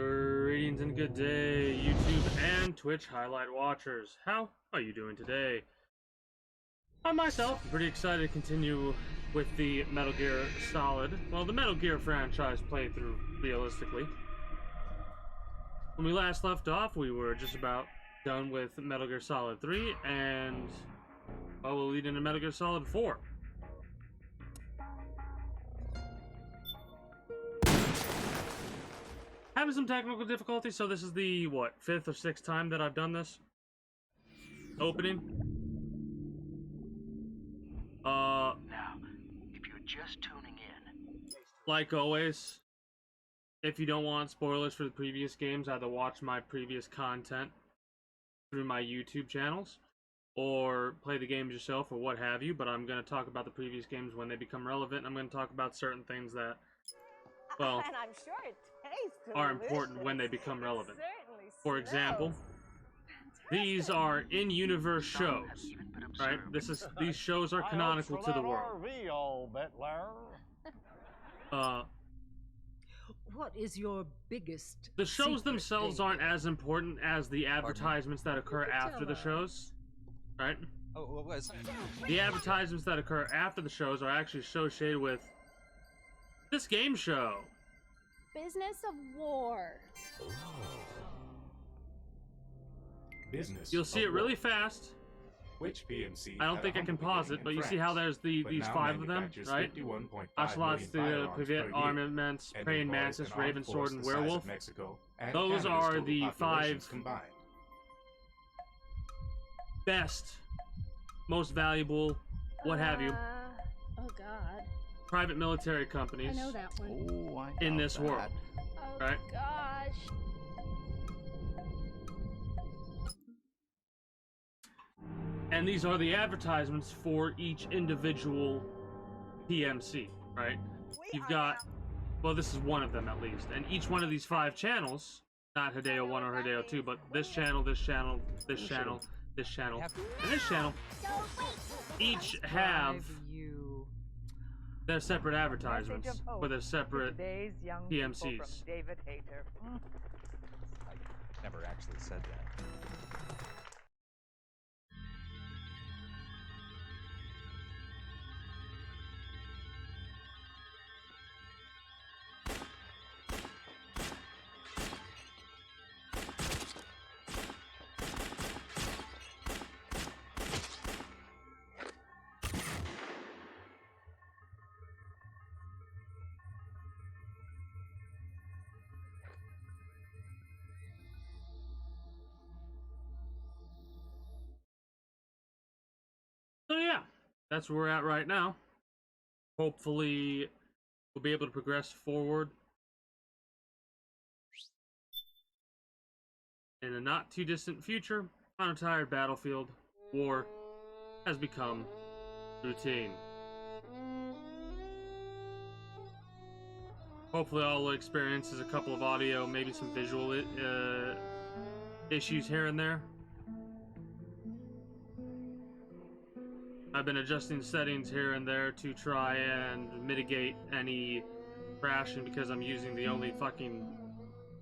Greetings and good day, YouTube and Twitch highlight watchers. How are you doing today? I myself am pretty excited to continue with the Metal Gear Solid, well, the Metal Gear franchise playthrough, realistically. When we last left off, we were just about done with Metal Gear Solid 3, and, well, we'll lead into Metal Gear Solid 4. Having some technical difficulties, so this is the, what, 5th or 6th time that I've done this opening. Now, if you're just tuning in, like always, if you don't want spoilers for the previous games, either watch my previous content through my YouTube channels, or play the games yourself, or what have you, but I'm going to talk about the previous games when they become relevant. I'm going to talk about certain things that, well, and I'm sure it tastes are delicious. important when they become relevant. Certainly For example, these are in-universe shows, right? These shows are canonical to the world. What is your biggest The shows secret, themselves David? aren't as important as the advertisements that occur after the shows, right? Oh, what was? The advertisements that occur after the shows are actually associated with this game show. Business of war. Business. You'll see it really fast. Which PMC? I don't think I can pause it, but you see how there's these 5 of them, right? Ocelots, the Pivot, Armaments, Praying Mantis, Raven Sword, and Werewolf. Those are the 5 combined. best, most valuable, what have you, Oh God. private military companies I know that one. oh, I in know this that. world. Oh Right. gosh. And these are the advertisements for each individual PMC, right? You've got, well, this is one of them at least, and each one of these 5 channels, not Hideo 1 or Hideo 2, but this channel, this channel, this channel, this channel, and this channel, each have You their separate advertisements for their separate Today's young PMCs. people from David Hayter. I never actually said that. So yeah, that's where we're at right now. Hopefully, we'll be able to progress forward in a not too distant future. On a tired battlefield, war has become routine. Hopefully, I'll experience a couple of audio, maybe some visual issues here and there. I've been adjusting settings here and there to try and mitigate any crashing because I'm using the only fucking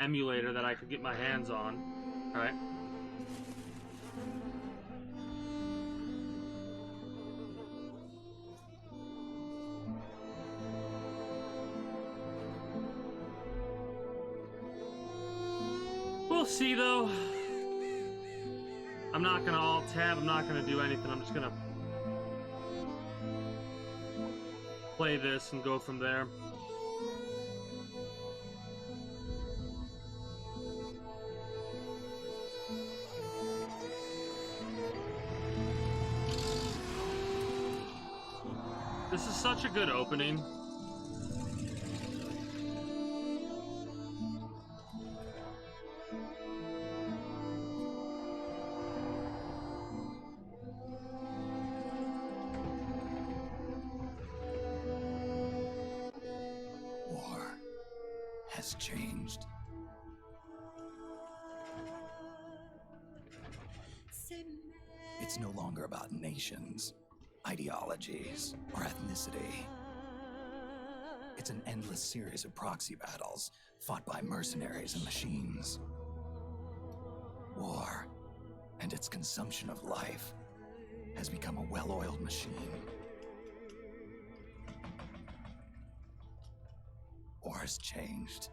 emulator that I could get my hands on, right? We'll see though. I'm not gonna alt tab, I'm not gonna do anything, I'm just gonna play this and go from there. This is such a good opening. War has changed. It's no longer about nations, ideologies, or ethnicity. It's an endless series of proxy battles fought by mercenaries and machines. War and its consumption of life has become a well-oiled machine. War has changed.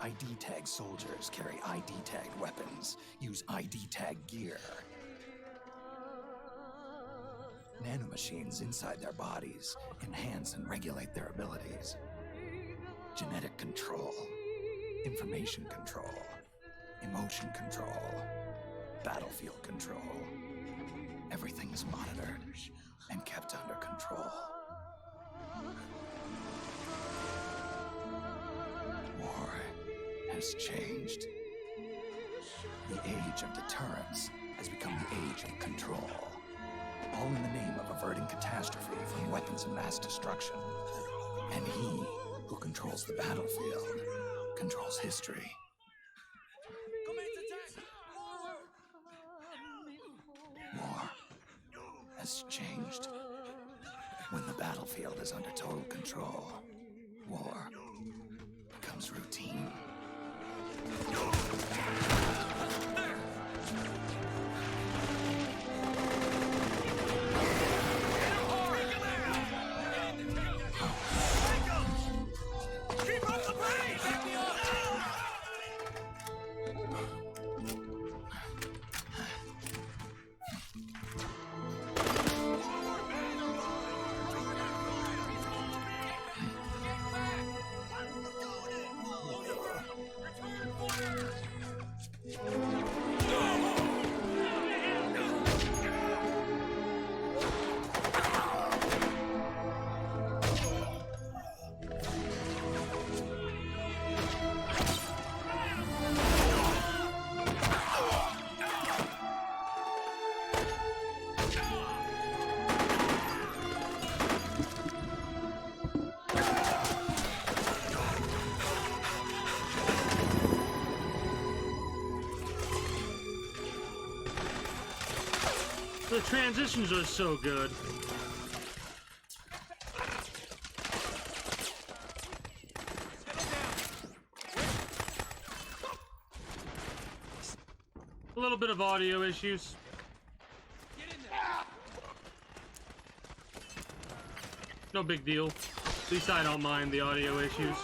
ID tag soldiers carry ID tagged weapons, use ID tag gear. Nanomachines inside their bodies enhance and regulate their abilities. Genetic control, information control, emotion control, battlefield control. Everything is monitored and kept under control. War has changed. The age of deterrence has become the age of control. All in the name of averting catastrophe from weapons of mass destruction. And he who controls the battlefield controls history. War has changed. When the battlefield is under total control, war becomes routine. The transitions are so good. A little bit of audio issues. No big deal. At least I don't mind the audio issues.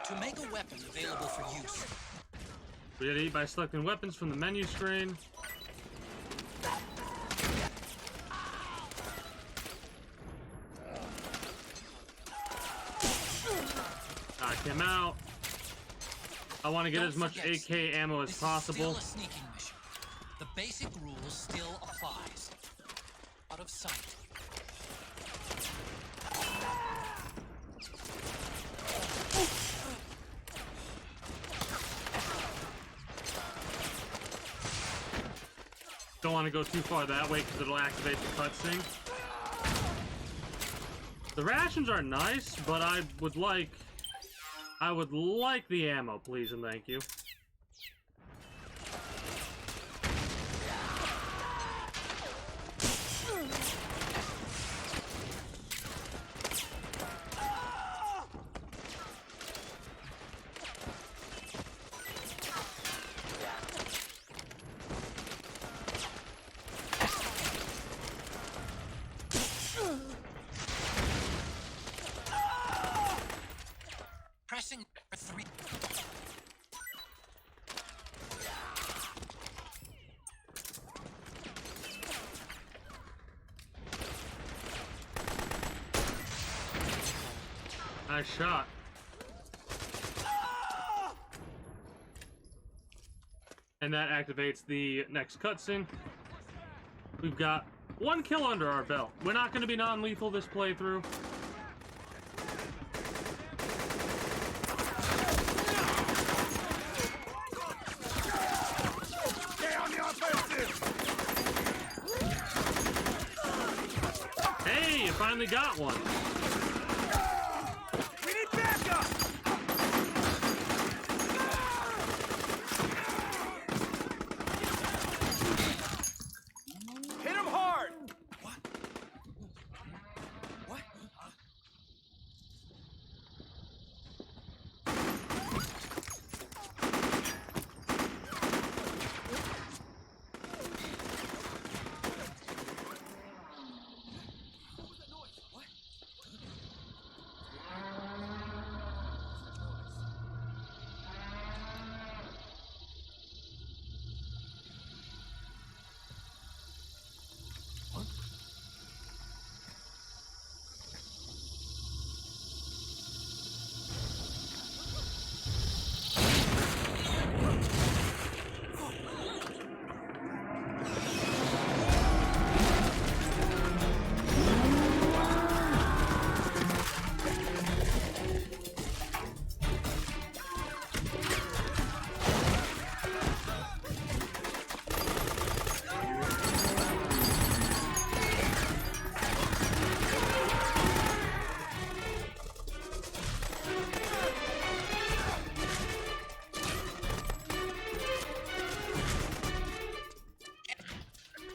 To make a weapon available for use. Ready by selecting weapons from the menu screen. Knock him out. I want to get as much AK ammo as possible. This is still a sneaking mission. The basic rule still applies. Out of sight. Don't want to go too far that way because it'll activate the cutscene. The rations are nice, but I would like the ammo, please and thank you. Pressing 3. Nice shot. And that activates the next cutscene. We've got 1 kill under our belt. We're not going to be non-lethal this playthrough. Hey, you finally got one. We need backup! Hit him hard! What? What?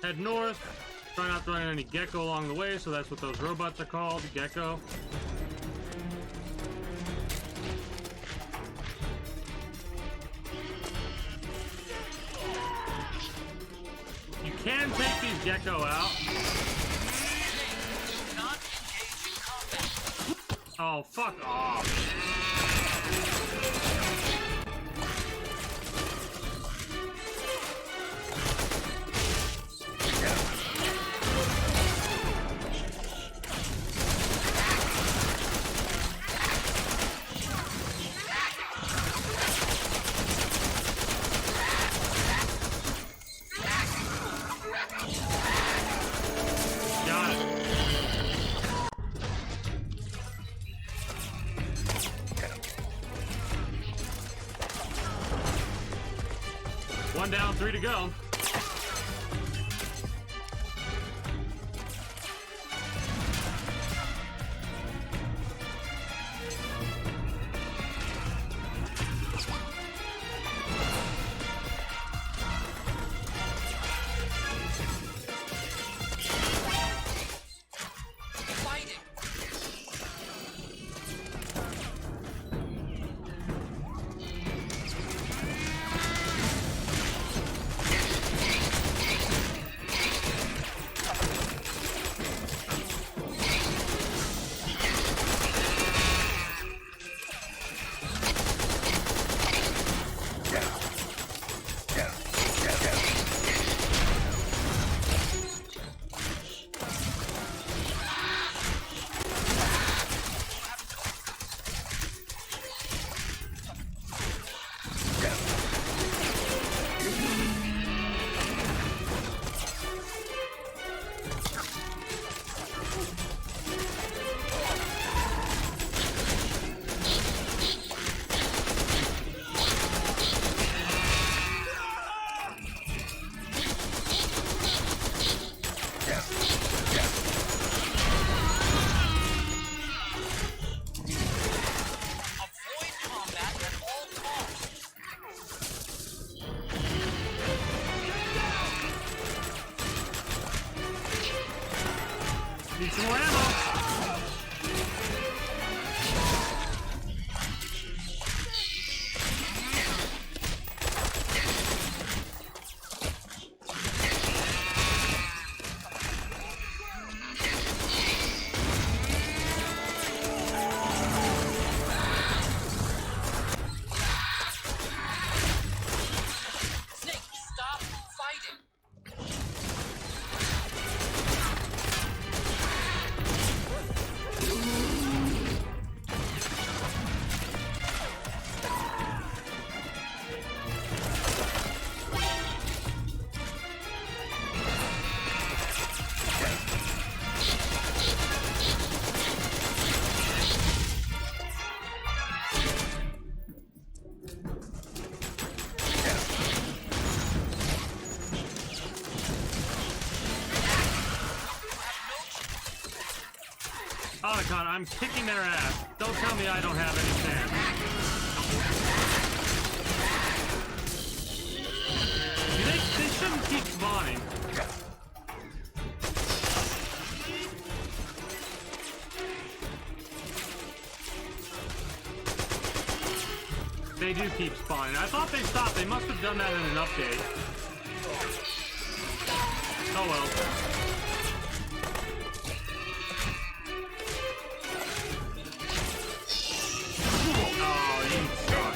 Head north. Try not to run any gecko along the way, so that's what those robots are called, gecko. You can take these gecko out. Do not engage in combat. Oh, fuck off. Got it. One down, 3 to go. Fighting. Avoid combat at all costs. Need some more ammo. Snake, stop fighting. Otacon, I'm kicking their ass. Don't tell me I don't have any chance. They shouldn't keep spawning. They do keep spawning. I thought they stopped. They must have done that in an update. Oh well. Oh, you suck.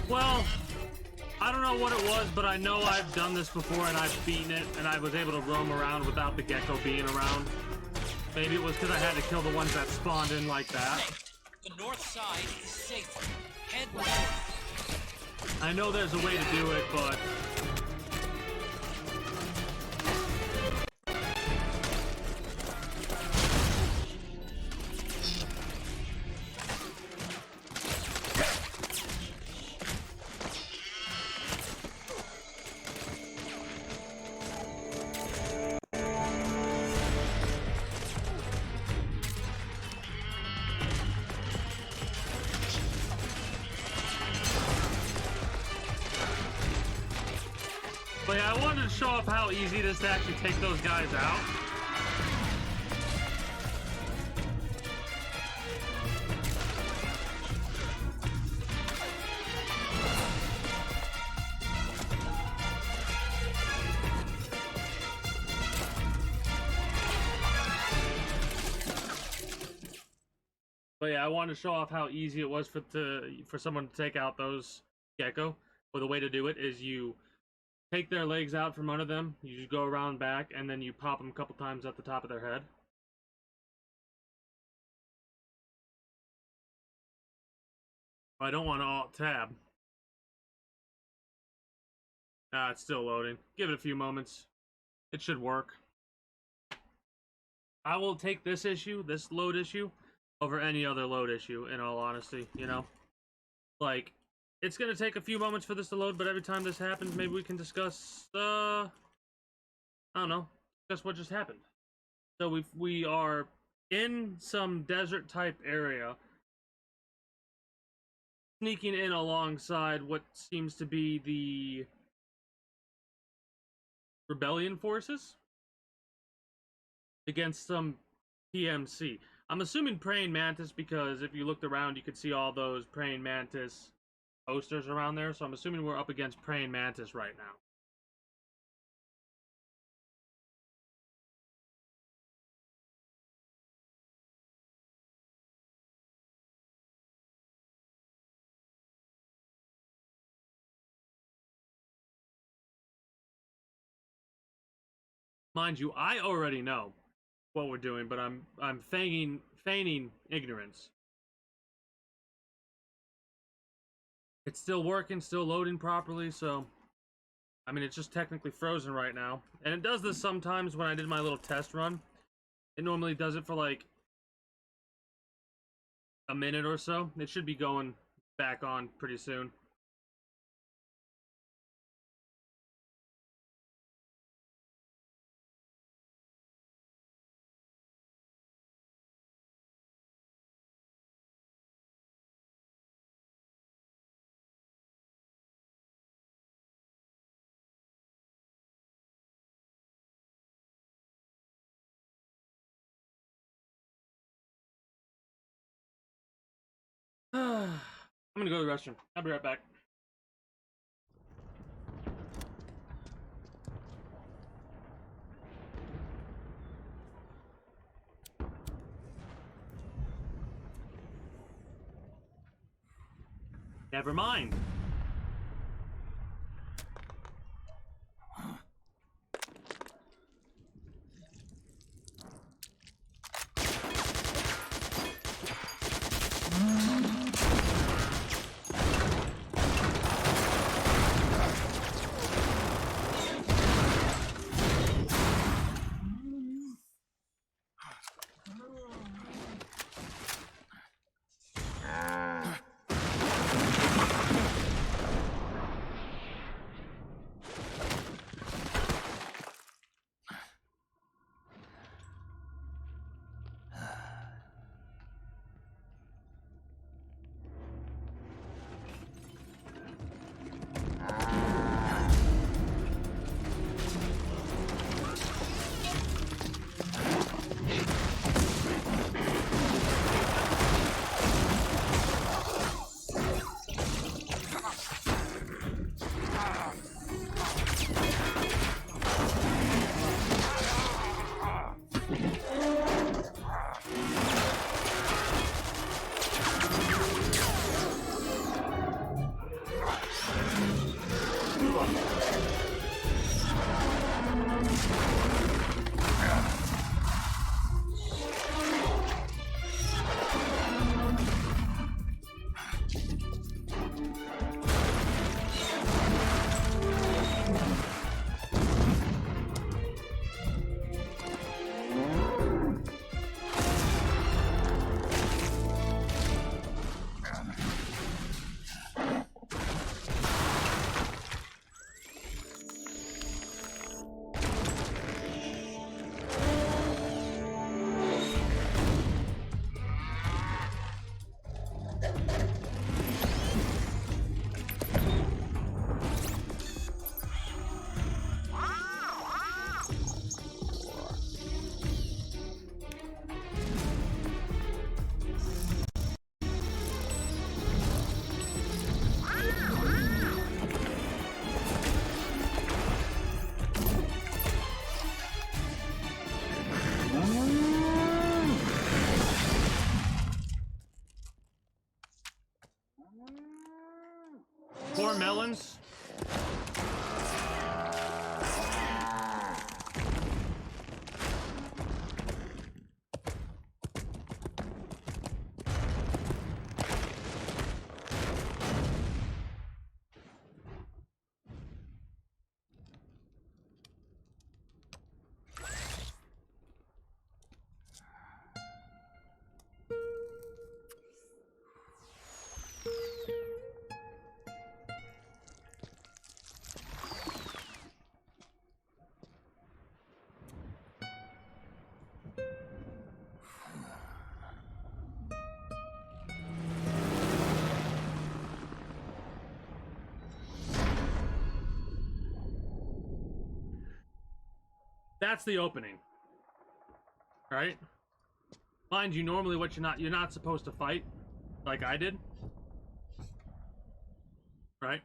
Well, I don't know what it was, but I know I've done this before and I've beaten it, and I was able to roam around without the gecko being around. Maybe it was because I had to kill the ones that spawned in like that. The north side is safer. Head north. I know there's a way to do it, but... But yeah, I wanted to show off how easy it is to actually take those guys out. But yeah, I wanted to show off how easy it was for someone to take out those gecko. Well, the way to do it is you take their legs out from under them, you just go around back, and then you pop them a couple times at the top of their head. I don't want to alt-tab. Ah, it's still loading. Give it a few moments. It should work. I will take this issue, this load issue, over any other load issue, in all honesty, you know? Like, it's gonna take a few moments for this to load, but every time this happens, maybe we can discuss, I don't know, discuss what just happened. So we are in some desert-type area, sneaking in alongside what seems to be the rebellion forces against some PMC. I'm assuming praying mantis because if you looked around, you could see all those praying mantis posters around there, so I'm assuming we're up against praying mantis right now. Mind you, I already know what we're doing, but I'm feigning ignorance. It's still working, still loading properly, so I mean, it's just technically frozen right now. And it does this sometimes when I did my little test run. It normally does it for like a minute or so. It should be going back on pretty soon. I'm gonna go to the restroom. I'll be right back. Never mind. melons. That's the opening, right? Mind you, normally what you're not supposed to fight, like I did, right?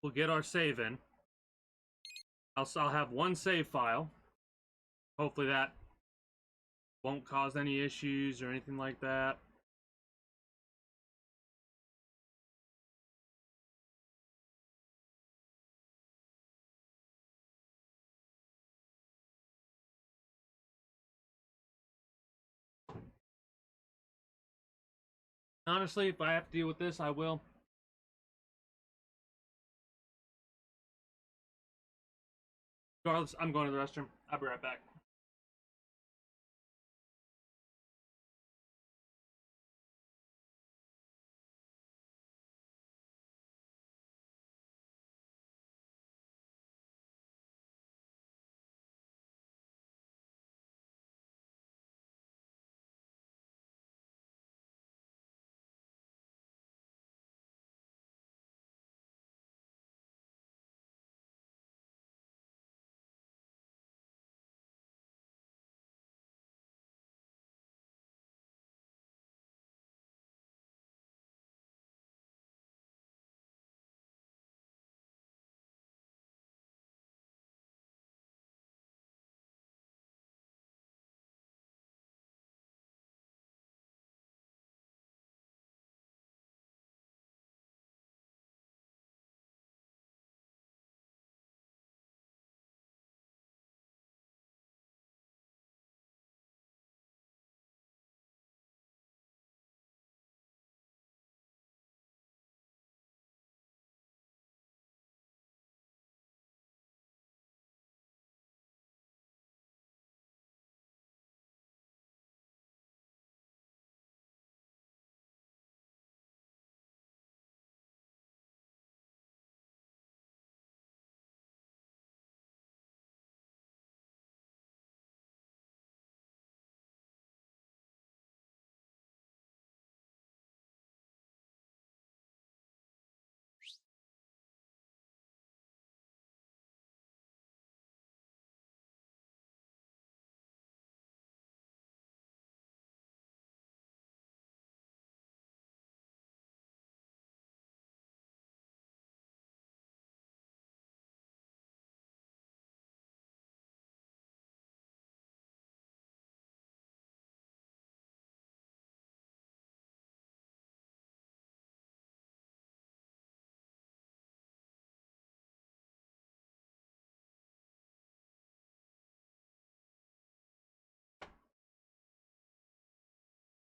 We'll get our save in. I'll have one save file. Hopefully that won't cause any issues or anything like that. Honestly, if I have to deal with this, I will. Regardless, I'm going to the restroom. I'll be right back.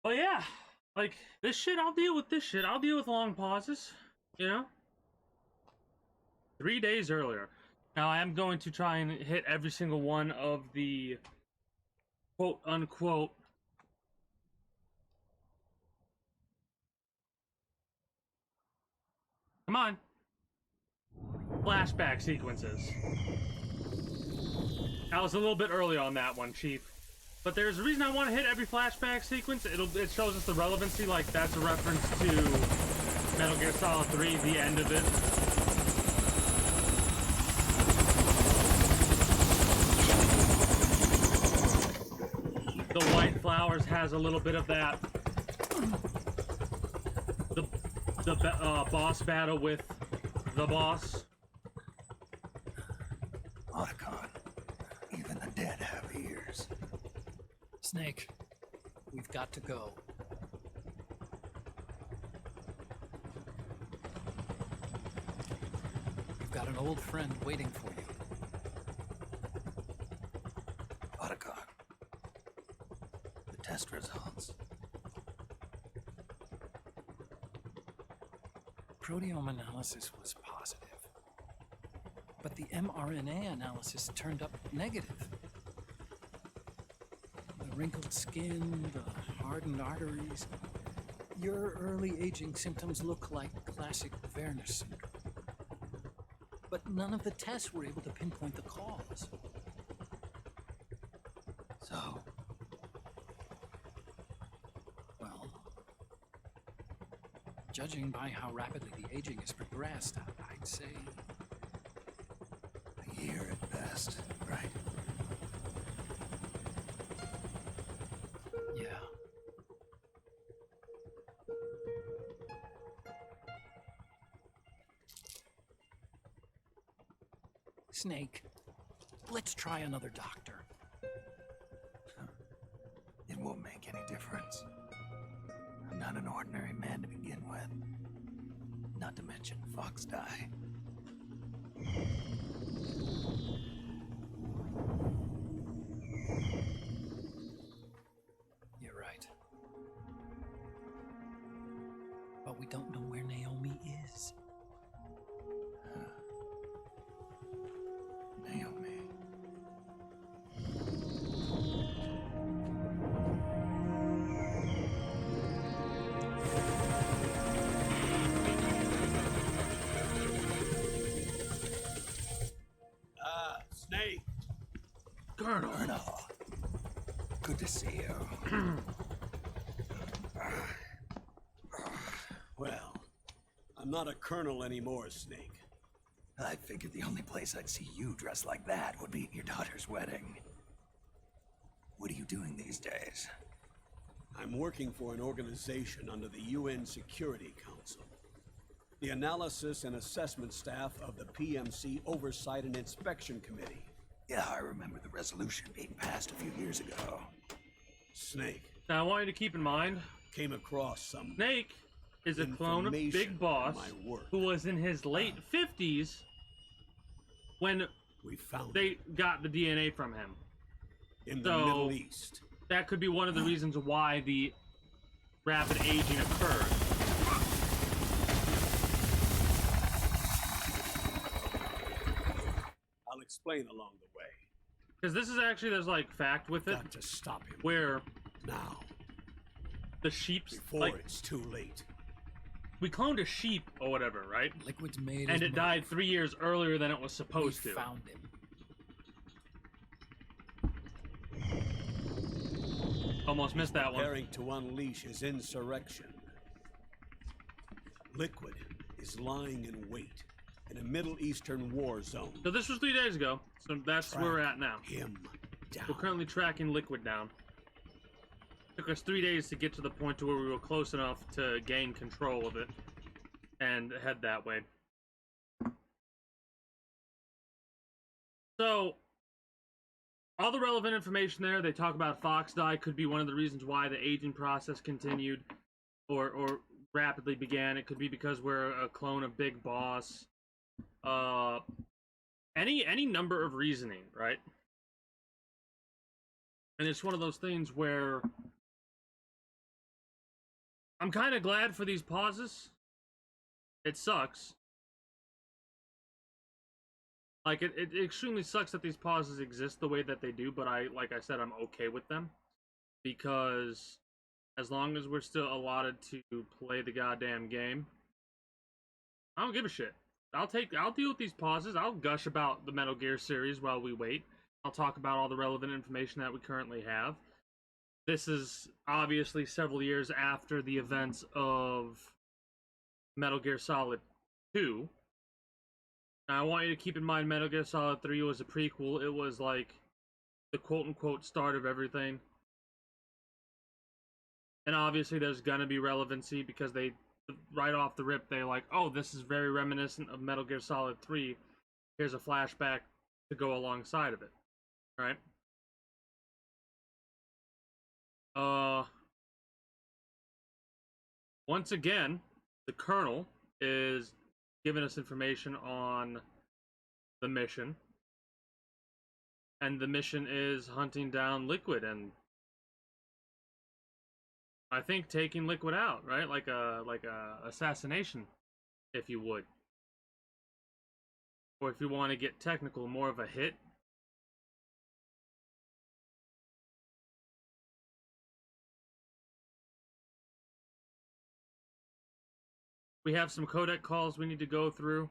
Oh yeah, like this shit. I'll deal with this shit. I'll deal with long pauses. You know, 3 days earlier. Now I am going to try and hit every single one of the quote unquote come on flashback sequences. I was a little bit early on that one, Chief. But there's a reason I want to hit every flashback sequence. It shows us the relevancy, like that's a reference to Metal Gear Solid 3, the end of it. The White Flowers has a little bit of that. The boss battle with the boss. Otacon, even the dead have ears. Snake, we've got to go. You've got an old friend waiting for you. Otacon, the test results. Proteome analysis was positive, but the mRNA analysis turned up negative. The wrinkled skin, the hardened arteries. Your early aging symptoms look like classic Werner syndrome. But none of the tests were able to pinpoint the cause. So, Well, judging by how rapidly the aging has progressed, I'd say a year at best, right? yeah. Snake, let's try another doctor. It won't make any difference. I'm not an ordinary man to begin with. Not to mention Fox die. You're right. But we don't know where Naomi is. Naomi. Snake. Colonel. Colonel. Good to see you. Well, I'm not a colonel anymore, Snake. I figured the only place I'd see you dressed like that would be at your daughter's wedding. What are you doing these days? I'm working for an organization under the UN Security Council. The Analysis and Assessment Staff of the PMC Oversight and Inspection Committee. Yeah, I remember the resolution being passed a few years ago. Snake. Now I want you to keep in mind, Came across some Snake is a clone of information Big Boss, on my work. who was in his late 50s when We found they got the DNA from him. in the so- Middle East. That could be one of the reasons why the rapid aging occurred. I'll explain along the way. Because this is actually, there's like fact with it, Got to stop him where now, the sheep's, before like, it's too late. we cloned a sheep or whatever, right? Liquid's made And his it died move. 3 years earlier than it was We supposed to. found him. Almost missed that one. Preparing to unleash his insurrection. Liquid is lying in wait in a Middle Eastern war zone. So this was 3 days ago, so that's where we're at now. Him down. We're currently tracking Liquid down. Took us 3 days to get to the point to where we were close enough to gain control of it and head that way. So, all the relevant information there, they talk about Fox die could be one of the reasons why the aging process continued or rapidly began. It could be because we're a clone of Big Boss. Any number of reasoning, right? And it's one of those things where I'm kind of glad for these pauses. It sucks. Like, it extremely sucks that these pauses exist the way that they do, but like I said, I'm okay with them. Because as long as we're still allotted to play the goddamn game, I don't give a shit. I'll deal with these pauses. I'll gush about the Metal Gear series while we wait. I'll talk about all the relevant information that we currently have. This is obviously several years after the events of Metal Gear Solid 2. Now, I want you to keep in mind Metal Gear Solid 3 was a prequel. It was like the quote-unquote start of everything. And obviously there's gonna be relevancy because they, right off the rip, they like, oh, this is very reminiscent of Metal Gear Solid 3. Here's a flashback to go alongside of it. Right? Once again, the Colonel is giving us information on the mission. And the mission is hunting down Liquid and I think taking Liquid out, right? Like a assassination, if you would. Or if you want to get technical, more of a hit. We have some codec calls we need to go through.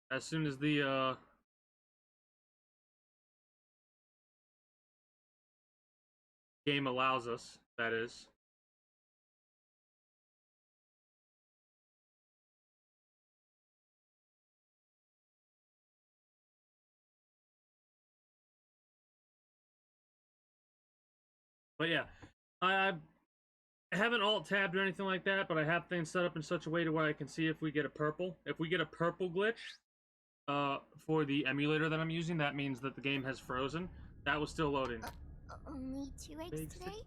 As soon as the game allows us, that is. But yeah, I haven't alt tabbed or anything like that, but I have things set up in such a way to where I can see if we get a purple. If we get a purple glitch for the emulator that I'm using, that means that the game has frozen. That was still loading. Only 2 eggs Big today?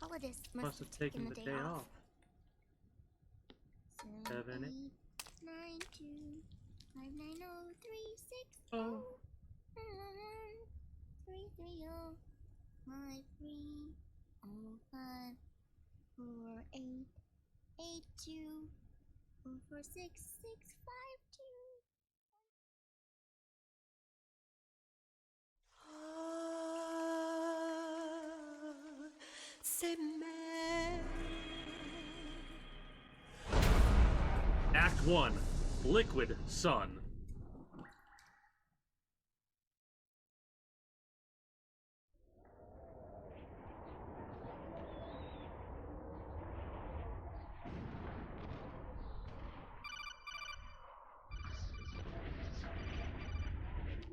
Holidays must have taken the day off. 7, 8, 9, 2, 5, 9, 0, 3, 6, 0, 3, 3, 0, 5, 3, 0, 5, 4, 8, 8, 2, 4, 4, 6, 6, 5, 2. Act 1, Liquid Sun.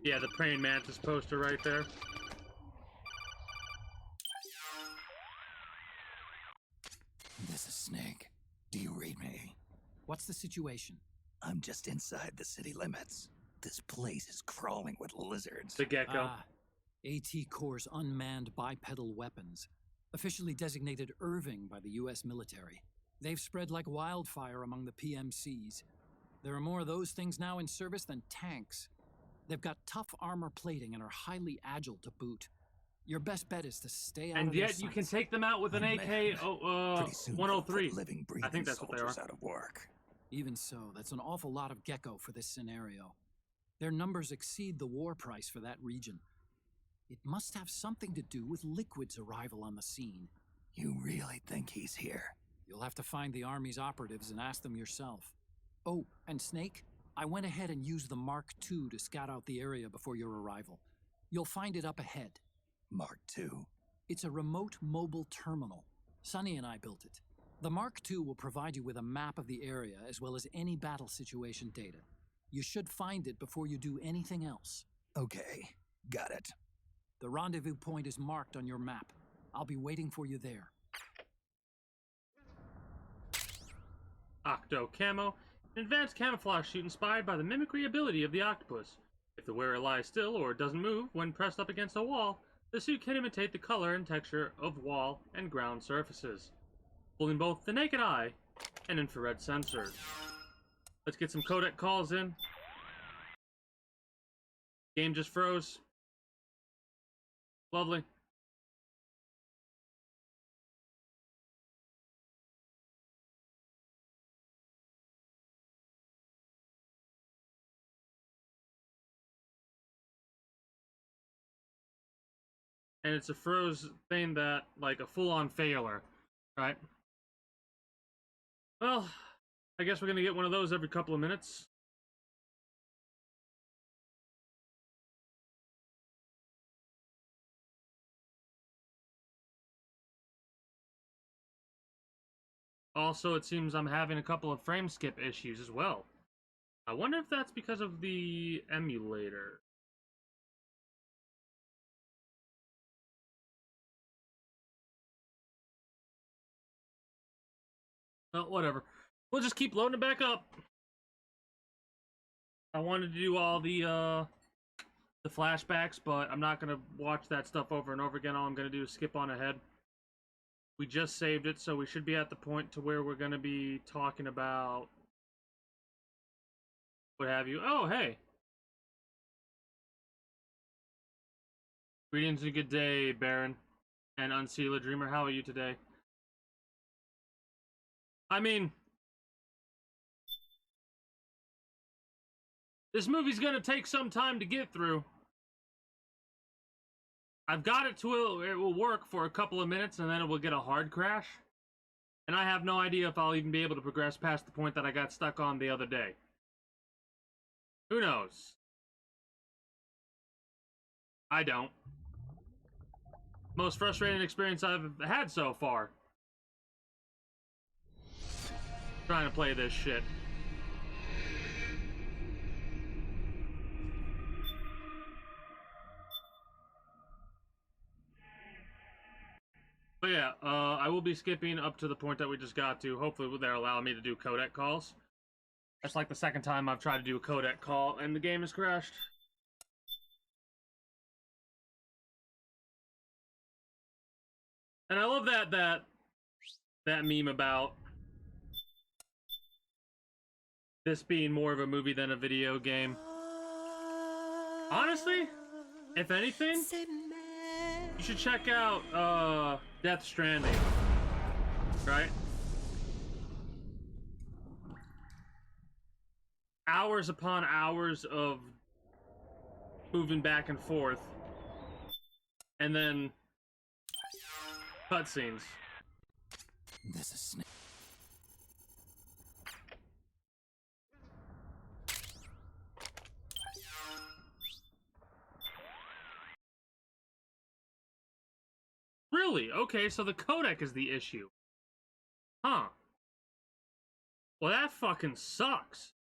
Yeah, the praying mantis poster right there. This is Snake. Do you read me? What's the situation? I'm just inside the city limits. This place is crawling with lizards. The gecko. AT Corps' unmanned bipedal weapons, officially designated Irving by the US military. They've spread like wildfire among the PMCs. There are more of those things now in service than tanks. They've got tough armor plating and are highly agile to boot. Your best bet is to stay out And of their yet you sights. can take them out with an AK Pretty soon 103. they'll put living, breathing I think that's what they soldiers are. out of work. Even so, that's an awful lot of gecko for this scenario. Their numbers exceed the war price for that region. It must have something to do with Liquid's arrival on the scene. You really think he's here? You'll have to find the Army's operatives and ask them yourself. Oh, and Snake, I went ahead and used the Mark II to scout out the area before your arrival. You'll find it up ahead. Mark II? It's a remote mobile terminal. Sonny and I built it. The Mark II will provide you with a map of the area as well as any battle situation data. You should find it before you do anything else. Okay, got it. The rendezvous point is marked on your map. I'll be waiting for you there. Octo Camo, an advanced camouflage suit inspired by the mimicry ability of the octopus. If the wearer lies still or doesn't move when pressed up against a wall, the suit can imitate the color and texture of wall and ground surfaces, fooling both the naked eye and infrared sensors. Let's get some codec calls in. Game just froze. Lovely. and it's a froze thing that, like, a full-on failure, right? Well, I guess we're gonna get one of those every couple of minutes. Also, it seems I'm having a couple of frame skip issues as well. I wonder if that's because of the emulator. Well, whatever. We'll just keep loading it back up. I wanted to do all the flashbacks, but I'm not gonna watch that stuff over and over again. All I'm gonna do is skip on ahead. We just saved it, so we should be at the point to where we're gonna be talking about what have you. Oh, hey. Greetings and a good day, Baron and Unsealer Dreamer. How are you today? I mean, this movie's gonna take some time to get through. I've got it to it will work for a couple of minutes, and then it will get a hard crash. And I have no idea if I'll even be able to progress past the point that I got stuck on the other day. Who knows? I don't. Most frustrating experience I've had so far. Trying to play this shit. But yeah, I will be skipping up to the point that we just got to. Hopefully they'll allow me to do codec calls. That's like the second time I've tried to do a codec call and the game has crashed. And I love that meme about this being more of a movie than a video game. Honestly, if anything, you should check out Death Stranding. Right? Hours upon hours of moving back and forth. And then cutscenes. This is Snake. Really? Okay, so the codec is the issue. Huh. Well, that fucking sucks.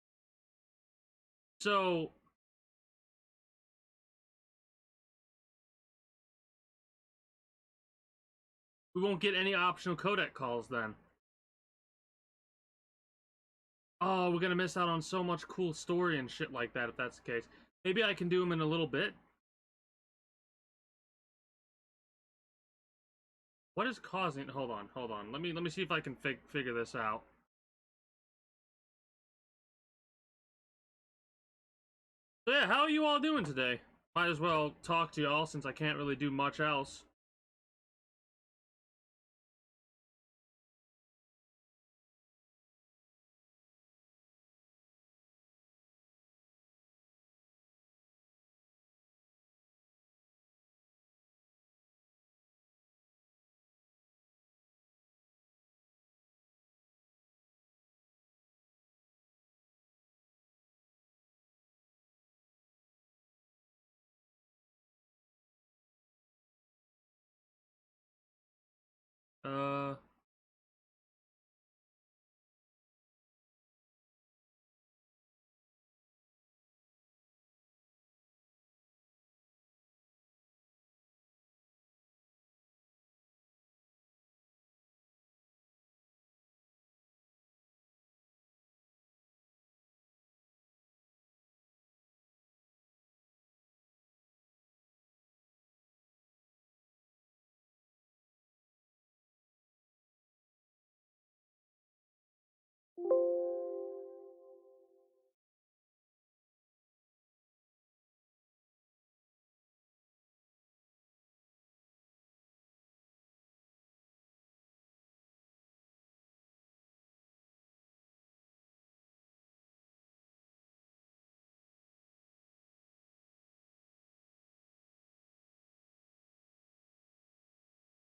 So... we won't get any optional codec calls then. Oh, we're gonna miss out on so much cool story and shit like that if that's the case. Maybe I can do them in a little bit. What is causing... hold on. Let me see if I can figure this out. So yeah, how are you all doing today? Might as well talk to y'all since I can't really do much else.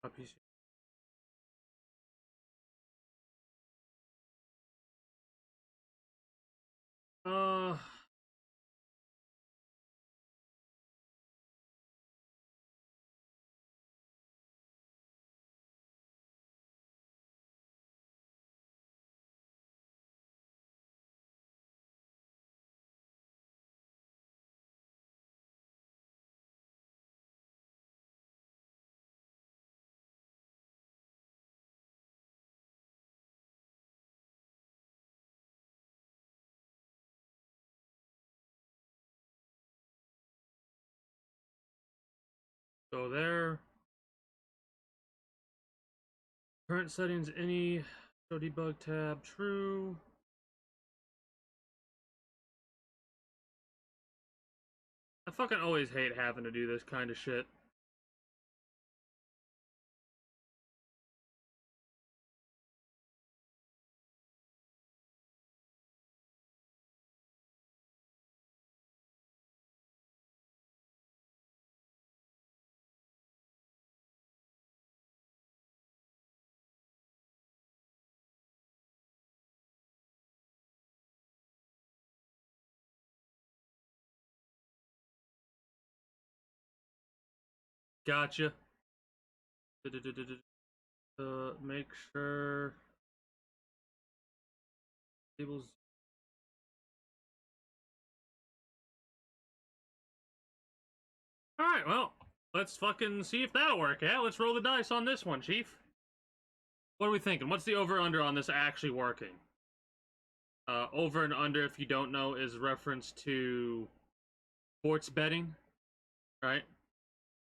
My PC. Uh, go there. Current settings, any show debug tab, true. I fucking always hate having to do this kind of shit. Gotcha. Make sure tables. All right, well, let's fucking see if that'll work. Yeah, let's roll the dice on this one, Chief. What are we thinking? What's the over/under on this actually working? Over and under, if you don't know, is reference to sports betting, right?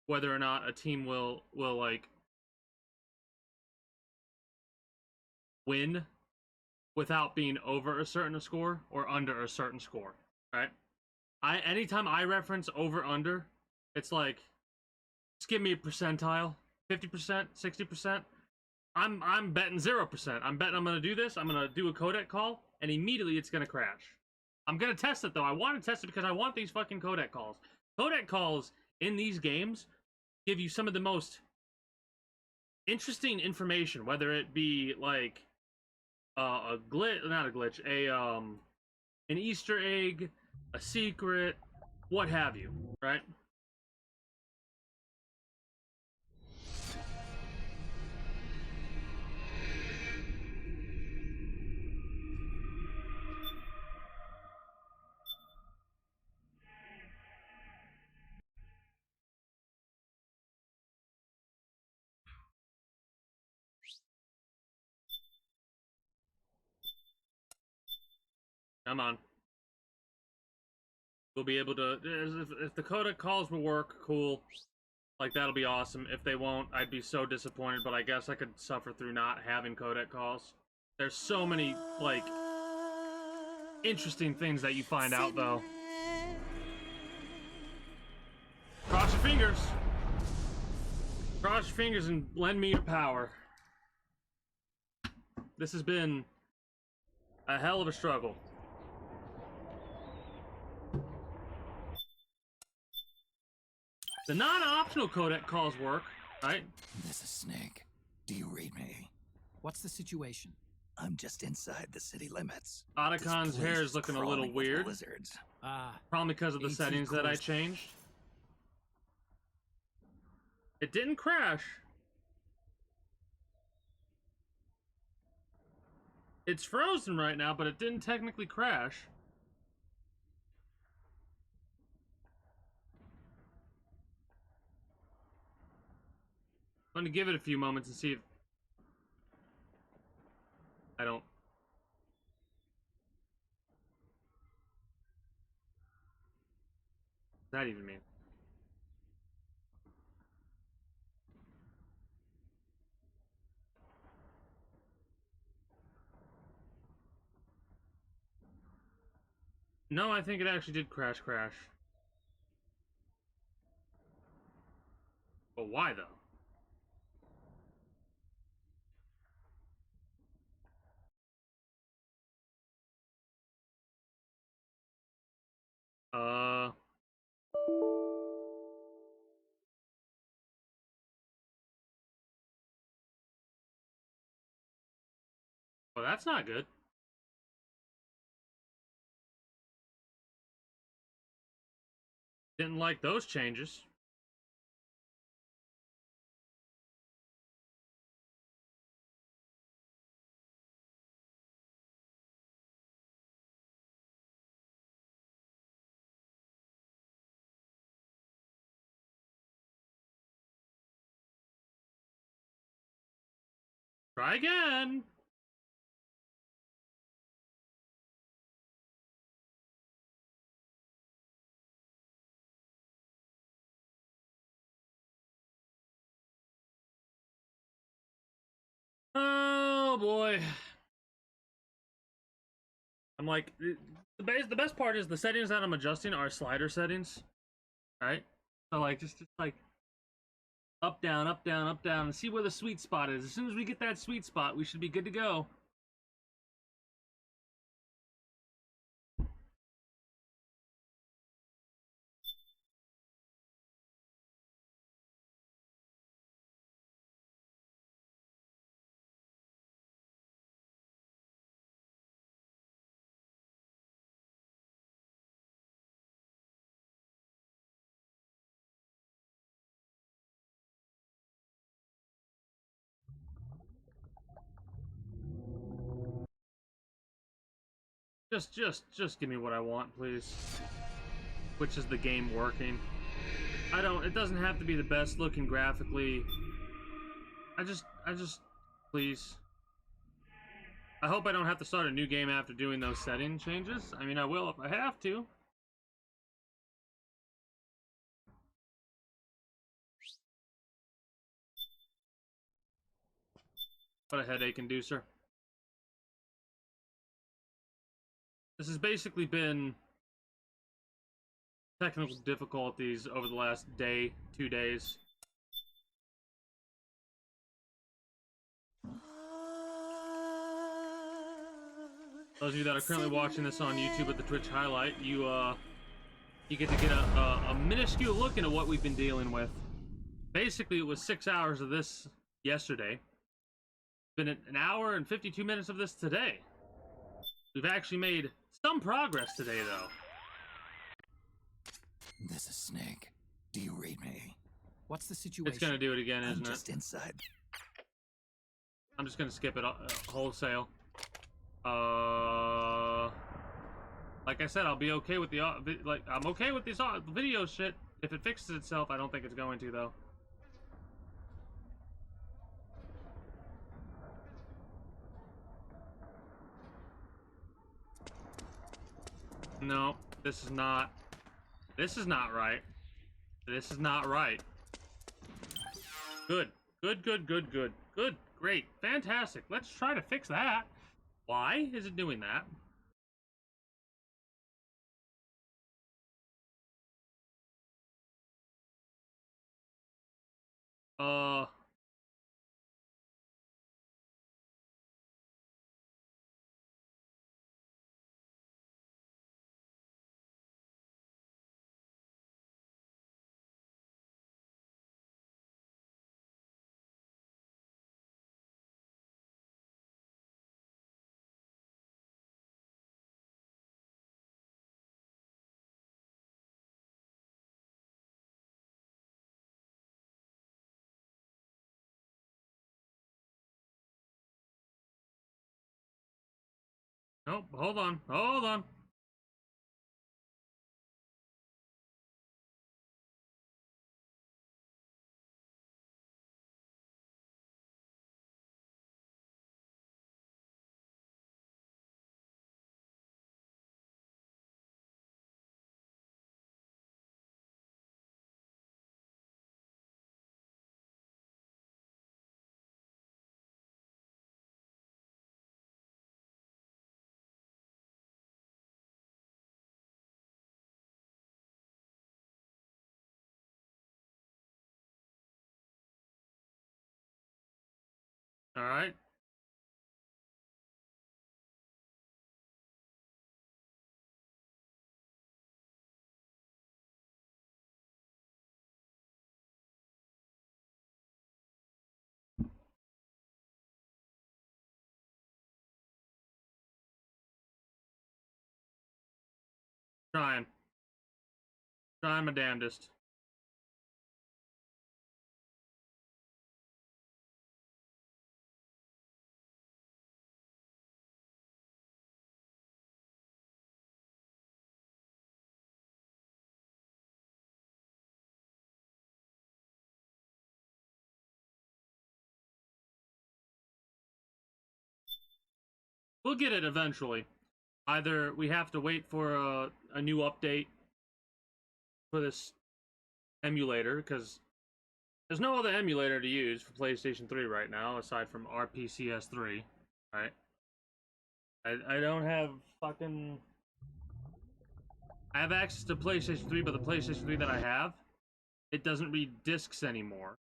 Whether or not a team will like win without being over a certain score or under a certain score, right? Anytime I reference over under, it's like just give me a percentile, 50%, 60%. I'm betting 0%. I'm betting I'm gonna do this. I'm gonna do a codec call, and immediately it's gonna crash. I'm gonna test it though. I want to test it because I want these fucking codec calls. Codec calls in these games give you some of the most interesting information, whether it be like a glitch, not a glitch, an Easter egg, a secret, what have you, right? Come on. We'll be able to, if the codec calls will work, cool. Like, that'll be awesome. If they won't, I'd be so disappointed, but I guess I could suffer through not having codec calls. There's so many, like, interesting things that you find out, though. Cross your fingers. Cross your fingers and lend me your power. This has been a hell of a struggle. The non-optional codec calls work, right? This is Snake. Do you read me? What's the situation? I'm just inside the city limits. Otacon's This hair place is looking a little crawling with weird. lizards. Ah, Probably because of the AT settings that I course. changed. It didn't crash. It's frozen right now, but it didn't technically crash. I'm gonna give it a few moments and see if I don't. What does that even mean? No, I think it actually did crash. But why though? Uh, Well, that's not good. Didn't like those changes. Try again. Oh boy. I'm like the best part is the settings that I'm adjusting are slider settings, right? So like just like up down up down up down and see where the sweet spot is. As soon as we get that sweet spot, we should be good to go. Just give me what I want, please. Which is the game working. It doesn't have to be the best looking graphically. I just, please. I hope I don't have to start a new game after doing those setting changes. I mean, I will if I have to. What a headache inducer. This has basically been technical difficulties over the last day, 2 days. Those of you that are currently watching this on YouTube at the Twitch highlight, you get to get a minuscule look into what we've been dealing with. Basically, it was 6 hours of this yesterday. Been an hour and 52 minutes of this today. We've actually made some progress today, though. This is Snake. Do you read me? What's the situation? It's gonna do it again, I'm isn't just it? inside. I'm just gonna skip it wholesale. Like I said, I'll be okay with the I'm okay with this video shit if it fixes itself. I don't think it's going to though. No, this is not. This is not right. This is not right. Good. Good, good, good, good. Good. Great. Fantastic. Let's try to fix that. Why is it doing that? Uh... Nope, hold on. Hold on. All right. Trying. Trying my damnedest. We'll get it eventually. Either we have to wait for a new update for this emulator, because there's no other emulator to use for PlayStation 3 right now, aside from RPCS3, right? I don't have fucking... I have access to PlayStation 3, but the PlayStation 3 that I have, it doesn't read discs anymore.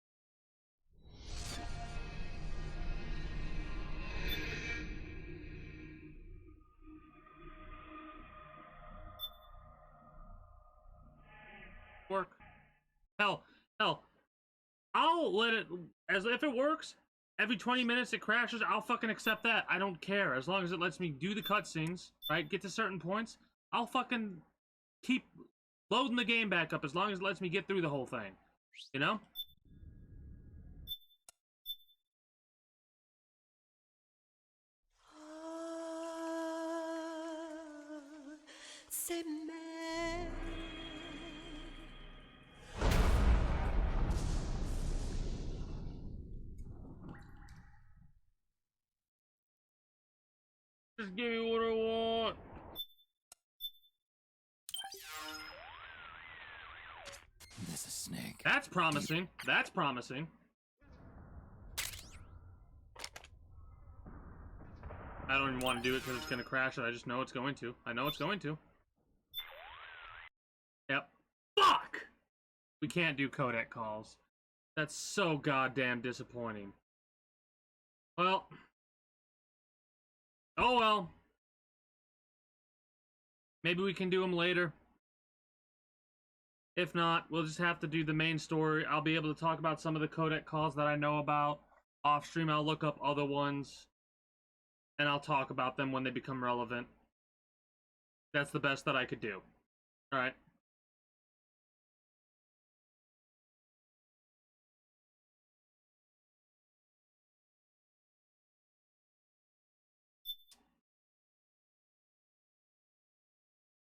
Work. Hell, I'll let it, as if it works, every 20 minutes it crashes, I'll fucking accept that. I don't care, as long as it lets me do the cutscenes, right, get to certain points, I'll fucking keep loading the game back up, as long as it lets me get through the whole thing, you know? Just give me what I want. This is Snake. That's promising. That's promising. I don't even want to do it because it's going to crash, and I just know it's going to. I know it's going to. Yep. Fuck! We can't do codec calls. That's so goddamn disappointing. Well. Oh well. Maybe we can do them later. If not, we'll just have to do the main story. I'll be able to talk about some of the codec calls that I know about. Off stream, I'll look up other ones. And I'll talk about them when they become relevant. That's the best that I could do. Alright.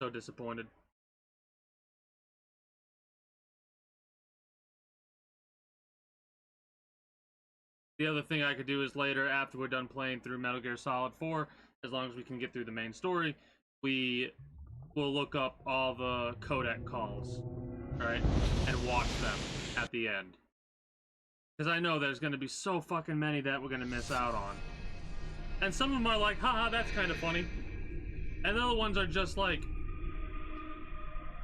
So disappointed. The other thing I could do is later, after we're done playing through Metal Gear Solid 4, as long as we can get through the main story, we will look up all the codec calls, right, and watch them at the end. Because I know there's going to be so fucking many that we're going to miss out on. And some of them are like, haha, that's kind of funny. And the other ones are just like,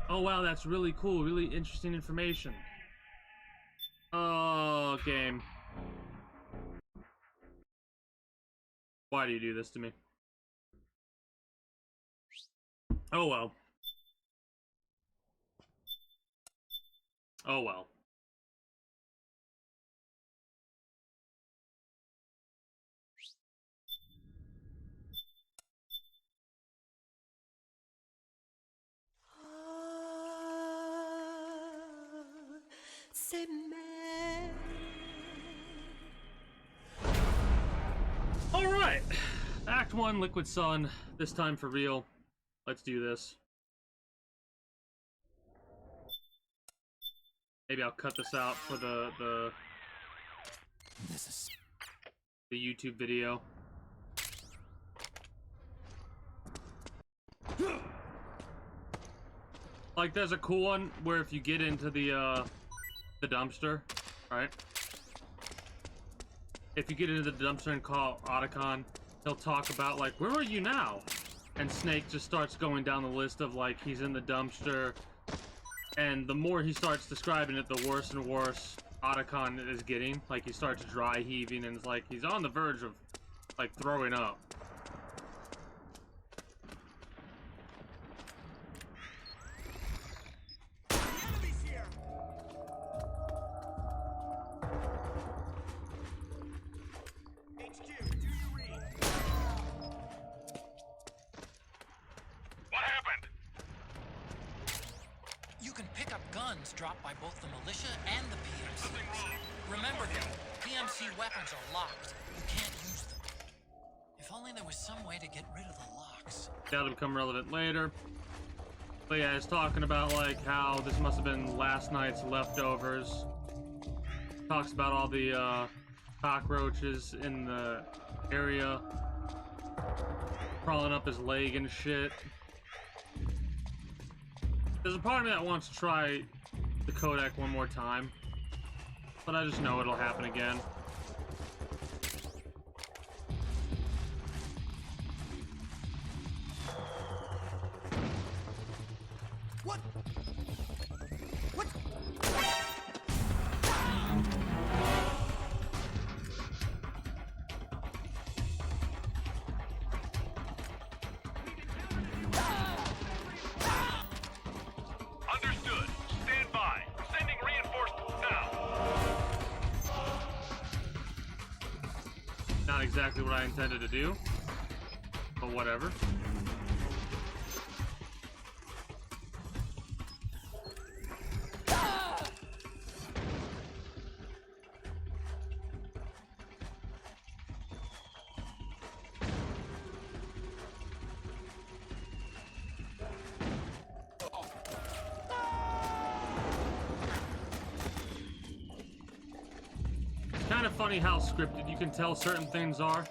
oh wow, that's really cool, really interesting information. Oh, game. Why do you do this to me? Oh well. Oh well. Alright. Act 1, Liquid Sun. This time for real. Let's do this. Maybe I'll cut this out for the YouTube video. Like, there's a cool one where if you get into the dumpster, right? If you get into the dumpster and call Otacon, he'll talk about, like, where are you now? And Snake just starts going down the list of, like, he's in the dumpster. And the more he starts describing it, the worse and worse Otacon is getting. Like, he starts dry heaving, and it's like, he's on the verge of, like, throwing up. guns dropped by both the militia and the PMCs. Remember though, PMC weapons are locked. You can't use them. If only there was some way to get rid of the locks. That'll become relevant later. But yeah, it's talking about like how this must have been last night's leftovers. Talks about all the cockroaches in the area crawling up his leg and shit. There's a part of me that wants to try the codec one more time, but I just know it'll happen again. What? What? Understood. Stand by. Sending reinforcements now. Not exactly what I intended to do, but whatever. Kind of funny how scripted you can tell certain things are.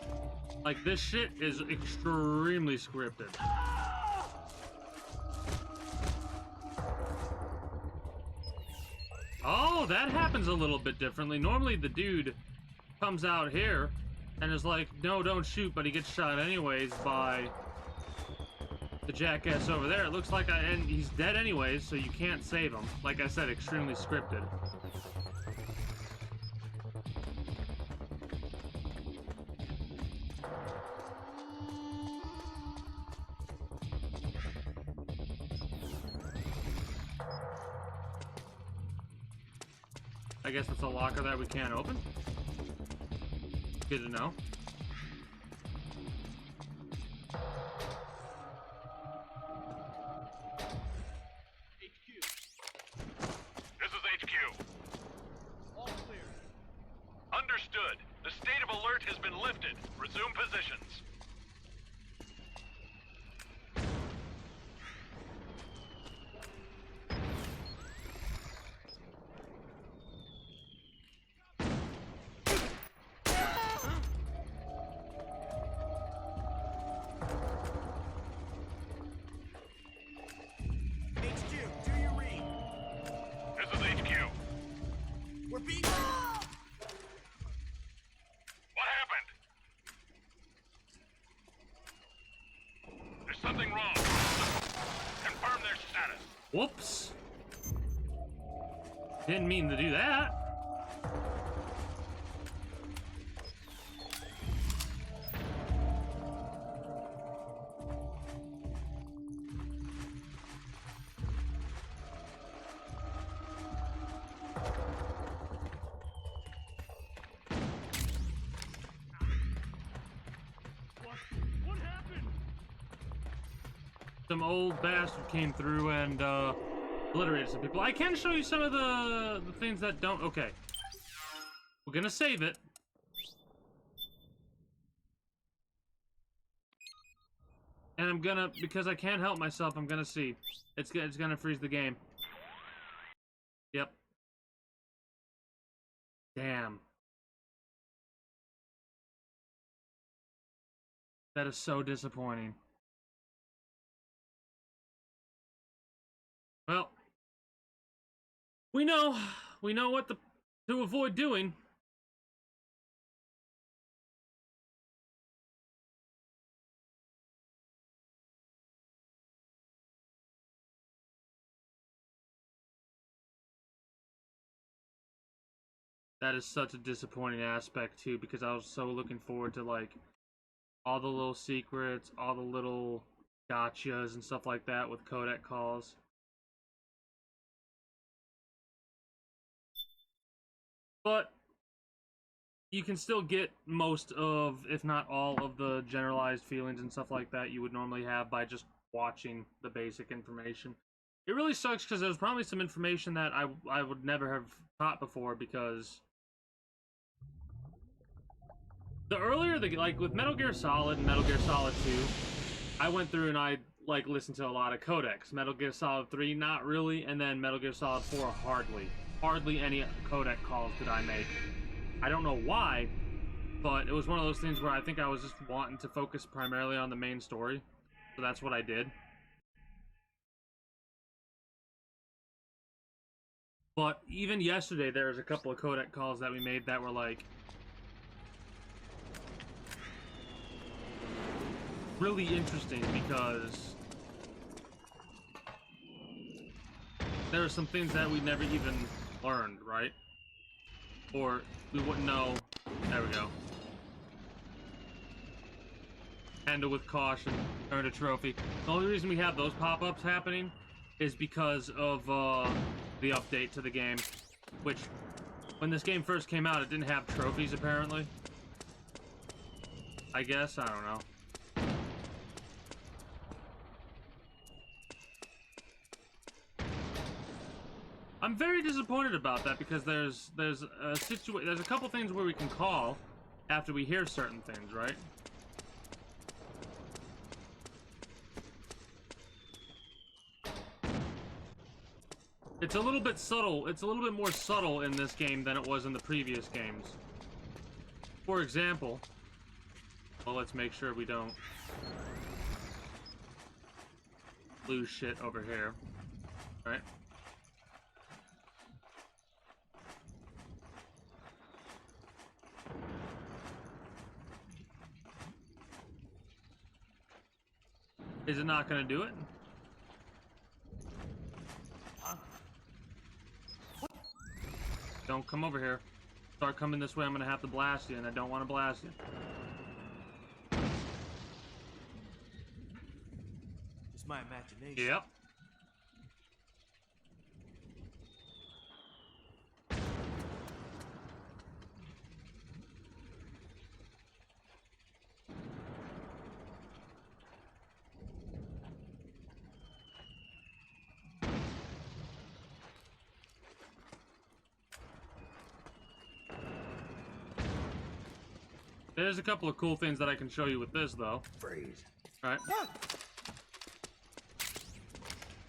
Like, this shit is extremely scripted. Oh, that happens a little bit differently. Normally the dude comes out here and is like, no, don't shoot, but he gets shot anyways by the jackass over there. It looks like and he's dead anyways, so you can't save him. Like I said, extremely scripted. I guess it's a locker that we can't open. Good to know. This is HQ. All clear. Understood. The state of alert has been lifted. Resume positions. Something wrong. Confirm their status. Whoops. Didn't mean to do that. What happened? Some old bastard came through and obliterated some people. I can show you some of the things that don't. Okay, we're gonna save it. And I'm gonna, because I can't help myself, I'm gonna see. It's gonna freeze the game. Yep. Damn. That is so disappointing. Well, we know what to avoid doing. That is such a disappointing aspect too, because I was so looking forward to like all the little secrets, all the little gotchas and stuff like that with codec calls. But you can still get most of, if not all of the generalized feelings and stuff like that you would normally have by just watching the basic information. it really sucks because there's probably some information that I would never have caught before, because the earlier like with Metal Gear Solid and Metal Gear Solid 2, I went through and I like listened to a lot of codecs. Metal Gear Solid 3, not really, and then Metal Gear Solid 4, hardly any codec calls did I make. I don't know why, but it was one of those things where I think I was just wanting to focus primarily on the main story, so that's what I did. But even yesterday, there was a couple of codec calls that we made that were like really interesting, because there are some things that we never even learned, right? Or we wouldn't know. There we go. Handle with caution, earn a trophy. The only reason we have those pop-ups happening is because of the update to the game, which, when this game first came out, it didn't have trophies, apparently. I guess, I don't know. I'm very disappointed about that, because there's a couple things where we can call after we hear certain things, right? It's a little bit subtle. It's a little bit more subtle in this game than it was in the previous games. For example, well, let's make sure we don't lose shit over here, right? Is it not gonna do it? Don't come over here. Start coming this way, I'm gonna have to blast you, and I don't want to blast you. It's my imagination. Yep. There's a couple of cool things that I can show you with this, though. Freeze. All right.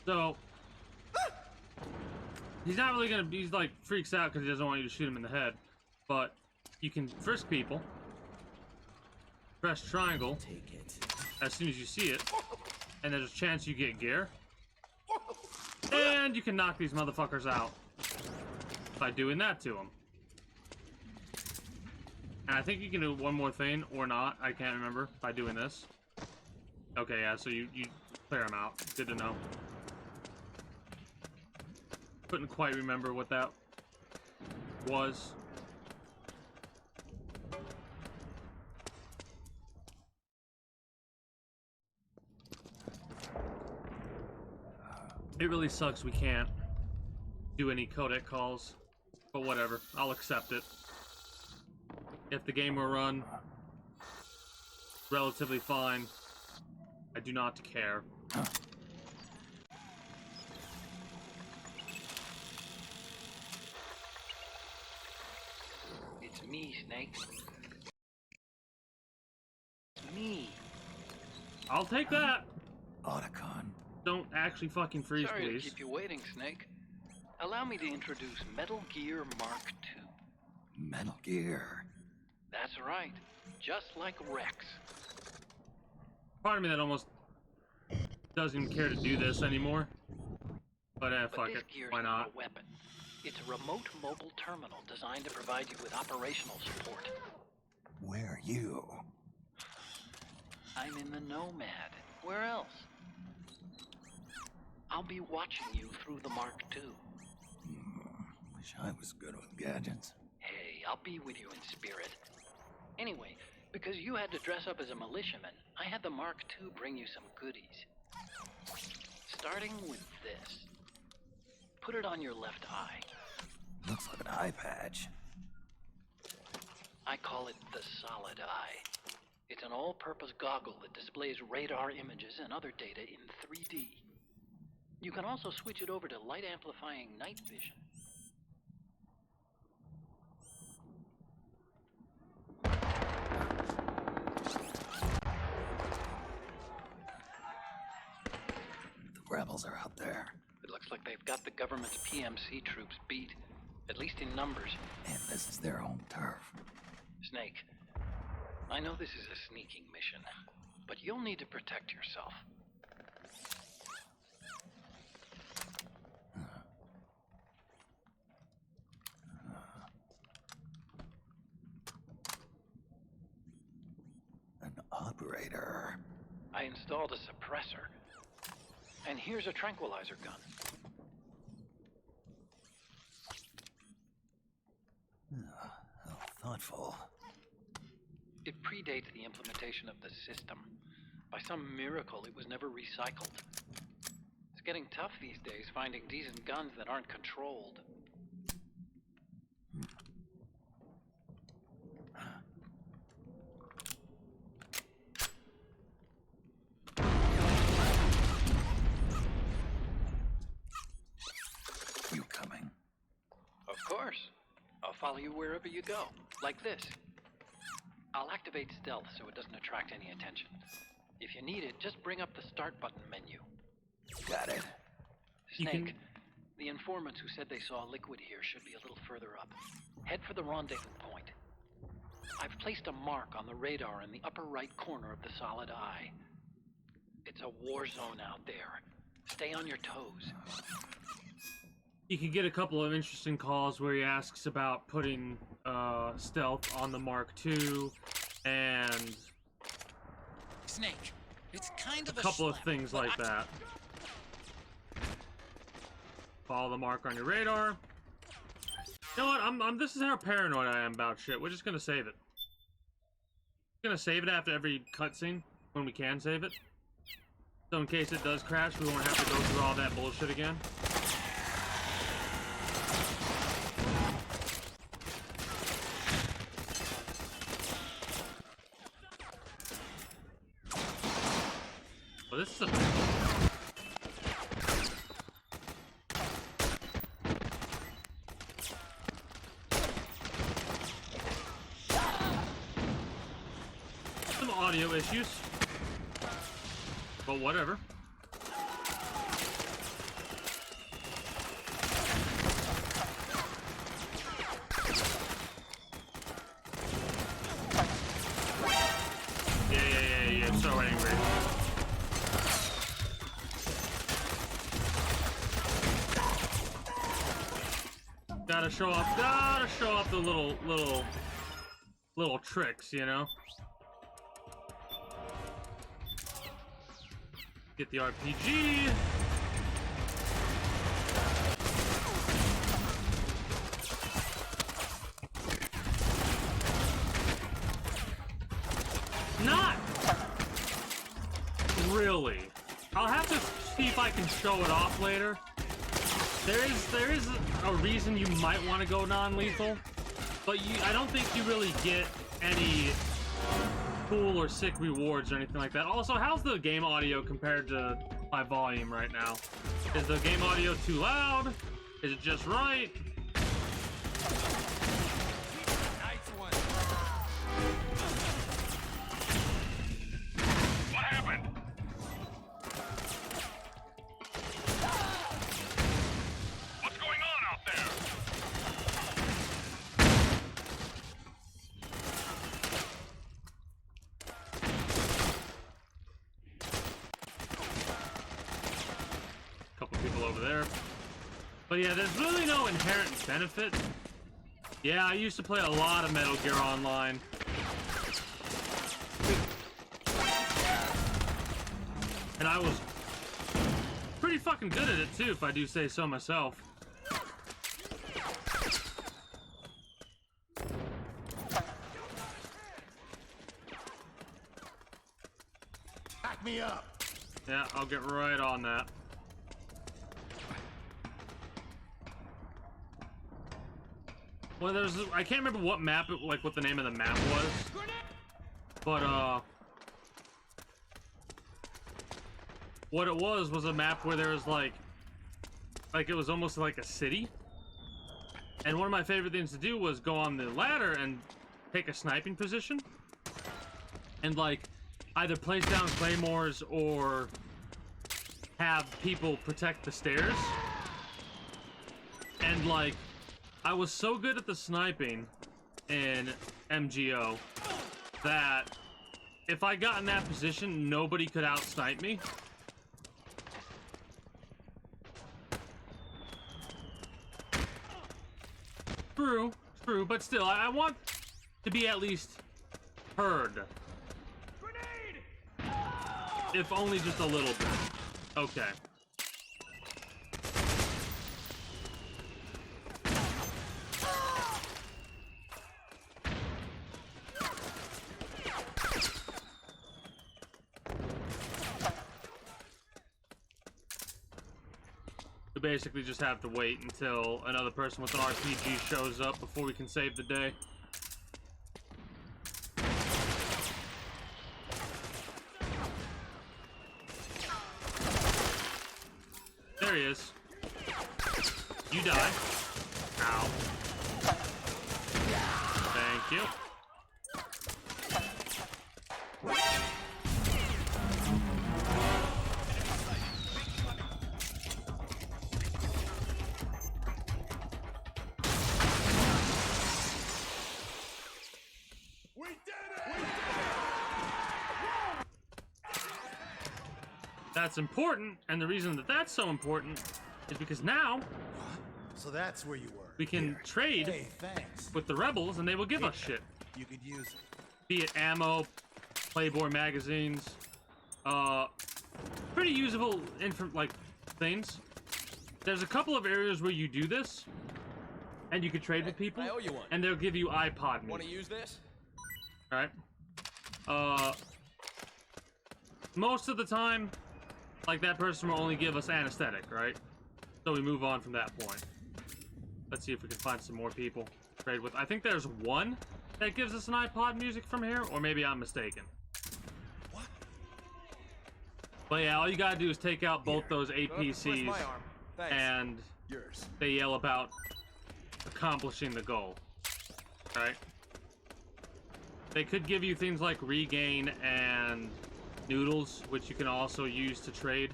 So, he's not really gonna, he's like, freaks out because he doesn't want you to shoot him in the head. But you can frisk people, press triangle Take it. as soon as you see it, and there's a chance you get gear. And you can knock these motherfuckers out by doing that to them. And I think you can do one more thing, or not, I can't remember, by doing this. Okay, yeah, so you clear them out. Good to know. Couldn't quite remember what that was. It really sucks we can't do any codec calls, but whatever, I'll accept it. If the game will run relatively fine, I do not care. It's me, Snake. It's me. I'll take that. Otacon. Don't actually fucking freeze, Sorry please. to keep you waiting, Snake. Allow me to introduce Metal Gear Mark II. Metal Gear. That's right. Just like Rex. Part of me that almost doesn't even care to do this anymore. But fuck this it. gear's Why not not? a weapon. It's a remote mobile terminal designed to provide you with operational support. Where are you? I'm in the Nomad. Where else? I'll be watching you through the Mark II. Wish I was good with gadgets. Hey, I'll be with you in spirit. Anyway, because you had to dress up as a militiaman, I had the Mark II bring you some goodies. Starting with this. Put it on your left eye. Looks like an eye patch. I call it the Solid Eye. It's an all-purpose goggle that displays radar images and other data in 3D. You can also switch it over to light amplifying night vision. The rebels are out there. It looks like they've got the government's PMC troops beat, at least in numbers. And this is their home turf. Snake, I know this is a sneaking mission, but you'll need to protect yourself. An operator. I installed a suppressor. And here's a tranquilizer gun. How thoughtful. It predates the implementation of the system. By some miracle, it was never recycled. It's getting tough these days finding decent guns that aren't controlled. You coming? Of course. I'll follow you wherever you go, like this. I'll activate stealth so it doesn't attract any attention. If you need it, just bring up the start button menu. Got it. Snake, the informants who said they saw liquid here should be a little further up. Head for the rendezvous point. I've placed a mark on the radar in the upper right corner of the solid eye. It's a war zone out there. Stay on your toes. You can get a couple of interesting calls where he asks about putting stealth on the Mark II, and Snake, it's kind of a couple of schlep, things but like that. Follow the mark on your radar. You know what? I'm. This is how paranoid I am about shit. We're just gonna save it. Gonna save it after every cutscene when we can save it. So in case it does crash, we won't have to go through all that bullshit again. Well, this is a... some audio issues. But whatever. Yeah, so angry. Gotta show off the little tricks, you know? Get the RPG. Not really. I'll have to see if I can show it off later. There is a reason you might want to go non-lethal, but I don't think you really get any cool or sick rewards or anything like that. Also, how's the game audio compared to my volume right now? Is the game audio too loud? Is it just right? What happened? What's going on out there? Couple people over there. But yeah, there's really no inherent benefit. Yeah, I used to play a lot of Metal Gear Online. And I was pretty fucking good at it too, if I do say so myself. Back me up. Yeah, I'll get right on that. Well, I can't remember what map what the name of the map was. But what it was a map where there was like like it was almost like a city. And one of my favorite things to do was go on the ladder and take a sniping position. And like either place down claymores or have people protect the stairs. And like I was so good at the sniping in MGO that if I got in that position, nobody could out-snipe me. True, but still, I want to be at least heard. Grenade! If only just a little bit. Okay. We basically just have to wait until another person with an RPG shows up before we can save the day. There he is. You die. Ow. Thank you. That's important, and the reason that that's so important is because now So that's where you were. we can trade Hey, thanks. with the rebels, and they will give us shit. You could use it. Be it ammo, Playboy magazines, pretty usable like things. There's a couple of areas where you do this, and you can trade with people, I owe you one. and they'll give you iPod music. Want to use this? All right. Most of the time, like that person will only give us anesthetic, right? So we move on from that point. Let's see if we can find some more people to trade with. I think there's one that gives us an iPod music from here, or maybe I'm mistaken. What? But yeah, all you gotta do is take out both those Where's APCs, my arm? Thanks. and Yours. they yell about accomplishing the goal. Right? They could give you things like regain and noodles, which you can also use to trade.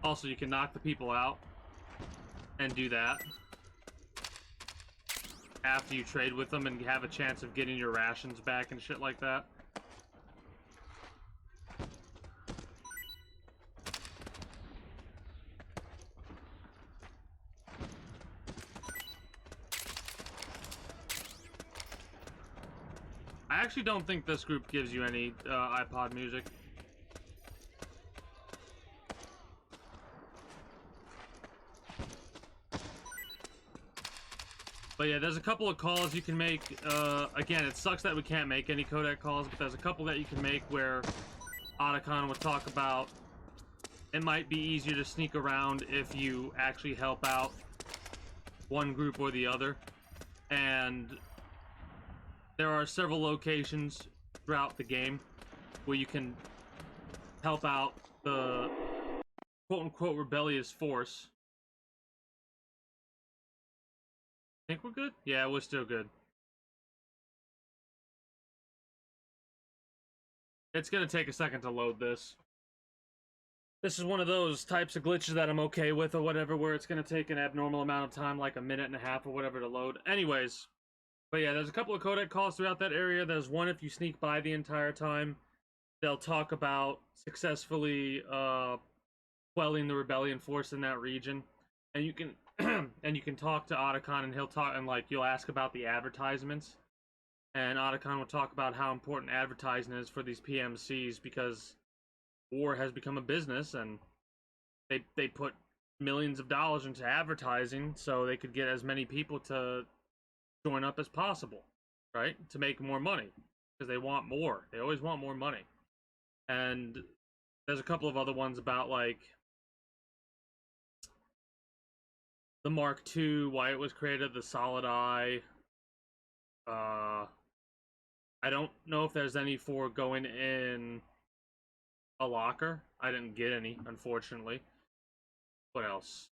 Also, you can knock the people out and do that after you trade with them and have a chance of getting your rations back and shit like that. I actually don't think this group gives you any iPod music. But yeah, there's a couple of calls you can make. Again, it sucks that we can't make any codec calls, but there's a couple that you can make where Otacon would talk about it might be easier to sneak around if you actually help out one group or the other. And there are several locations throughout the game where you can help out the quote-unquote rebellious force. Think we're good? Yeah, we're still good. It's gonna take a second to load this. This is one of those types of glitches that I'm okay with or whatever, where it's gonna take an abnormal amount of time, like a minute and a half or whatever to load. Anyways. But yeah, there's a couple of codec calls throughout that area. There's one if you sneak by the entire time. They'll talk about successfully quelling the rebellion force in that region. And you can and you can talk to Otacon, and he'll talk, and like you'll ask about the advertisements. And Otacon will talk about how important advertising is for these PMCs, because war has become a business, and they put millions of dollars into advertising so they could get as many people to join up as possible, right? To make more money, because they want more. They always want more money. And there's a couple of other ones about like the Mark II, why it was created, the Solid Eye. I don't know if there's any for going in a locker. I didn't get any, unfortunately. What else?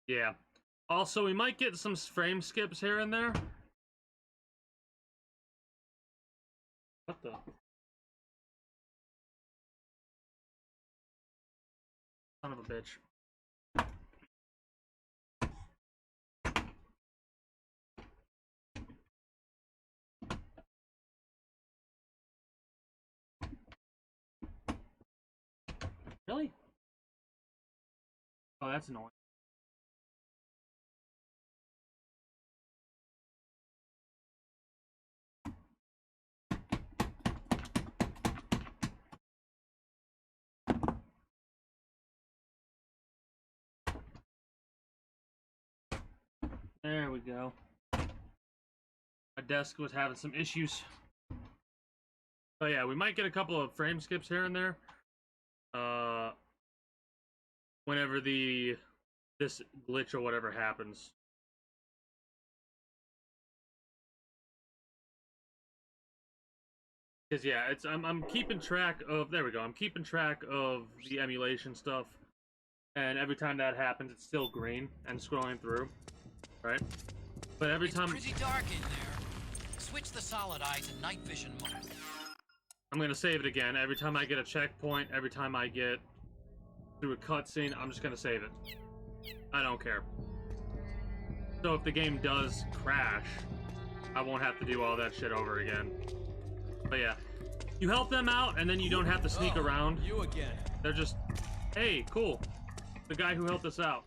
Yeah. Also, we might get some frame skips here and there. What the? Son of a bitch. Really? Oh, that's annoying. There we go. My desk was having some issues. Oh yeah, we might get a couple of frame skips here and there. Whenever this glitch or whatever happens. Because yeah, I'm keeping track of, there we go, I'm keeping track of the emulation stuff, and every time that happens it's still green and scrolling through, right? But every time It's pretty dark in there. Switch the solid eye to night vision mode. I'm gonna save it again. Every time I get a checkpoint, every time I get through a cutscene, I'm just gonna save it. I don't care. So if the game does crash, I won't have to do all that shit over again. But yeah, you help them out, and then you don't have to sneak around. You again. They're just, hey, cool. The guy who helped us out.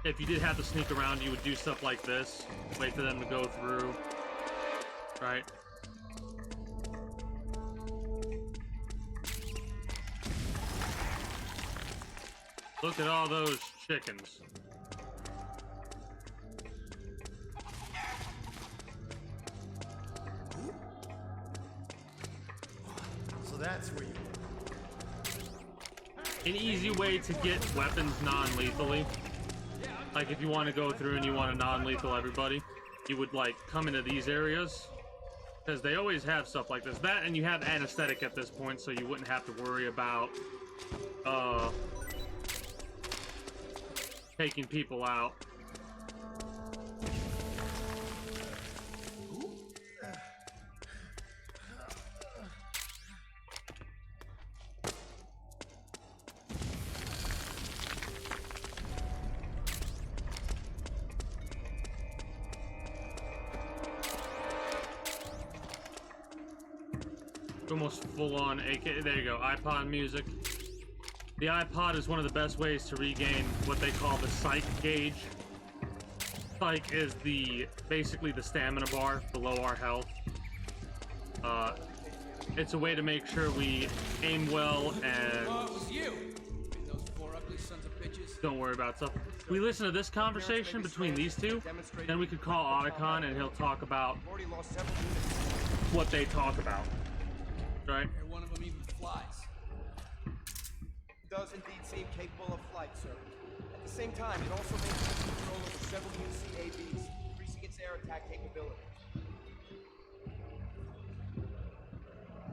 If you did have to sneak around, you would do stuff like this. Wait for them to go through. Right? Look at all those chickens. So that's where you An easy way to get weapons non-lethally. Like if you want to go through and you want to non-lethal everybody, you would like come into these areas. Because they always have stuff like this. That and you have anesthetic at this point, so you wouldn't have to worry about taking people out. Almost full-on AK. There you go. iPod music. The iPod is one of the best ways to regain what they call the psych gauge. Psych is basically the stamina bar below our health. It's a way to make sure we aim well and don't worry about stuff. We listen to this conversation between these two, then we could call Otacon and he'll talk about what they talk about. Right? One of them even flies. Does indeed seem capable of flight, sir. At the same time, it also maintains control over several UCAVs, increasing its air attack capability.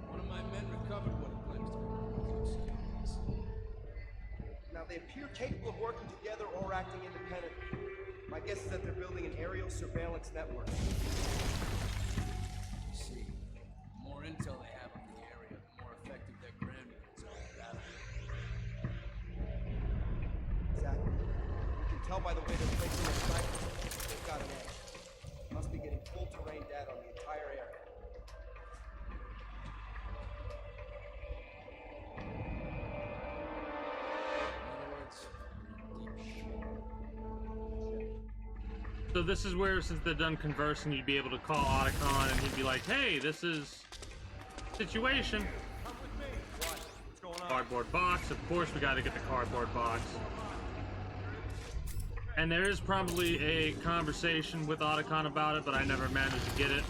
One of my men recovered what it claims to be UCAVs. Now, they appear capable of working together or acting independently. My guess is that they're building an aerial surveillance network. See, the more intel they have on the area, the more effective their ground units are in battle. Exactly. You can tell by the way they're placing their snipers. They've got an edge. Must be getting full terrain data on the entire area. So this is where, since they're done conversing, you'd be able to call Otacon and he'd be like, hey, this is situation. Come with me. cardboard box. Of course, we got to get the cardboard box. And there is probably a conversation with Otacon about it, but I never managed to get it.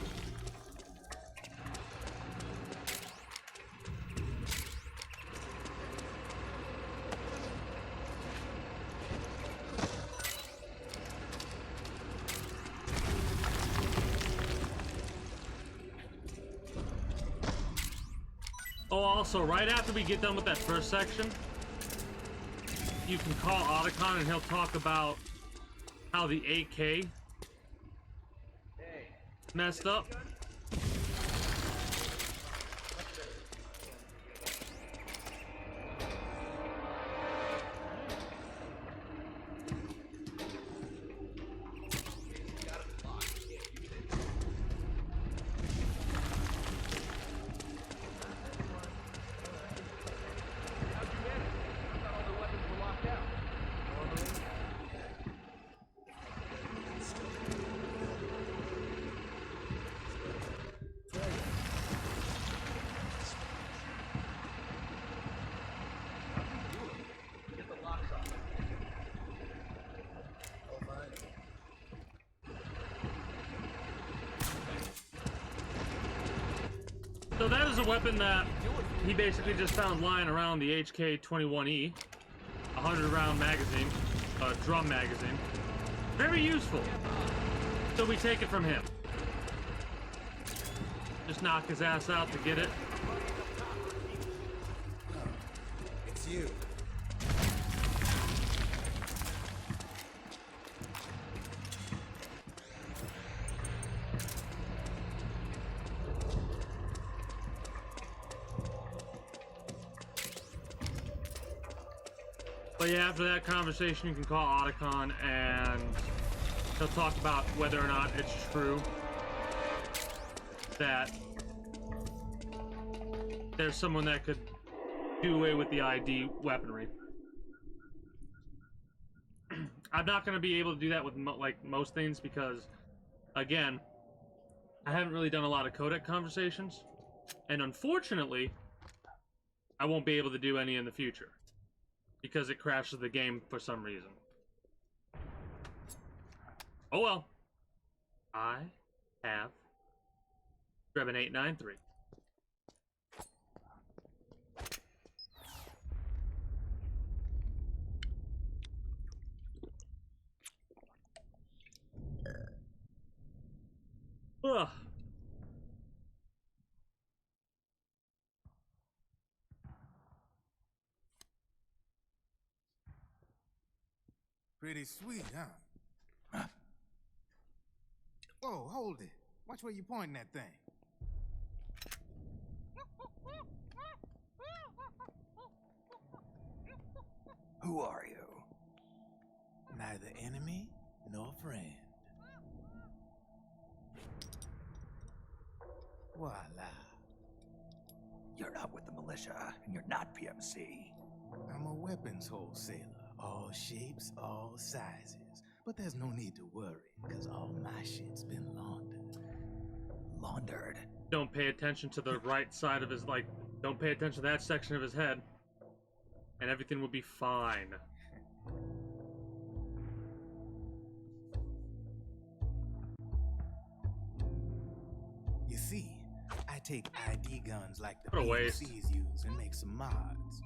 Oh, also, right after we get done with that first section, you can call Otacon and he'll talk about how the AK messed up. So that is a weapon that he basically just found lying around the HK-21E, 100-round magazine, drum magazine. Very useful. So we take it from him. Just knock his ass out to get it. It's you. But yeah, after that conversation, you can call Otacon and he'll talk about whether or not it's true that there's someone that could do away with the ID weaponry. I'm not going to be able to do that with like most things because, again, I haven't really done a lot of codec conversations, and unfortunately, I won't be able to do any in the future because it crashes the game for some reason. Oh well. I have Drebin 893. Ugh. Pretty sweet, huh? Whoa, hold it. Watch where you pointing that thing. Who are you? Neither enemy nor friend. Voila. You're not with the militia, and you're not PMC. I'm a weapons wholesaler. All shapes, all sizes. But there's no need to worry, because all my shit's been laundered. Laundered? Don't pay attention to the right side of his, like, don't pay attention to that section of his head, and everything will be fine. You see, I take ID guns like the What a waste. PMCs use and make some mods.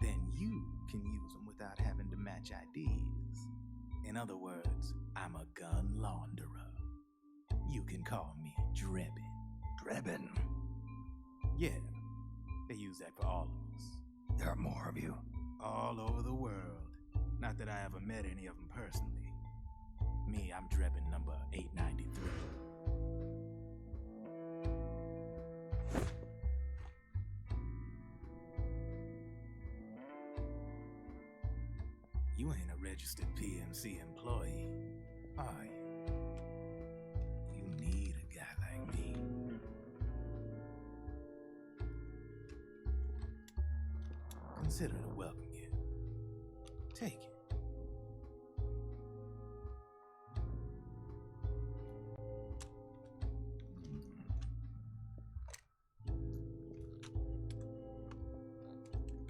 Then you can use them without having to match IDs. In other words, I'm a gun launderer. You can call me Drebin. Drebin? Yeah, they use that for all of us. There are more of you? All over the world. Not that I ever met any of them personally. Me, I'm Drebin number 893. You ain't a registered PMC employee, are you? You need a guy like me. Consider it a welcome gift. Take it.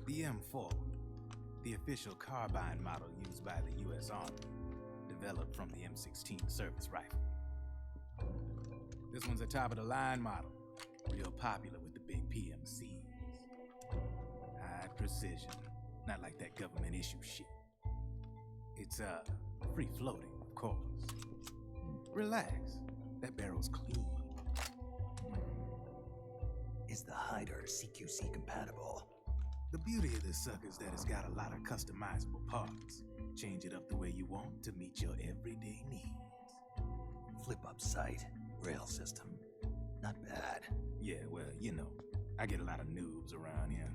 Be M4, the official carbine model used by the U.S. Army, developed from the M16 service rifle. This one's a top-of-the-line model, real popular with the big PMCs. High precision, not like that government issue shit. It's, free-floating, of course. Relax, that barrel's clean. Is the hider CQC compatible? The beauty of this sucker is that it's got a lot of customizable parts. Change it up the way you want to meet your everyday needs. Flip-up sight, rail system. Not bad. Yeah, well, you know, I get a lot of noobs around here.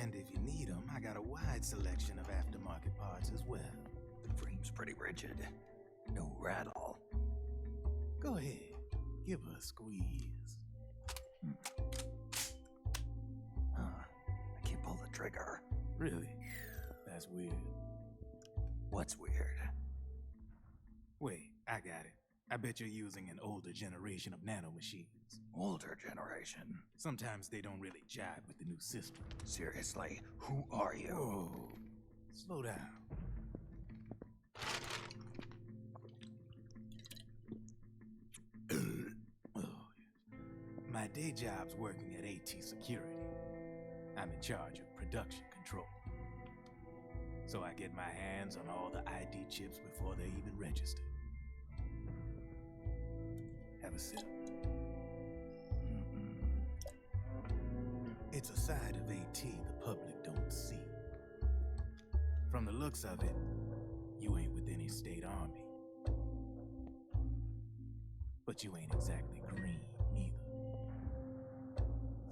And if you need them, I got a wide selection of aftermarket parts as well. The frame's pretty rigid. No rattle. Go ahead, give her a squeeze. I can't pull the trigger. Really? That's weird. What's weird? Wait, I got it. I bet you're using an older generation of nanomachines. Older generation? Sometimes they don't really jive with the new system. Seriously, who are you? Whoa. Slow down. My day job's working at AT Security. I'm in charge of production control. So I get my hands on all the ID chips before they even register. Have a sip. It's a side of AT the public don't see. From the looks of it, you ain't with any state army. But you ain't exactly green, neither.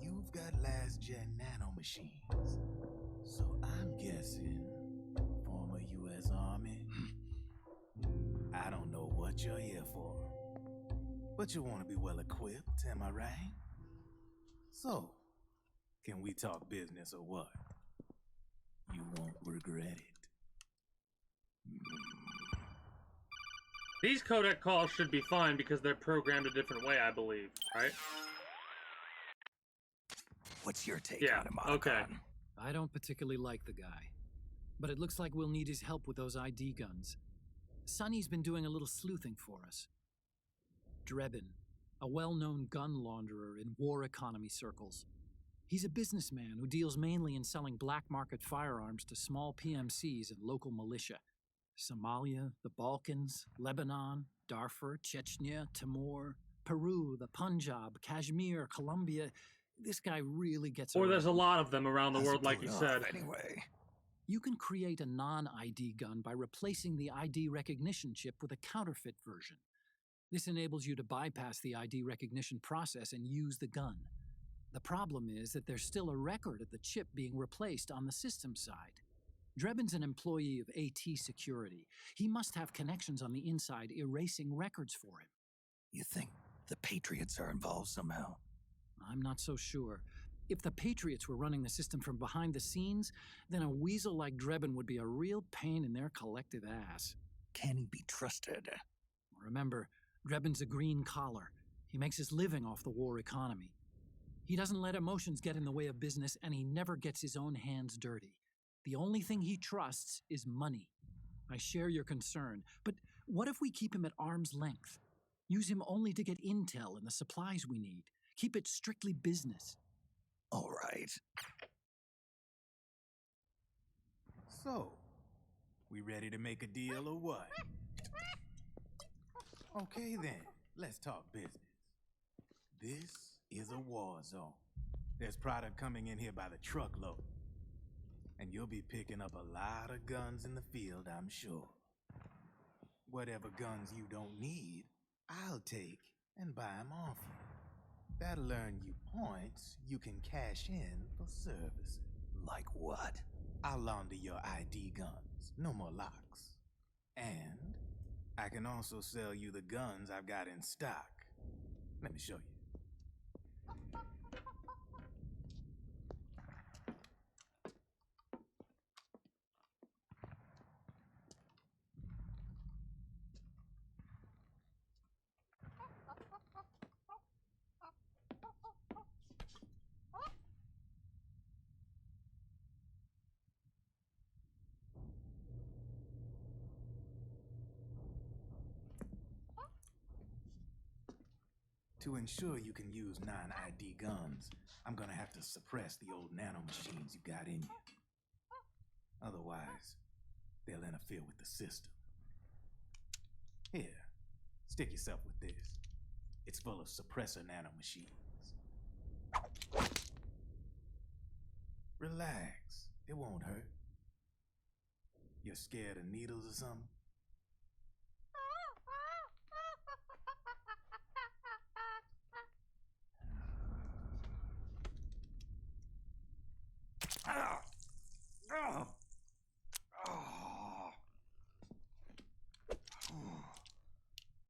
You've got last-gen nanomachines. So I'm guessing former U.S. Army. I don't know what you're here for. But you want to be well-equipped, am I right? So, can we talk business or what? You won't regret it. These codec calls should be fine because they're programmed a different way, I believe, right? What's your take Yeah, on him, okay. I don't particularly like the guy, but it looks like we'll need his help with those ID guns. Sonny's been doing a little sleuthing for us. Drebin, a well-known gun launderer in war economy circles. He's a businessman who deals mainly in selling black market firearms to small PMCs and local militia. Somalia, the Balkans, Lebanon, Darfur, Chechnya, Timor, Peru, the Punjab, Kashmir, Colombia. This guy really gets Or around. there's a lot of them around the world, like you said. Anyway. You can create a non-ID gun by replacing the ID recognition chip with a counterfeit version. This enables you to bypass the ID recognition process and use the gun. The problem is that there's still a record of the chip being replaced on the system side. Drebin's an employee of AT Security. He must have connections on the inside erasing records for him. You think the Patriots are involved somehow? I'm not so sure. If the Patriots were running the system from behind the scenes, then a weasel like Drebin would be a real pain in their collective ass. Can he be trusted? Remember, Drebin's a green collar. He makes his living off the war economy. He doesn't let emotions get in the way of business, and he never gets his own hands dirty. The only thing he trusts is money. I share your concern, but what if we keep him at arm's length? Use him only to get intel and the supplies we need. Keep it strictly business. All right. So, we ready to make a deal or what? Okay then, let's talk business. This is a war zone. There's product coming in here by the truckload. And you'll be picking up a lot of guns in the field, I'm sure. Whatever guns you don't need, I'll take and buy them off you. That'll earn you points you can cash in for services. Like what? I'll launder your ID guns, no more locks. And I can also sell you the guns I've got in stock. Let me show you. To ensure you can use non-ID guns, I'm gonna have to suppress the old nanomachines you got in you. Otherwise, they'll interfere with the system. Here, stick yourself with this. It's full of suppressor nanomachines. Relax, it won't hurt. You're scared of needles or something?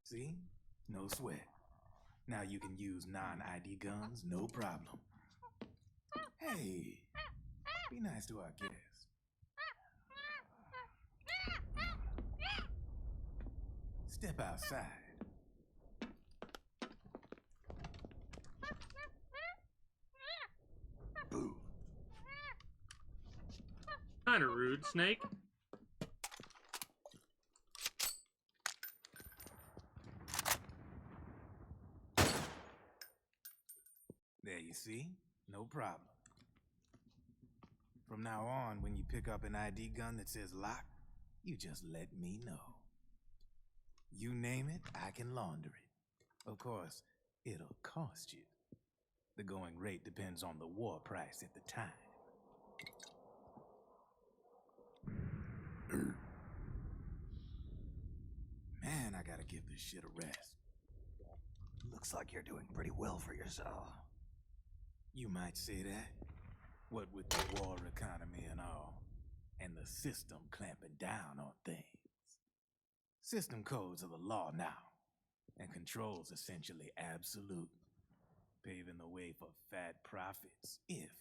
See? No sweat. Now you can use non-ID guns, no problem. Hey, be nice to our guest. Step outside. Boo. Kinda rude, Snake. There you see? No problem. From now on, when you pick up an ID gun that says lock, you just let me know. You name it, I can launder it. Of course, it'll cost you. The going rate depends on the war price at the time. Man, I gotta give this shit a rest. Looks like you're doing pretty well for yourself. You might say that. What with the war economy and all, and the system clamping down on things. System codes are the law now, and control's essentially absolute, paving the way for fat profits if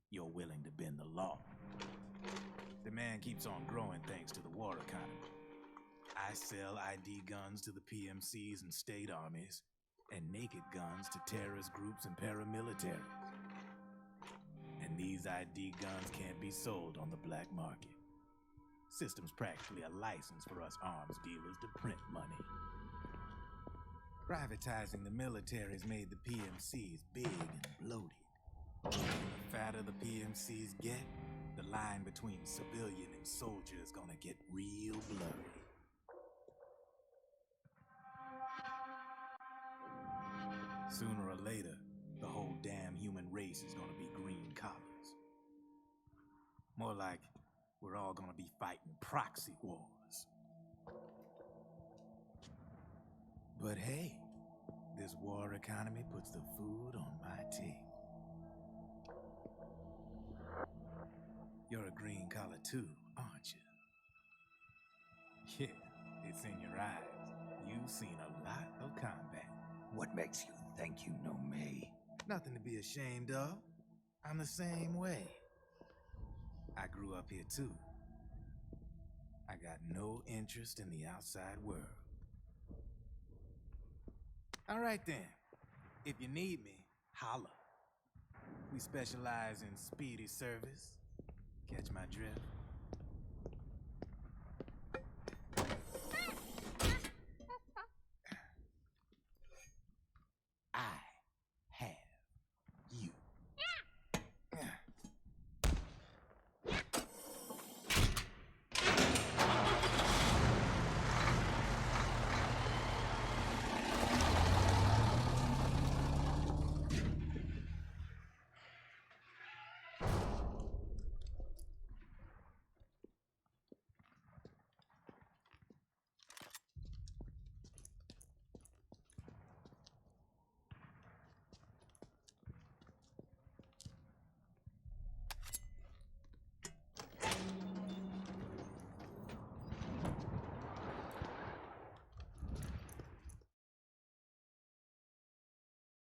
you're willing to bend the law. Demand keeps on growing thanks to the war economy. I sell ID guns to the PMCs and state armies, and naked guns to terrorist groups and paramilitaries. And these ID guns can't be sold on the black market. System's practically a license for us arms dealers to print money. Privatizing the military's made the PMCs big and bloated. The fatter the PMCs get, the line between civilian and soldier is gonna get real blurry. Sooner or later, the whole damn human race is gonna be green collars. More like we're all gonna be fighting proxy wars. But hey, this war economy puts the food on my table. You're a green collar too, aren't you? Yeah, it's in your eyes. You've seen a lot of combat. What makes you think you know me? Nothing to be ashamed of. I'm the same way. I grew up here too. I got no interest in the outside world. All right then. If you need me, holla. We specialize in speedy service. Catch my drift? I have you.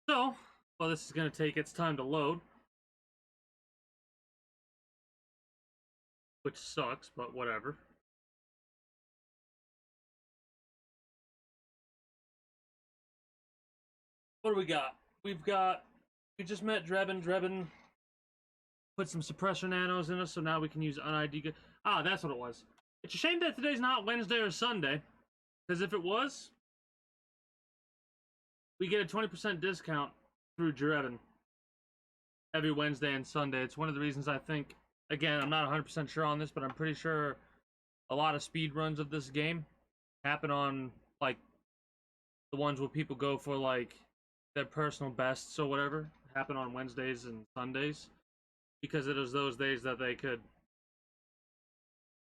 So, well, this is going to take its time to load. Which sucks, but whatever. What do we got? We just met Drebin. Drebin put some suppressor nanos in us, so now we can use un-ID. Ah, that's what it was. It's a shame that today's not Wednesday or Sunday, because if it was, we get a 20% discount through Drebin every Wednesday and Sunday. It's one of the reasons I think, again, I'm not 100% sure on this, but I'm pretty sure a lot of speed runs of this game happen on, like, the ones where people go for, like, their personal bests or whatever, happen on Wednesdays and Sundays, because it is those days that they could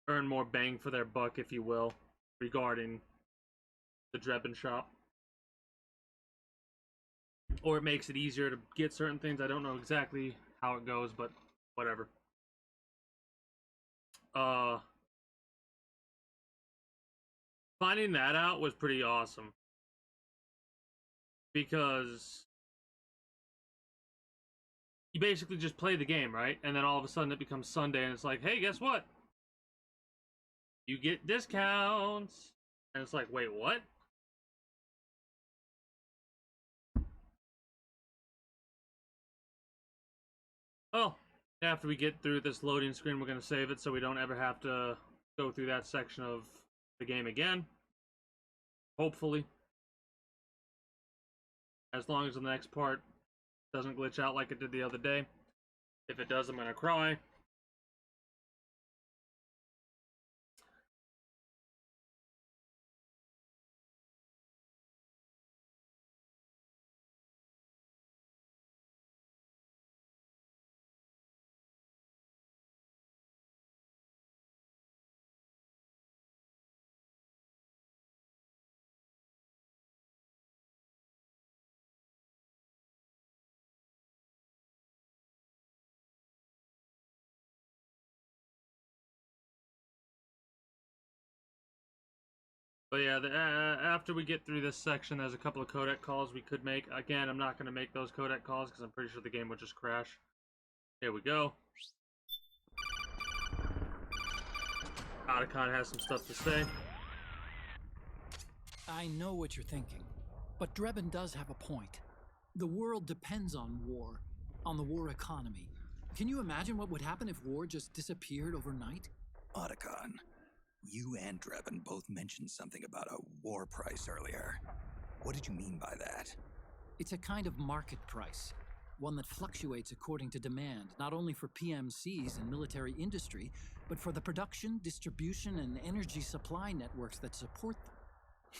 earn more bang for their buck, if you will, regarding the Drebin shop. Or it makes it easier to get certain things. I don't know exactly how it goes, but whatever. Finding that out was pretty awesome. Because you basically just play the game, right? And then all of a sudden it becomes Sunday and it's like, hey, guess what? You get discounts. And it's like, wait, what? Oh, after we get through this loading screen, we're going to save it so we don't ever have to go through that section of the game again. Hopefully. As long as the next part doesn't glitch out like it did the other day. If it does, I'm going to cry. But yeah, after we get through this section, there's a couple of codec calls we could make. Again, I'm not going to make those codec calls because I'm pretty sure the game would just crash. Here we go. Otacon has some stuff to say. I know what you're thinking, but Drebin does have a point. The world depends on war, on the war economy. Can you imagine what would happen if war just disappeared overnight? Otacon, you and Drebin both mentioned something about a war price earlier. What did you mean by that? It's a kind of market price, one that fluctuates according to demand, not only for PMCs and military industry, but for the production, distribution, and energy supply networks that support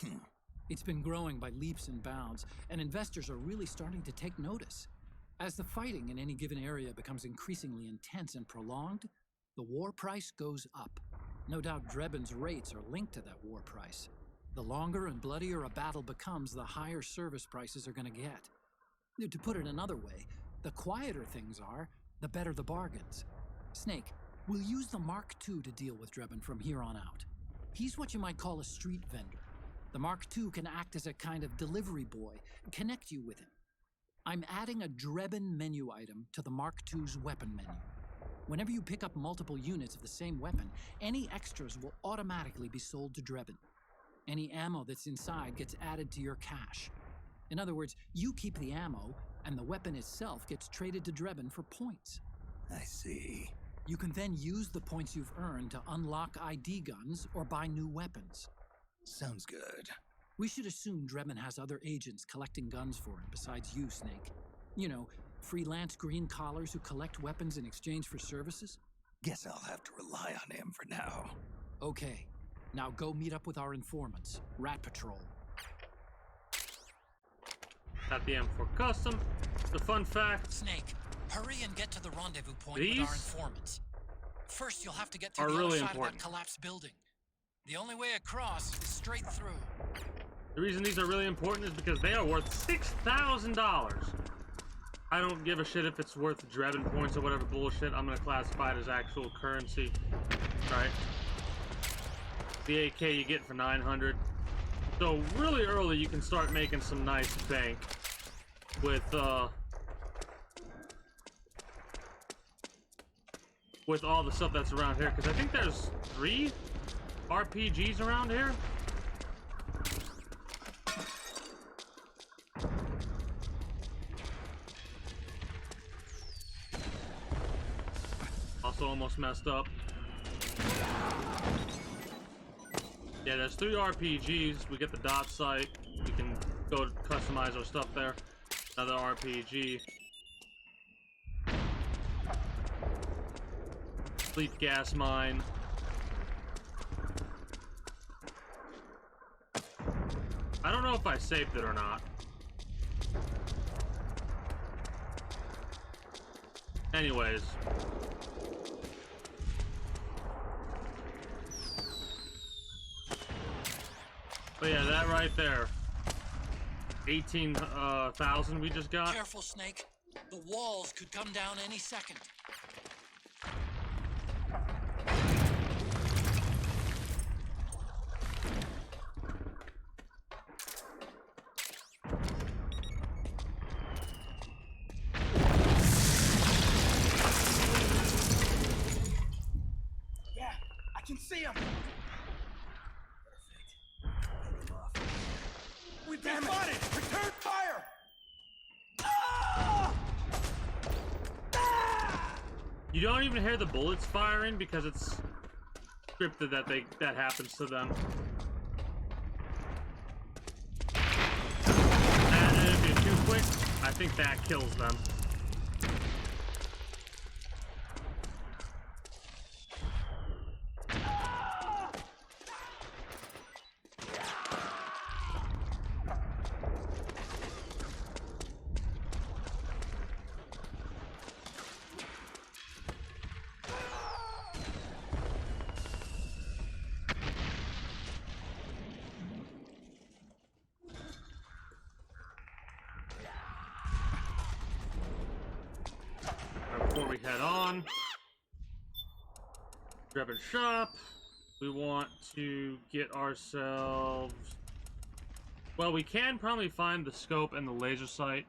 them. It's been growing by leaps and bounds, and investors are really starting to take notice. As the fighting in any given area becomes increasingly intense and prolonged, the war price goes up. No doubt Drebin's rates are linked to that war price. The longer and bloodier a battle becomes, the higher service prices are going to get. To put it another way, the quieter things are, the better the bargains. Snake, we'll use the Mark II to deal with Drebin from here on out. He's what you might call a street vendor. The Mark II can act as a kind of delivery boy and connect you with him. I'm adding a Drebin menu item to the Mark II's weapon menu. Whenever you pick up multiple units of the same weapon, any extras will automatically be sold to Drebin. Any ammo that's inside gets added to your cache. In other words, you keep the ammo, and the weapon itself gets traded to Drebin for points. I see. You can then use the points you've earned to unlock ID guns or buy new weapons. Sounds good. We should assume Drebin has other agents collecting guns for him besides you, Snake. You know, freelance green collars who collect weapons in exchange for services? Guess I'll have to rely on him for now. Okay. Now go meet up with our informants, Rat Patrol. At the M4 Custom. The fun fact... Snake, hurry and get to the rendezvous point These with our informants. First, you'll have to get to the really other side important. of that collapsed building. The only way across is straight through. The reason these are really important is because they are worth $6,000. I don't give a shit if it's worth Drebin points or whatever bullshit. I'm gonna classify it as actual currency. Right? The AK you get for 900. So really early you can start making some nice bank with all the stuff that's around here, because I think there's 3 RPGs around here. Also almost messed up. Yeah, there's 3 RPGs. We get the dot sight. We can go customize our stuff there. Another RPG. Fleet gas mine. I don't know if I saved it or not. Anyways. But yeah, that right there. 18,000 we just got. Careful, Snake. The walls could come down any second. Yeah, I can see him. We've been spotted! Return fire! You don't even hear the bullets firing because it's scripted that happens to them. And if you're too quick, I think that kills them. Before we head on, grab and shop. We want to get ourselves. Well, we can probably find the scope and the laser sight.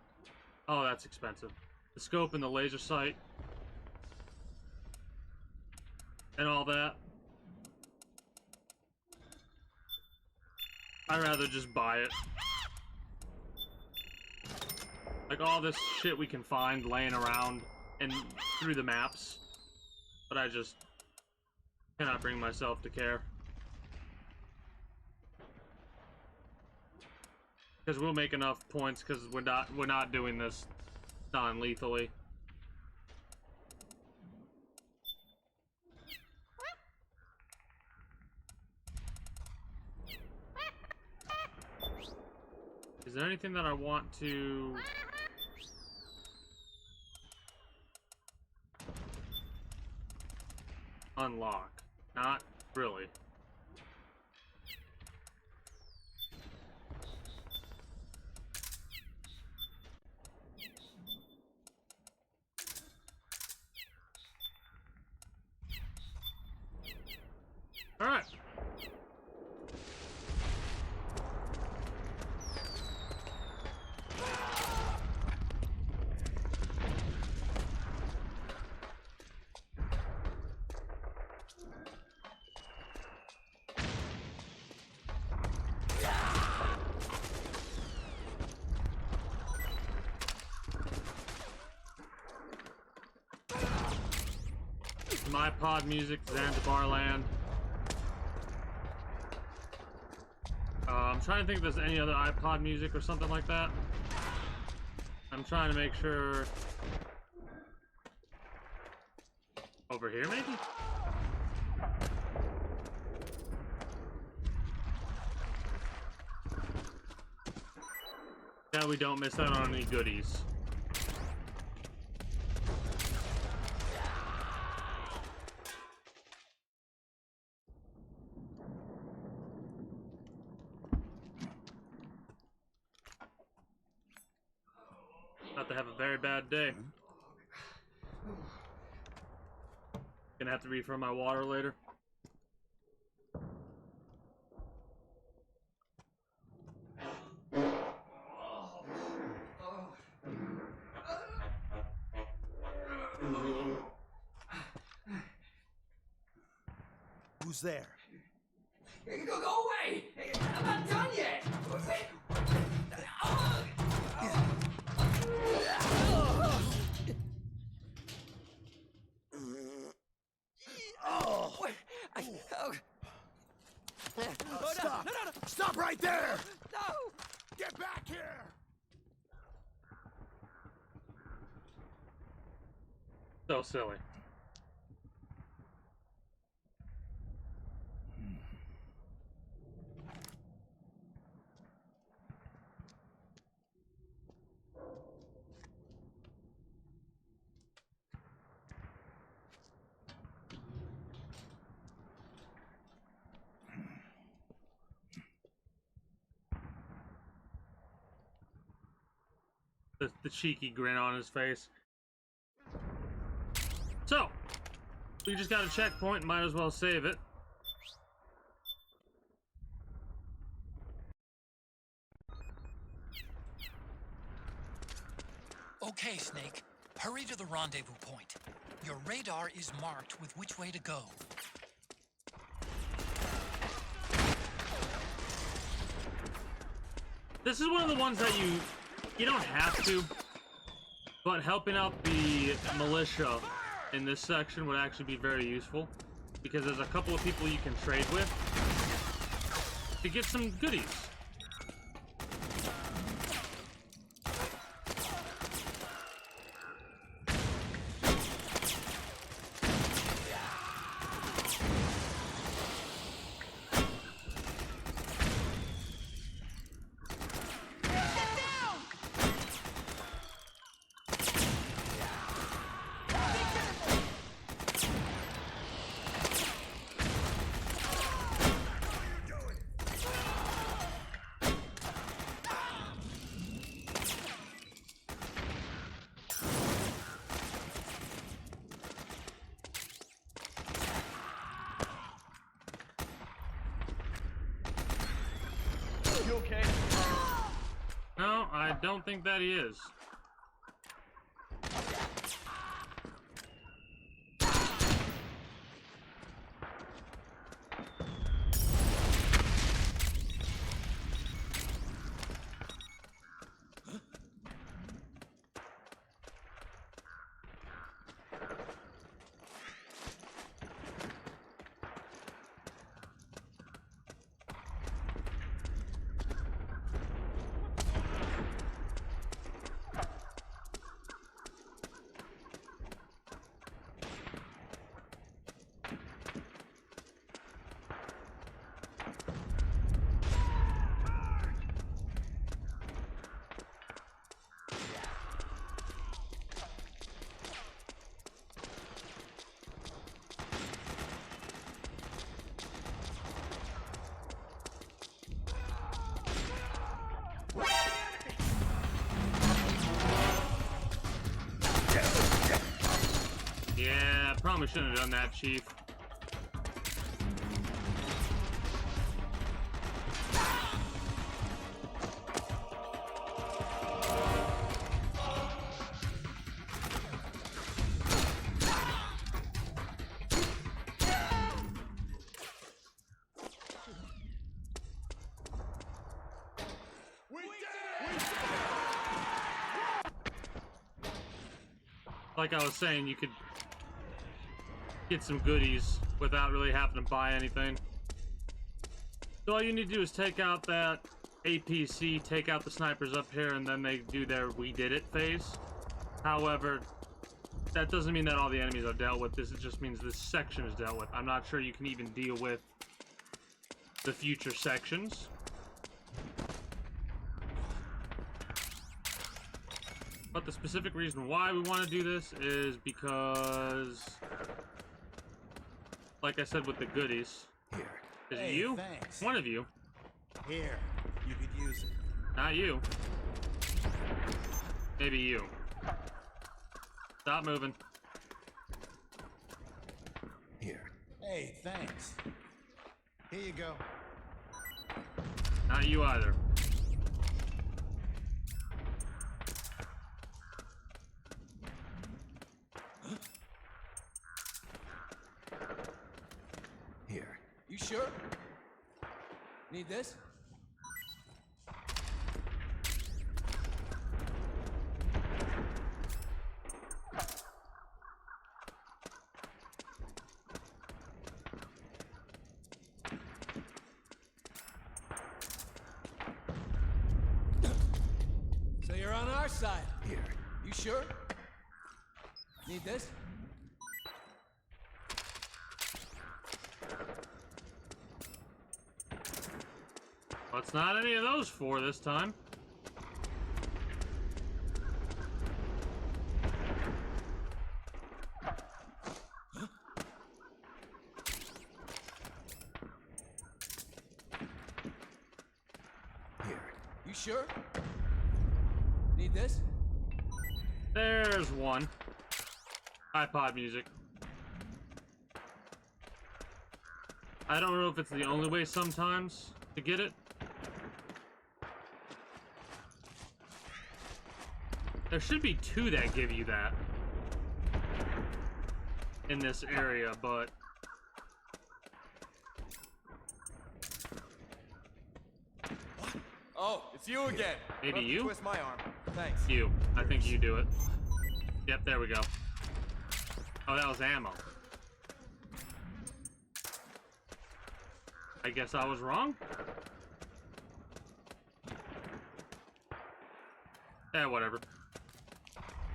Oh, that's expensive. The scope and the laser sight. And all that. I'd rather just buy it. Like all this shit we can find laying around and through the maps. But I just cannot bring myself to care. Because we'll make enough points because we're not doing this non-lethally. Is there anything that I want to unlock? Not really. All right. My pod music, Zanzibar Land. I'm trying to think if there's any other iPod music or something like that. I'm trying to make sure. Over here, maybe? Yeah, we don't miss out on any goodies. About to have a very bad day. Gonna have to refill my water later. Who's there? Go away! I'm not done yet! Stop! Stop right there! No! Get back here! So silly. The cheeky grin on his face. So, we just got a checkpoint, might as well save it. Okay, Snake. Hurry to the rendezvous point. Your radar is marked with which way to go. This is one of the ones that you don't have to, but helping out the militia in this section would actually be very useful, because there's a couple of people you can trade with to get some goodies. You okay? No, I don't think that he is. Yeah, probably shouldn't have done that, Chief. Like I was saying, you could get some goodies without really having to buy anything. So all you need to do is take out that APC, take out the snipers up here, and then they do their "we did it" phase. However, that doesn't mean that all the enemies are dealt with. This just means this section is dealt with. I'm not sure you can even deal with the future sections. But the specific reason why we want to do this is because, like I said with the goodies, is it you? Thanks. One of you. Here, you could use it. Not you. Maybe you. Stop moving. Here. Hey, thanks. Here you go. Not you either. Here. You sure? Need this? side. Here. You sure? Need this? Well, it's not any of those four this time. Here. You sure? Need this? There's one. iPod music. I don't know if it's the only way sometimes to get it. There should be two that give you that in this area, but Oh, it's you again. maybe Don't you? twist my arm. Thanks. You. I think you do it. Yep, there we go. Oh, that was ammo. I guess I was wrong. Yeah, whatever.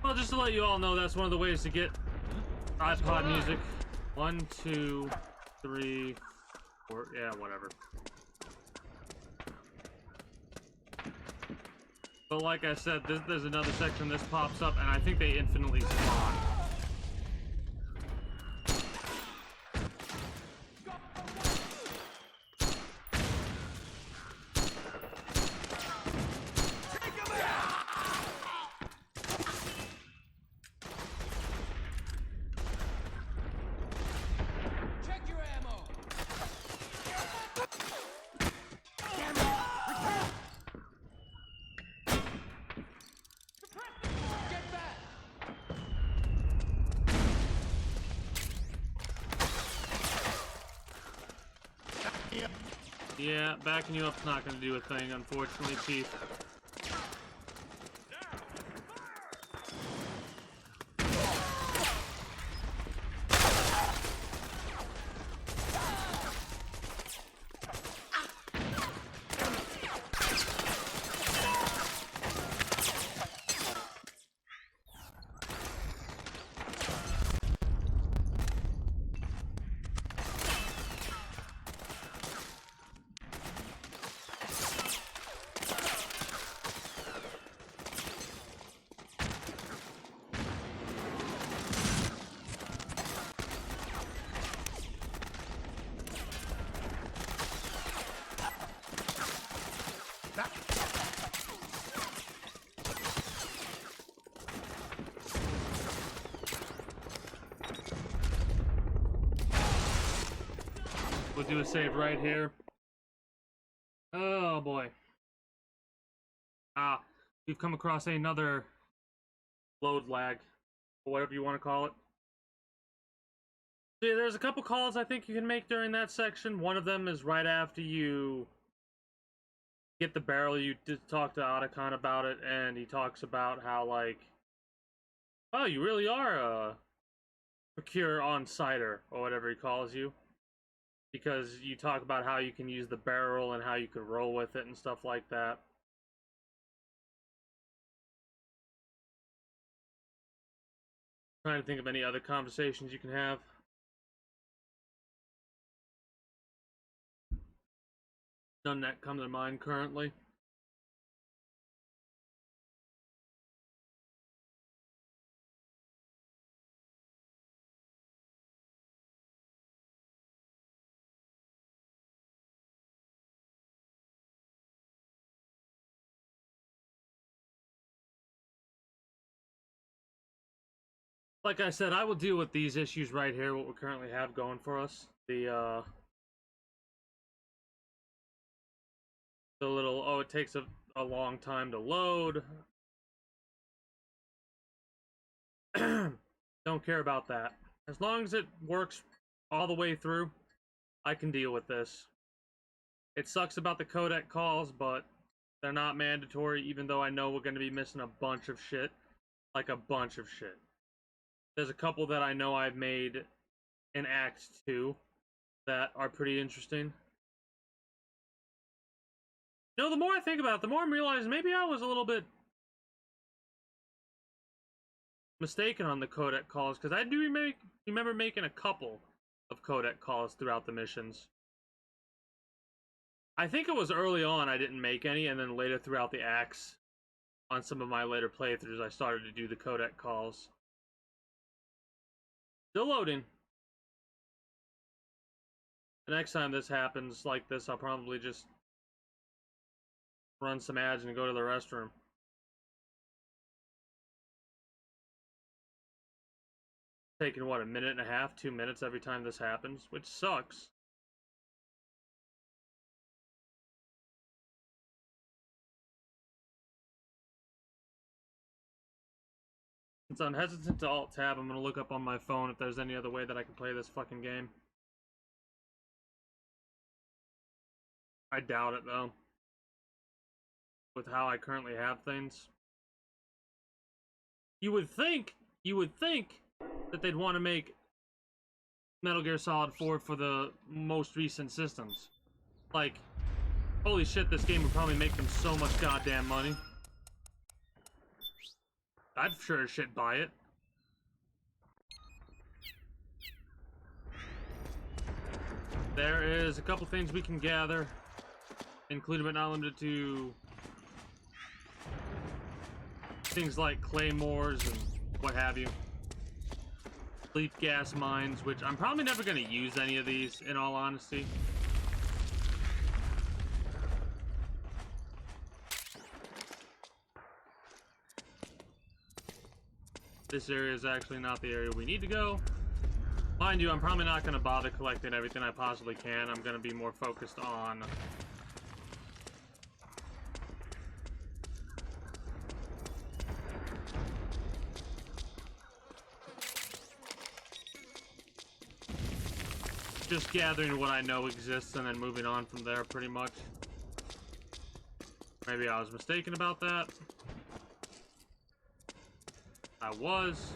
Well, just to let you all know, that's one of the ways to get iPod music. 1, 2, 3, 4. Yeah, whatever. But like I said, there's another section this pops up, and I think they infinitely spawn. Check your ammo. Get back. Yeah, backing you up's not gonna do a thing, unfortunately, Chief. We'll do a save right here. Oh boy. We've come across another load lag, or whatever you want to call it. So yeah, there's a couple calls I think you can make during that section. One of them is right after you get the barrel. You did talk to Otacon about it, and he talks about how, like, oh, you really are a procure on-siter, or whatever he calls you. Because you talk about how you can use the barrel and how you can roll with it and stuff like that. Trying to think of any other conversations you can have. None that come to mind currently. Like I said, I will deal with these issues right here, what we currently have going for us. The little, oh, it takes a long time to load. Don't care about that. As long as it works all the way through, I can deal with this. It sucks about the codec calls, but they're not mandatory, even though I know we're going to be missing a bunch of shit. Like a bunch of shit. There's a couple that I know I've made in Act 2 that are pretty interesting. You know, the more I think about it, the more I'm realizing maybe I was a little bit mistaken on the codec calls, because I do remember making a couple of codec calls throughout the missions. I think it was early on I didn't make any, and then later throughout the acts, on some of my later playthroughs, I started to do the codec calls. Still loading. The next time this happens like this, I'll probably just run some ads and go to the restroom. Taking, what, a minute and a half, 2 minutes every time this happens, which sucks. Since I'm hesitant to alt-tab, I'm gonna look up on my phone if there's any other way that I can play this fucking game. I doubt it, though. With how I currently have things. You would think that they'd want to make Metal Gear Solid 4 for the most recent systems. Like, holy shit, this game would probably make them so much goddamn money. I'd sure as shit buy it. There is a couple things we can gather, including but not limited to things like claymores and what have you. Sleep gas mines, which I'm probably never going to use any of these, in all honesty. This area is actually not the area we need to go. Mind you, I'm probably not going to bother collecting everything I possibly can. I'm going to be more focused on just gathering what I know exists and then moving on from there, pretty much. Maybe I was mistaken about that. I was.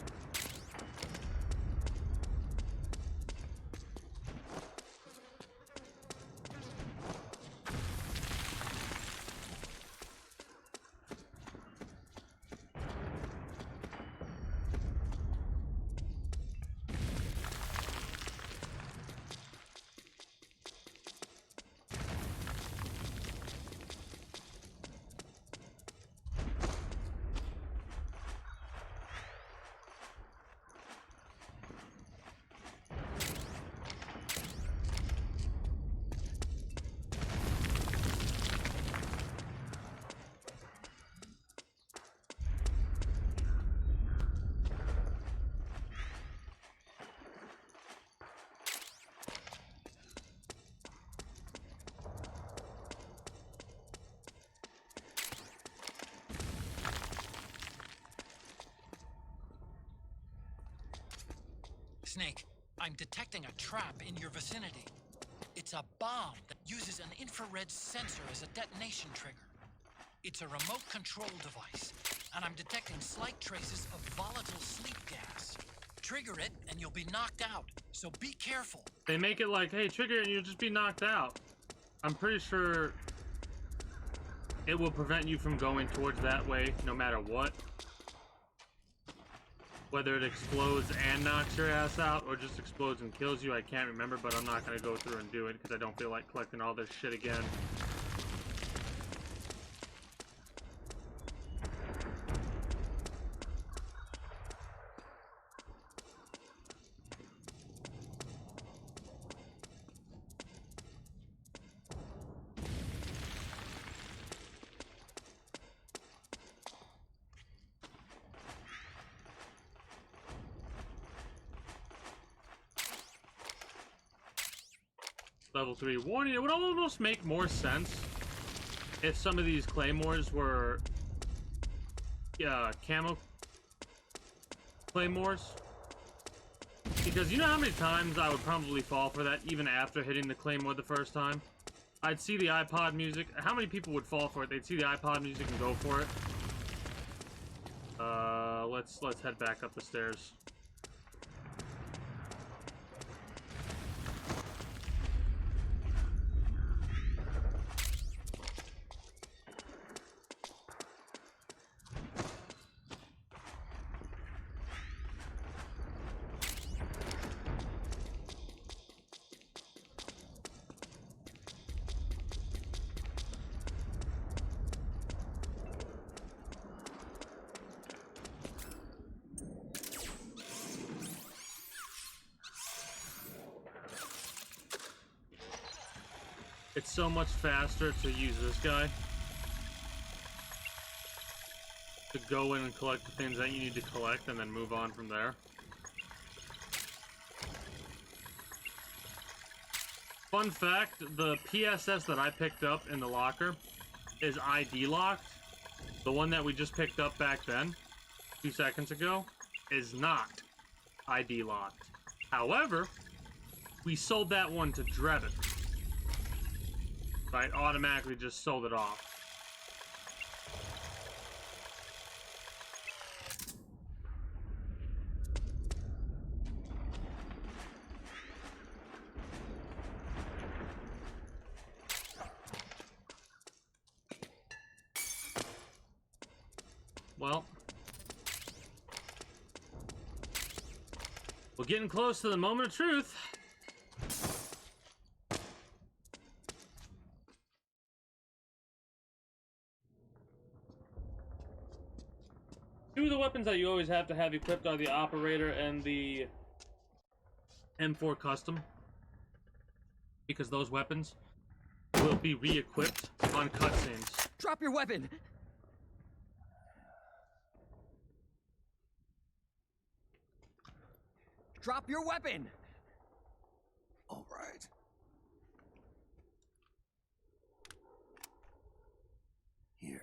Snake, I'm detecting a trap in your vicinity. It's a bomb that uses an infrared sensor as a detonation trigger. It's a remote control device, and I'm detecting slight traces of volatile sleep gas. Trigger it, and you'll be knocked out, so be careful. They make it like, hey, trigger it and you'll just be knocked out. I'm pretty sure it will prevent you from going towards that way, no matter what. Whether it explodes and knocks your ass out, or just explodes and kills you, I can't remember, but I'm not going to go through and do it, because I don't feel like collecting all this shit again. Level 3 warning. It would almost make more sense if some of these claymores were camo claymores, because you know how many times I would probably fall for that even after hitting the claymore the first time. I'd see the iPod music. How many people would fall for it? They'd see the iPod music and go for it. Let's head back up the stairs. It's so much faster to use this guy. To go in and collect the things that you need to collect and then move on from there. Fun fact, the PSS that I picked up in the locker is ID locked. The one that we just picked up back then, 2 seconds ago, is not ID locked. However, we sold that one to Drevin. So I automatically just sold it off. Well, we're getting close to the moment of truth. Two of the weapons that you always have to have equipped are the operator and the M4 custom, because those weapons will be re-equipped on cutscenes. Drop your weapon! Drop your weapon! All right. Here.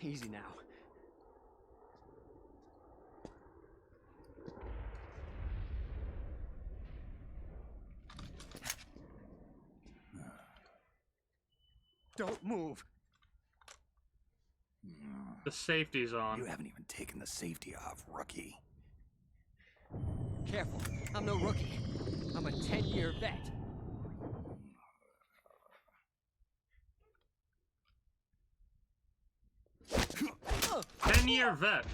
Easy now. Don't move. The safety's on. You haven't even taken the safety off, rookie. Careful. I'm no rookie. I'm a 10-year vet. 10-year vet.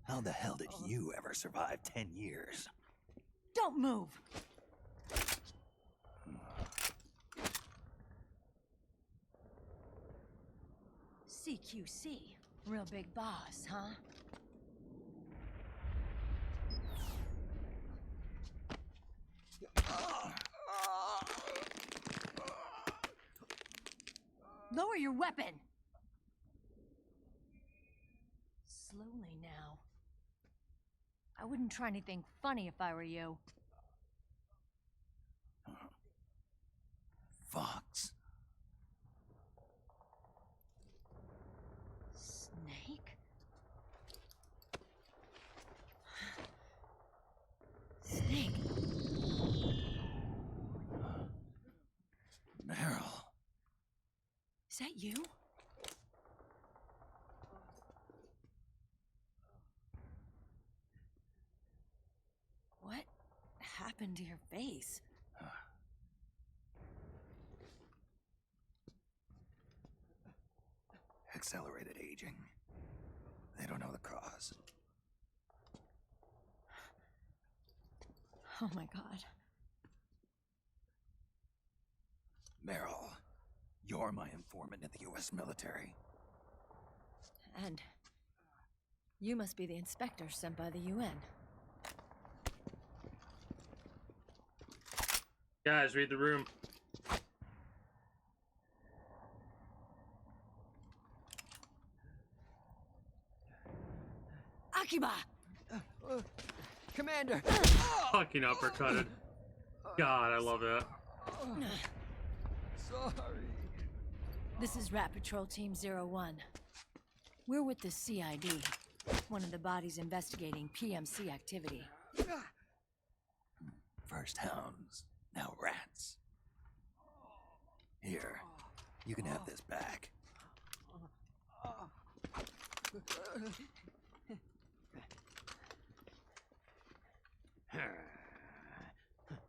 How the hell did you ever survive 10 years? Don't move. CQC, real big boss, huh? Lower your weapon! Slowly now. I wouldn't try anything funny if I were you. Fox. Snake? Snake? Meryl. Is that you? What happened to your face? Accelerated aging. They don't know the cause. Oh my god. Meryl, you're my informant in the U.S. military. And you must be the inspector sent by the UN. Guys, read the room. Akiba! Commander! Fucking uppercutted. God, I love that. Sorry. This is Rat Patrol Team 01. We're with the CID, one of the bodies investigating PMC activity. First hounds, now rats. Here, you can have this back.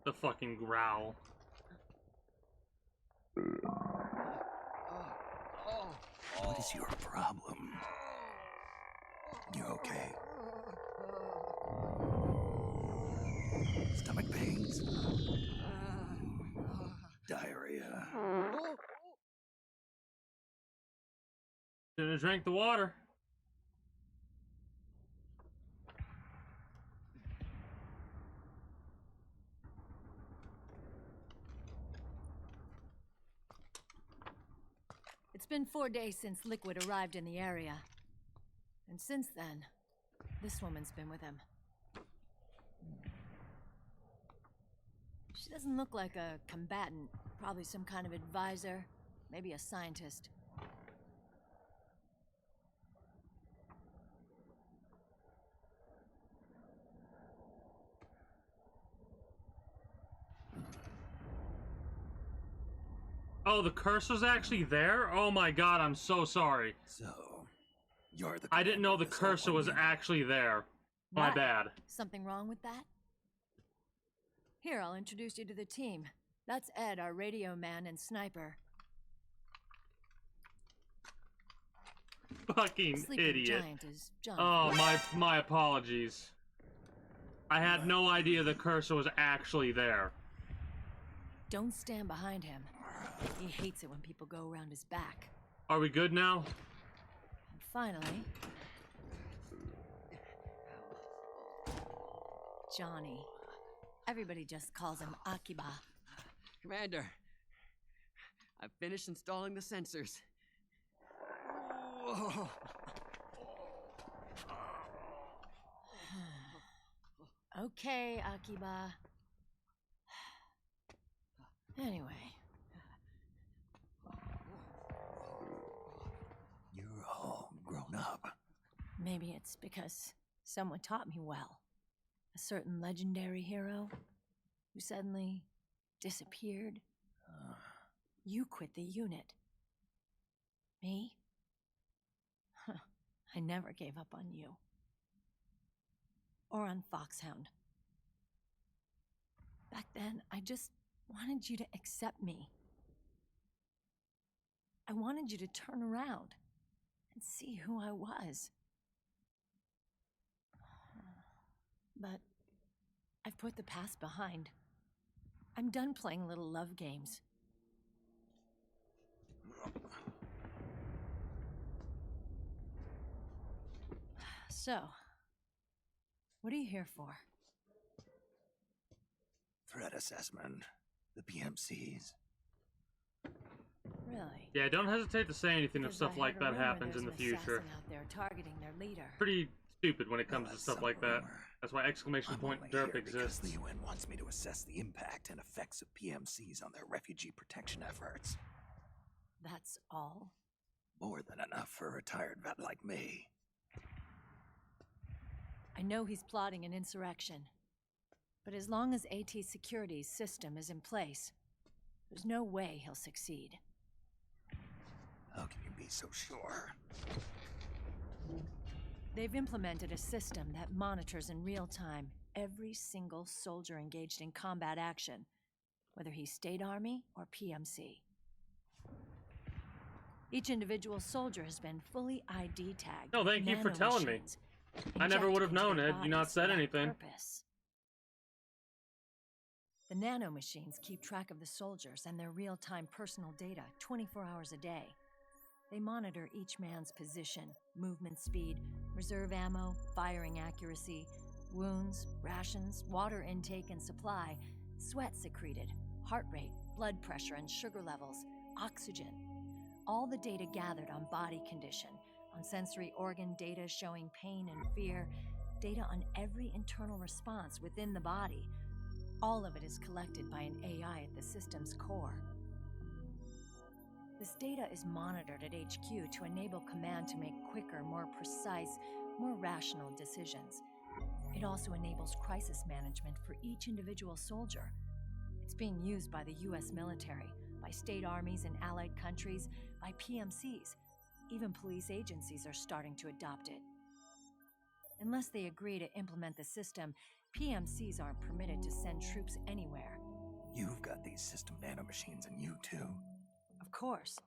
The fucking growl. What is your problem? You okay? Stomach pains? Diarrhea? Shouldn't have drank the water. It's been 4 days since Liquid arrived in the area. And since then, this woman's been with him. She doesn't look like a combatant. Probably some kind of advisor, maybe a scientist. Oh, the cursor's actually there? Oh my god, I'm so sorry. So, you're the I didn't know the this cursor whole was unit. actually there. My Why? bad. Something wrong with that? Here, I'll introduce you to the team. That's Ed, our radio man and sniper. Fucking Sleeping idiot. giant is John. Oh, my apologies. I had no idea the cursor was actually there. Don't stand behind him. He hates it when people go around his back. Are we good now? And finally... Johnny. Everybody just calls him Akiba. Commander, I've finished installing the sensors. Whoa. Okay, Akiba. Anyway. You're all grown up. Maybe it's because someone taught me well. A certain legendary hero who suddenly disappeared. You quit the unit. Me? Huh. I never gave up on you. Or on Foxhound. Back then, I just wanted you to accept me. I wanted you to turn around and see who I was. But I've put the past behind. I'm done playing little love games. So, what are you here for? Threat assessment. The PMCs. Really? Yeah, don't hesitate to say anything if Because stuff I like heard a that rumor happens in there's the an future. assassin out there targeting their leader. Pretty stupid when it comes to that's stuff some like that. rumor. That's why exclamation I'm point only derp here because exists. the UN wants me to assess the impact and effects of PMCs on their refugee protection efforts. That's all? More than enough for a retired vet like me. I know he's plotting an insurrection. But as long as AT Security's system is in place, there's no way he'll succeed. How can you be so sure? They've implemented a system that monitors in real time every single soldier engaged in combat action, whether he's State Army or PMC. Each individual soldier has been fully ID tagged. No, thank you for telling me. I never would have known had you not said anything. The nanomachines keep track of the soldiers and their real-time personal data 24 hours a day. They monitor each man's position, movement speed, reserve ammo, firing accuracy, wounds, rations, water intake and supply, sweat secreted, heart rate, blood pressure and sugar levels, oxygen. All the data gathered on body condition, on sensory organ data showing pain and fear, data on every internal response within the body. All of it is collected by an AI at the system's core. This data is monitored at HQ to enable command to make quicker, more precise, more rational decisions. It also enables crisis management for each individual soldier. It's being used by the US military, by state armies in allied countries, by PMCs. Even police agencies are starting to adopt it. Unless they agree to implement the system, PMCs aren't permitted to send troops anywhere. You've got these system nanomachines in you too. Of course.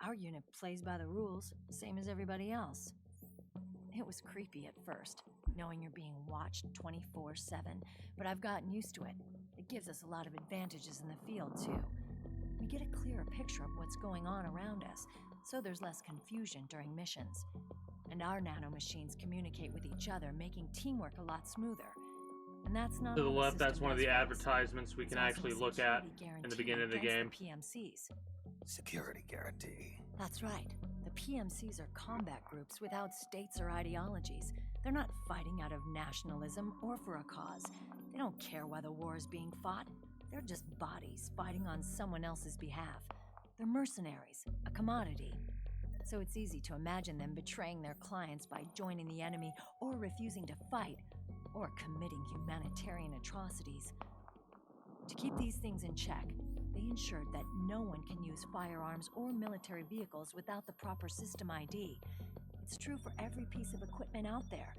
Our unit plays by the rules, same as everybody else. It was creepy at first, knowing you're being watched 24/7, but I've gotten used to it. It gives us a lot of advantages in the field, too. We get a clearer picture of what's going on around us, so there's less confusion during missions. And our nanomachines communicate with each other, making teamwork a lot smoother. And that's not To the all left, that's system one of the does for us. advertisements we It's can also actually a look at security in the guarantee beginning of the game. against the PMCs. Security guarantee. That's right. The PMCs are combat groups without states or ideologies. They're not fighting out of nationalism or for a cause. They don't care why the war is being fought. They're just bodies fighting on someone else's behalf. They're mercenaries, a commodity. So it's easy to imagine them betraying their clients by joining the enemy or refusing to fight or committing humanitarian atrocities. To keep these things in check, they ensured that no one can use firearms or military vehicles without the proper system ID. It's true for every piece of equipment out there.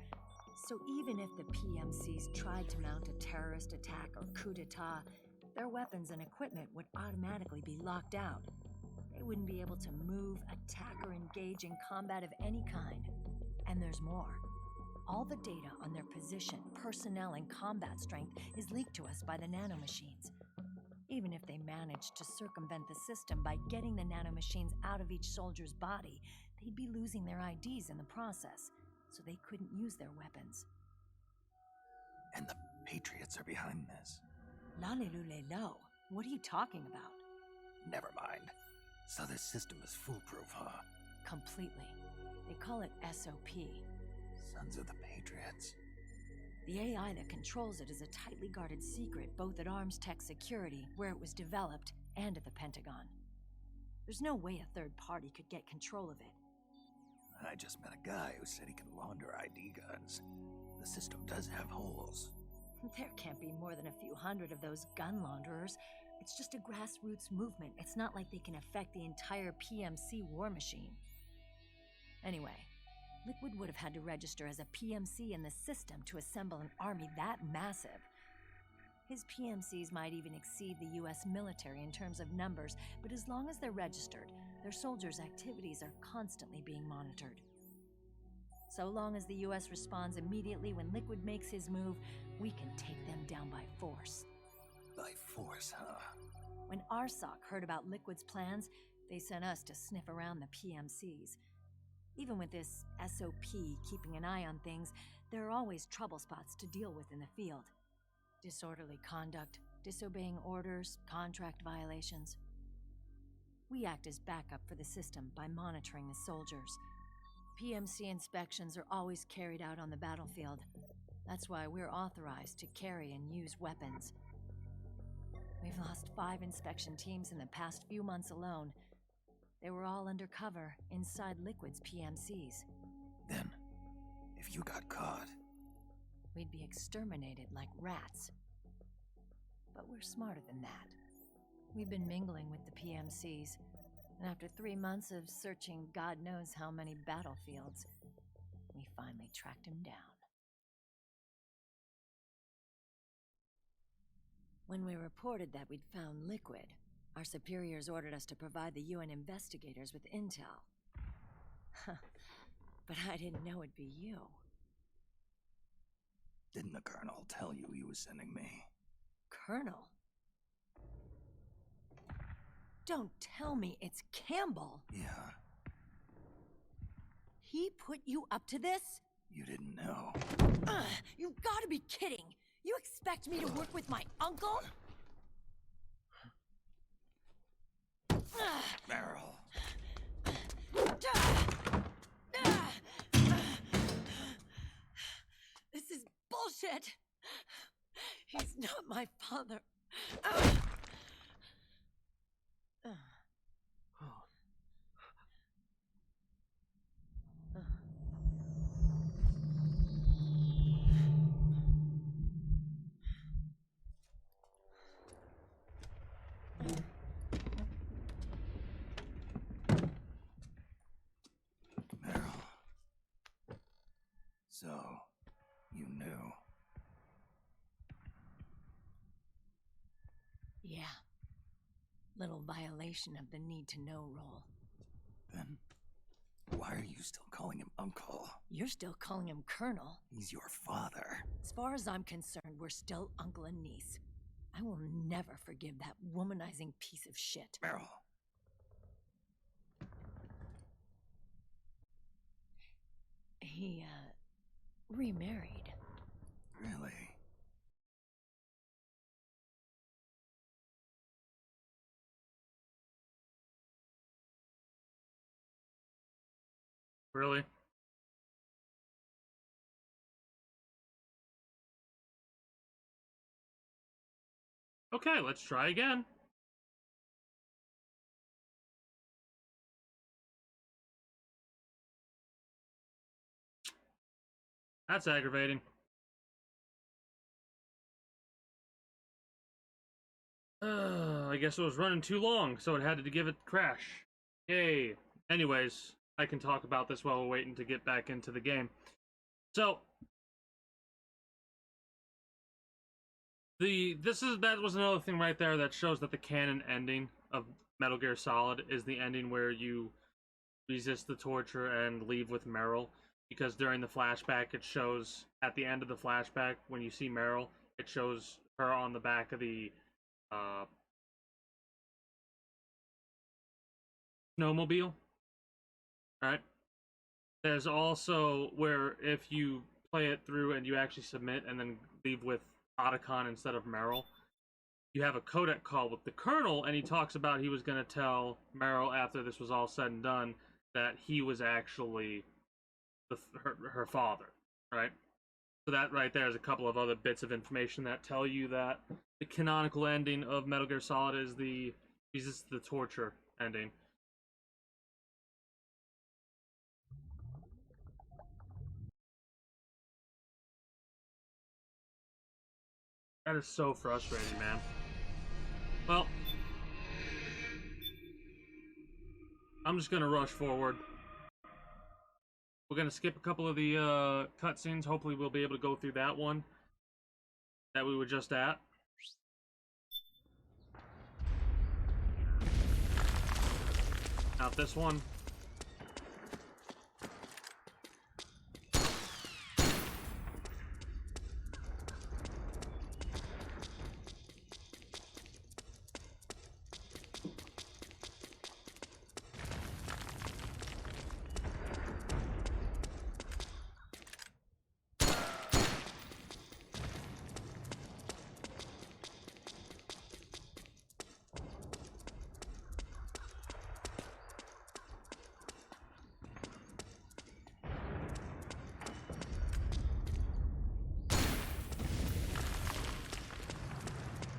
So even if the PMCs tried to mount a terrorist attack or coup d'etat, their weapons and equipment would automatically be locked out. They wouldn't be able to move, attack, or engage in combat of any kind. And there's more. All the data on their position, personnel, and combat strength is leaked to us by the nanomachines. Even if they managed to circumvent the system by getting the nanomachines out of each soldier's body, they'd be losing their IDs in the process, so they couldn't use their weapons. And the Patriots are behind this. Lalilulelo, what are you talking about? Never mind. So this system is foolproof, huh? Completely. They call it SOP. Sons of the Patriots. The AI that controls it is a tightly guarded secret both at Arms Tech Security, where it was developed, and at the Pentagon. There's no way a third party could get control of it. I just met a guy who said he can launder ID guns. The system does have holes. There can't be more than a few hundred of those gun launderers. It's just a grassroots movement. It's not like they can affect the entire PMC war machine. Anyway, Liquid would have had to register as a PMC in the system to assemble an army that massive. His PMCs might even exceed the US military in terms of numbers, but as long as they're registered, their soldiers' activities are constantly being monitored. So long as the US responds immediately when Liquid makes his move, we can take them down by force. By force, huh? When RSOC heard about Liquid's plans, they sent us to sniff around the PMCs. Even with this SOP keeping an eye on things, there are always trouble spots to deal with in the field. Disorderly conduct, disobeying orders, contract violations. We act as backup for the system by monitoring the soldiers. PMC inspections are always carried out on the battlefield. That's why we're authorized to carry and use weapons. We've lost 5 inspection teams in the past few months alone. They were all undercover inside Liquid's PMCs. Then, if you got caught, we'd be exterminated like rats. But we're smarter than that. We've been mingling with the PMCs, and after 3 months of searching God knows how many battlefields, we finally tracked him down. When we reported that we'd found Liquid, our superiors ordered us to provide the UN investigators with intel. But I didn't know it'd be you. Didn't the Colonel tell you he was sending me? Colonel? Don't tell me it's Campbell! Yeah. He put you up to this? You didn't know. You've gotta be kidding! You expect me to work with my uncle? Meryl. This is bullshit! He's not my father. So, you knew. Yeah. Little violation of the need-to-know rule. Then, why are you still calling him Uncle? You're still calling him Colonel. He's your father. As far as I'm concerned, we're still uncle and niece. I will never forgive that womanizing piece of shit. Meryl. He, remarried. Really? Really? Okay, let's try again. That's aggravating. I guess it was running too long, so it had to give it crash. Yay. Anyways, I can talk about this while we're waiting to get back into the game. So, that was another thing right there that shows that the canon ending of Metal Gear Solid is the ending where you resist the torture and leave with Meryl, because during the flashback it shows at the end of the flashback when you see Meryl, it shows her on the back of the snowmobile. Alright. There's also where if you play it through and you actually submit and then leave with Otacon instead of Meryl, you have a codec call with the Colonel, and he talks about he was going to tell Meryl after this was all said and done that he was actually her father, right? So that right there is a couple of other bits of information that tell you that the canonical ending of Metal Gear Solid is the torture ending. That is so frustrating, man. Well, I'm just gonna rush forward. We're gonna skip a couple of the cutscenes. Hopefully we'll be able to go through that one that we were just at. Not this one.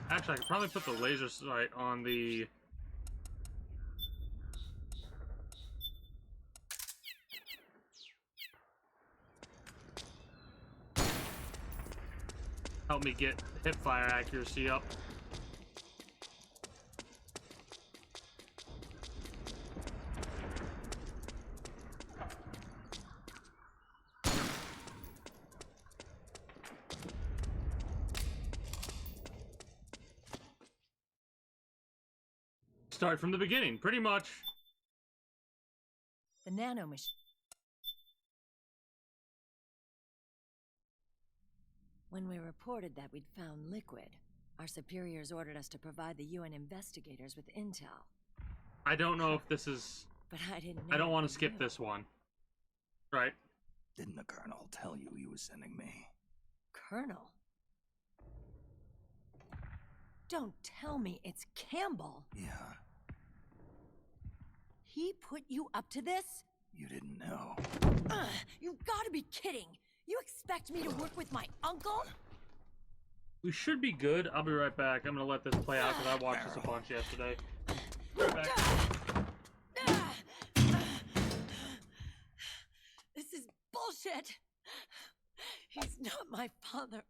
Actually, I could probably put the laser sight on the... Help me get hip fire accuracy up. Start from the beginning, pretty much. The nano machine. When we reported that we'd found liquid, our superiors ordered us to provide the UN investigators with intel. I don't know if this is... But I didn't know. I don't want to skip this one. Right. Didn't the Colonel tell you he was sending me? Colonel? Don't tell me it's Campbell. Yeah. He put you up to this? You didn't know. You've got to be kidding. You expect me to work with my uncle? We should be good. I'll be right back. I'm gonna let this play out because I watched this a bunch yesterday. Right back. This is bullshit. He's not my father.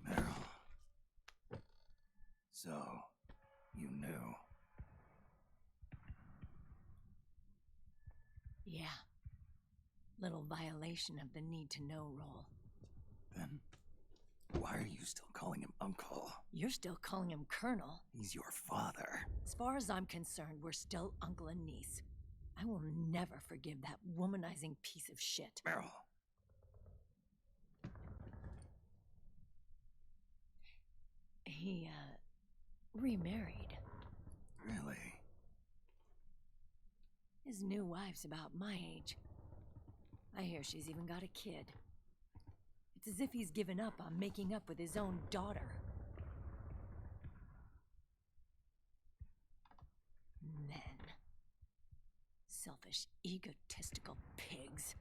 Meryl. So, you knew. Yeah. Little violation of the need-to-know rule. Then, why are you still calling him Uncle? You're still calling him Colonel. He's your father. As far as I'm concerned, we're still uncle and niece. I will never forgive that womanizing piece of shit. Meryl. He, remarried. Really? His new wife's about my age. I hear she's even got a kid. It's as if he's given up on making up with his own daughter. Men. Selfish, egotistical pigs.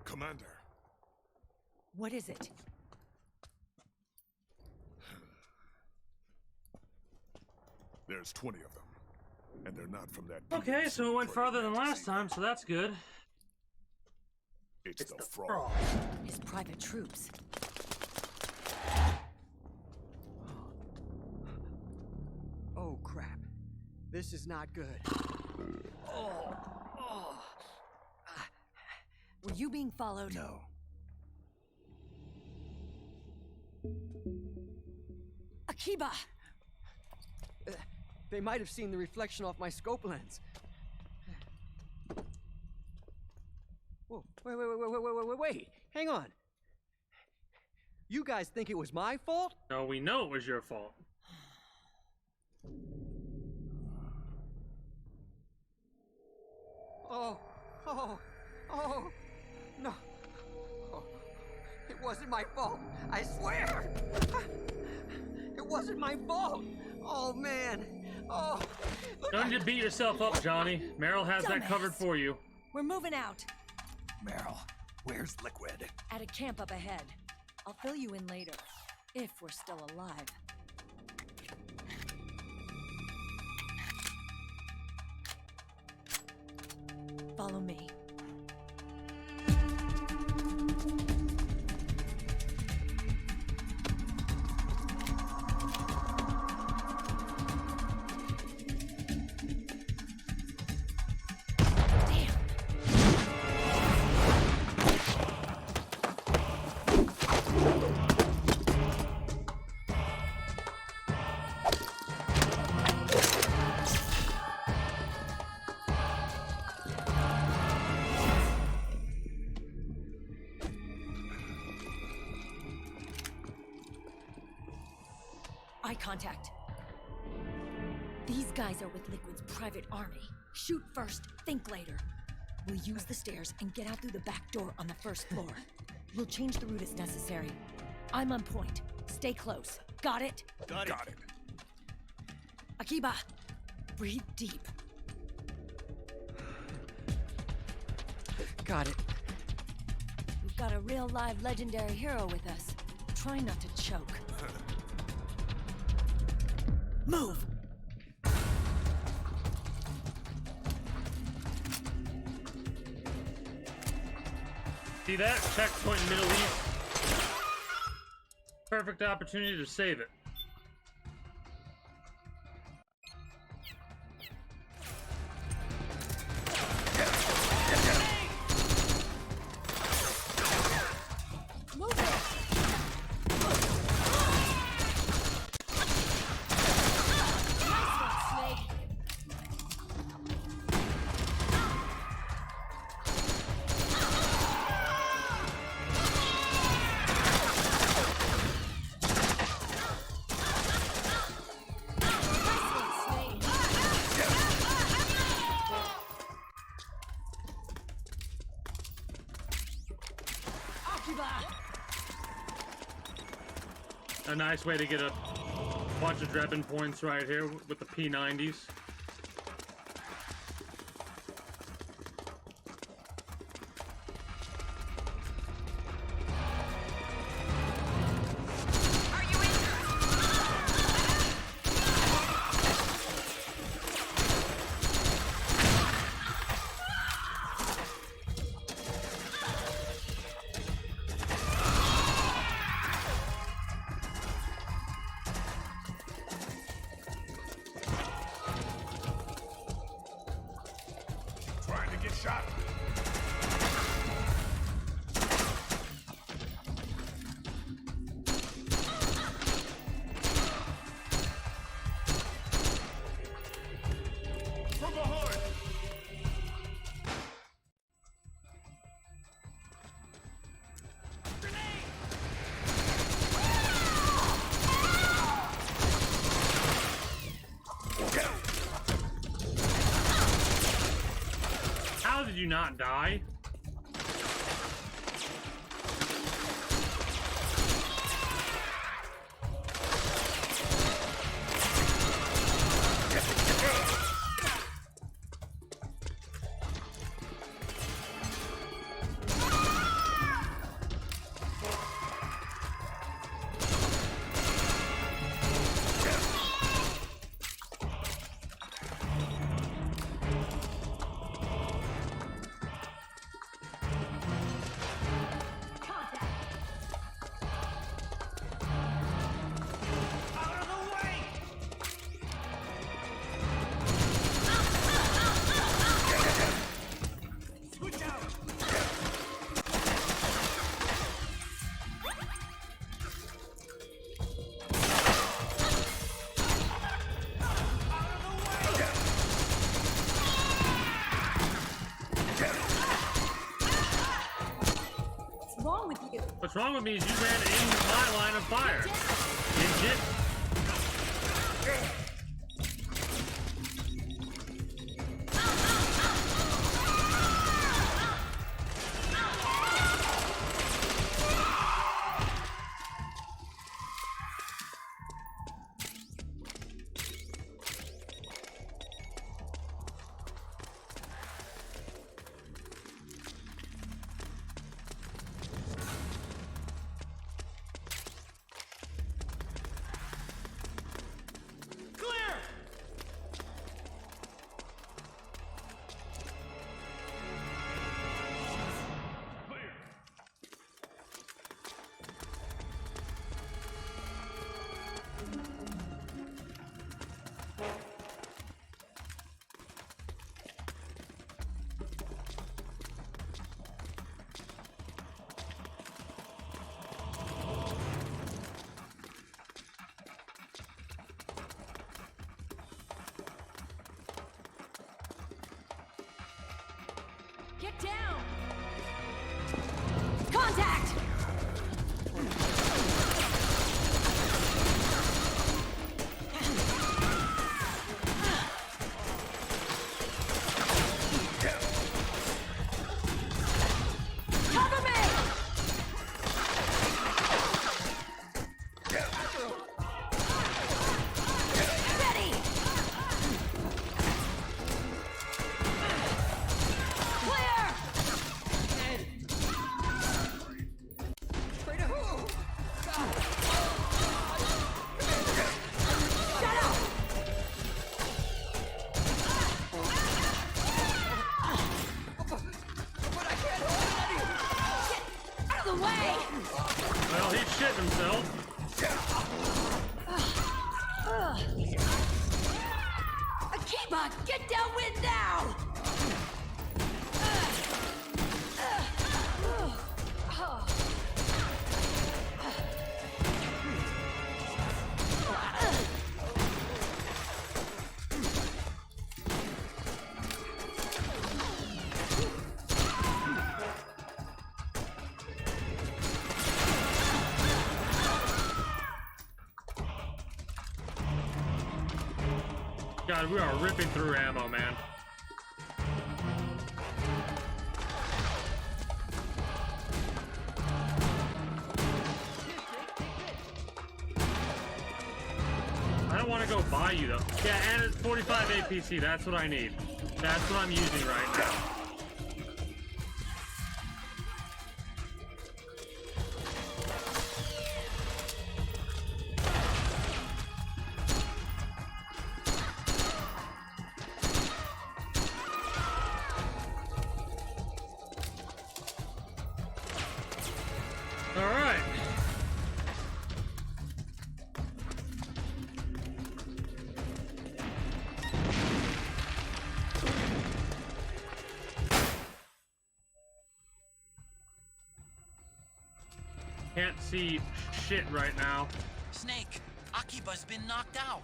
Commander. What is it? There's 20 of them. And they're not from that Okay, so it went farther than last time, so that's good. It's the fraud. His private troops. Oh, crap. This is not good. Oh. Were you being followed? No. Akiba! They might have seen the reflection off my scope lens. Whoa, wait. Hang on. You guys think it was my fault? No, we know it was your fault. Oh, no. Oh, it wasn't my fault. I swear. It wasn't my fault. Oh, man. Oh. Don't need to beat yourself up, Johnny. Meryl has that covered for you. We're moving out. Meryl, where's Liquid? At a camp up ahead. I'll fill you in later, if we're still alive. Follow me. Eye contact. These guys are with Liquid's private army. Shoot first, think later. We'll use the stairs and get out through the back door on the first floor. We'll change the route as necessary. I'm on point. Stay close. Got it? Got it. Akiba, breathe deep. Got it. We've got a real live legendary hero with us. Try not to choke. Move! See that? Checkpoint Middle East. Perfect opportunity to save it. A nice way to get a bunch of Drebin points right here with the P90s. you not die? What's wrong with me is you ran in my line of fire. Didn't you? Get down! Contact! Cover me! Ready! Well, he shit himself. Akiba, get downwind now! God, we are ripping through ammo, man. I don't want to go buy you, though. Yeah, and it's 45 APC. That's what I need. That's what I'm using right now. Alright. Can't see shit right now. Snake, Akiba's been knocked out.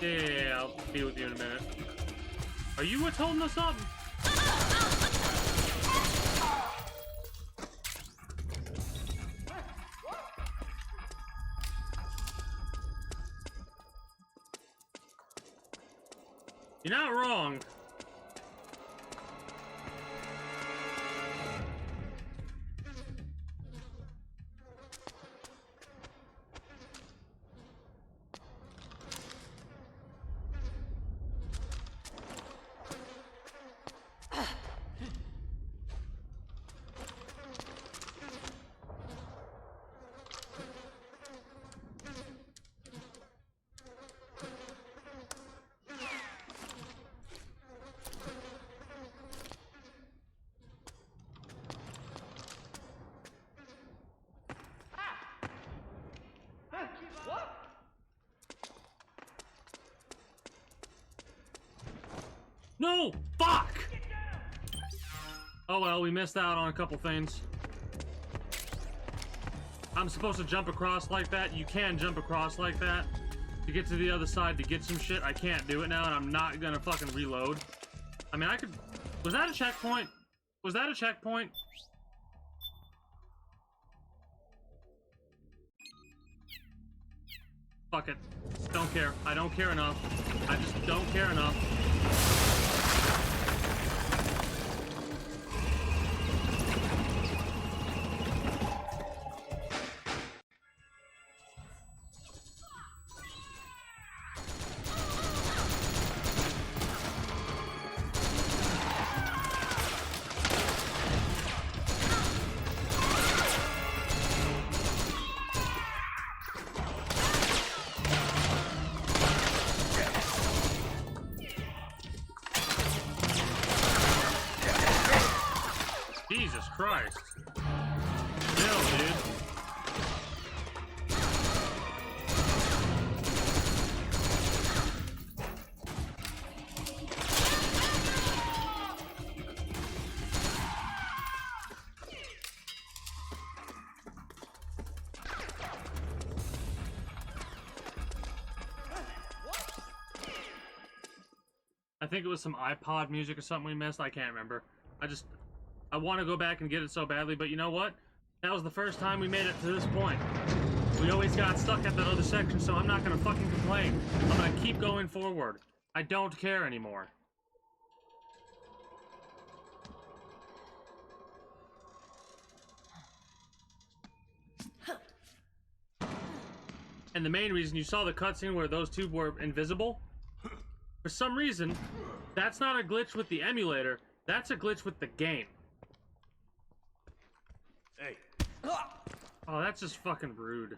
Yeah, I'll be with you in a minute. Are you what's holding us up? You're not wrong. No! Fuck! Oh well, we missed out on a couple things. I'm supposed to jump across like that. You can jump across like that to get to the other side to get some shit. I can't do it now, and I'm not gonna fucking reload. I mean, I could... Was that a checkpoint? Was that a checkpoint? Fuck it. Don't care. I don't care enough. I just don't care enough. Jesus Christ. Chill, dude. I think it was some iPod music or something we missed. I can't remember. I want to go back and get it so badly, but you know what? That was the first time we made it to this point. We always got stuck at that other section, so I'm not gonna fucking complain. I'm gonna keep going forward. I don't care anymore. And the main reason you saw the cutscene where those two were invisible, for some reason, that's not a glitch with the emulator, that's a glitch with the game. Hey. Oh, that's just fucking rude.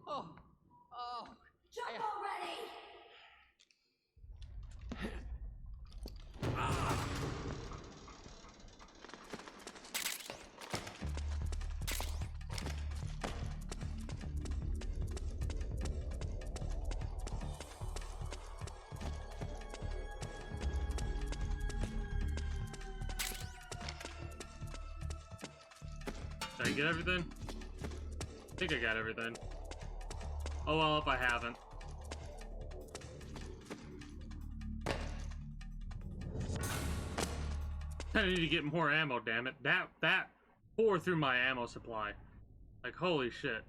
Oh, oh. Jump already! Did I get everything? I think I got everything. Oh well, if I haven't. I need to get more ammo, damn it. That tore through my ammo supply. Like, holy shit.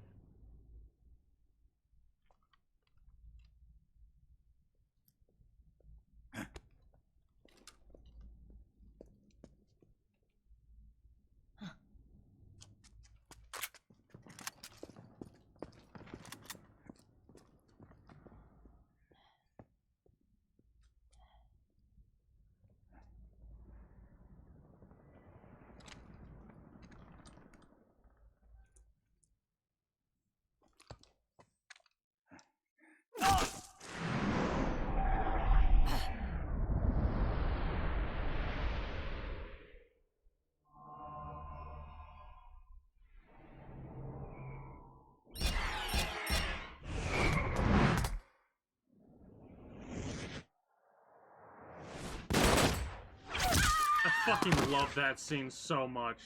fucking love that scene so much.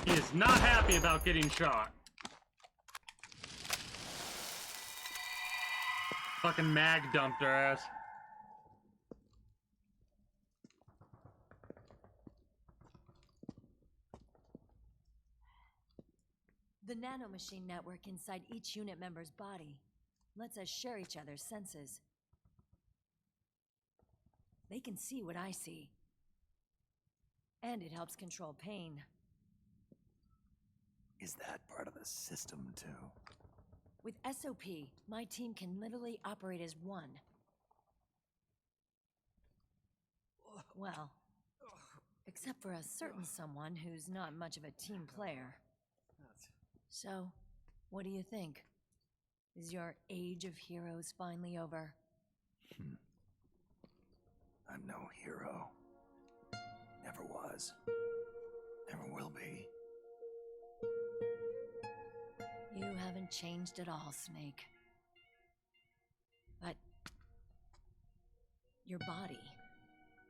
He is not happy about getting shot. Fucking mag dumped her ass. The nanomachine network inside each unit member's body lets us share each other's senses. They can see what I see. And it helps control pain. Is that part of the system, too? With SOP, my team can literally operate as one. Well, except for a certain someone who's not much of a team player. So, what do you think? Is your age of heroes finally over? I'm no hero. Never was. Never will be. You haven't changed at all, Snake. But... your body...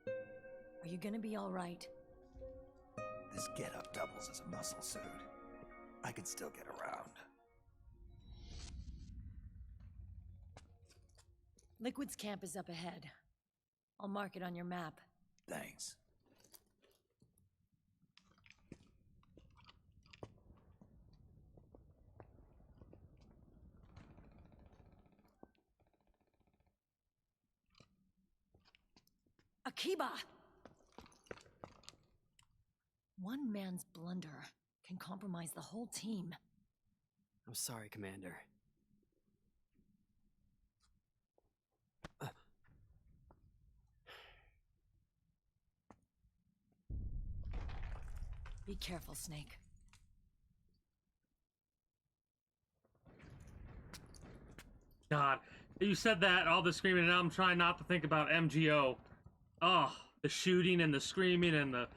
are you gonna be alright? This getup doubles as a muscle suit. I can still get around. Liquid's camp is up ahead. I'll mark it on your map. Thanks. Akiba! One man's blunder can compromise the whole team. I'm sorry, Commander. Be careful, Snake. God, you said that, all the screaming, and now I'm trying not to think about MGO. Oh, the shooting and the screaming and the...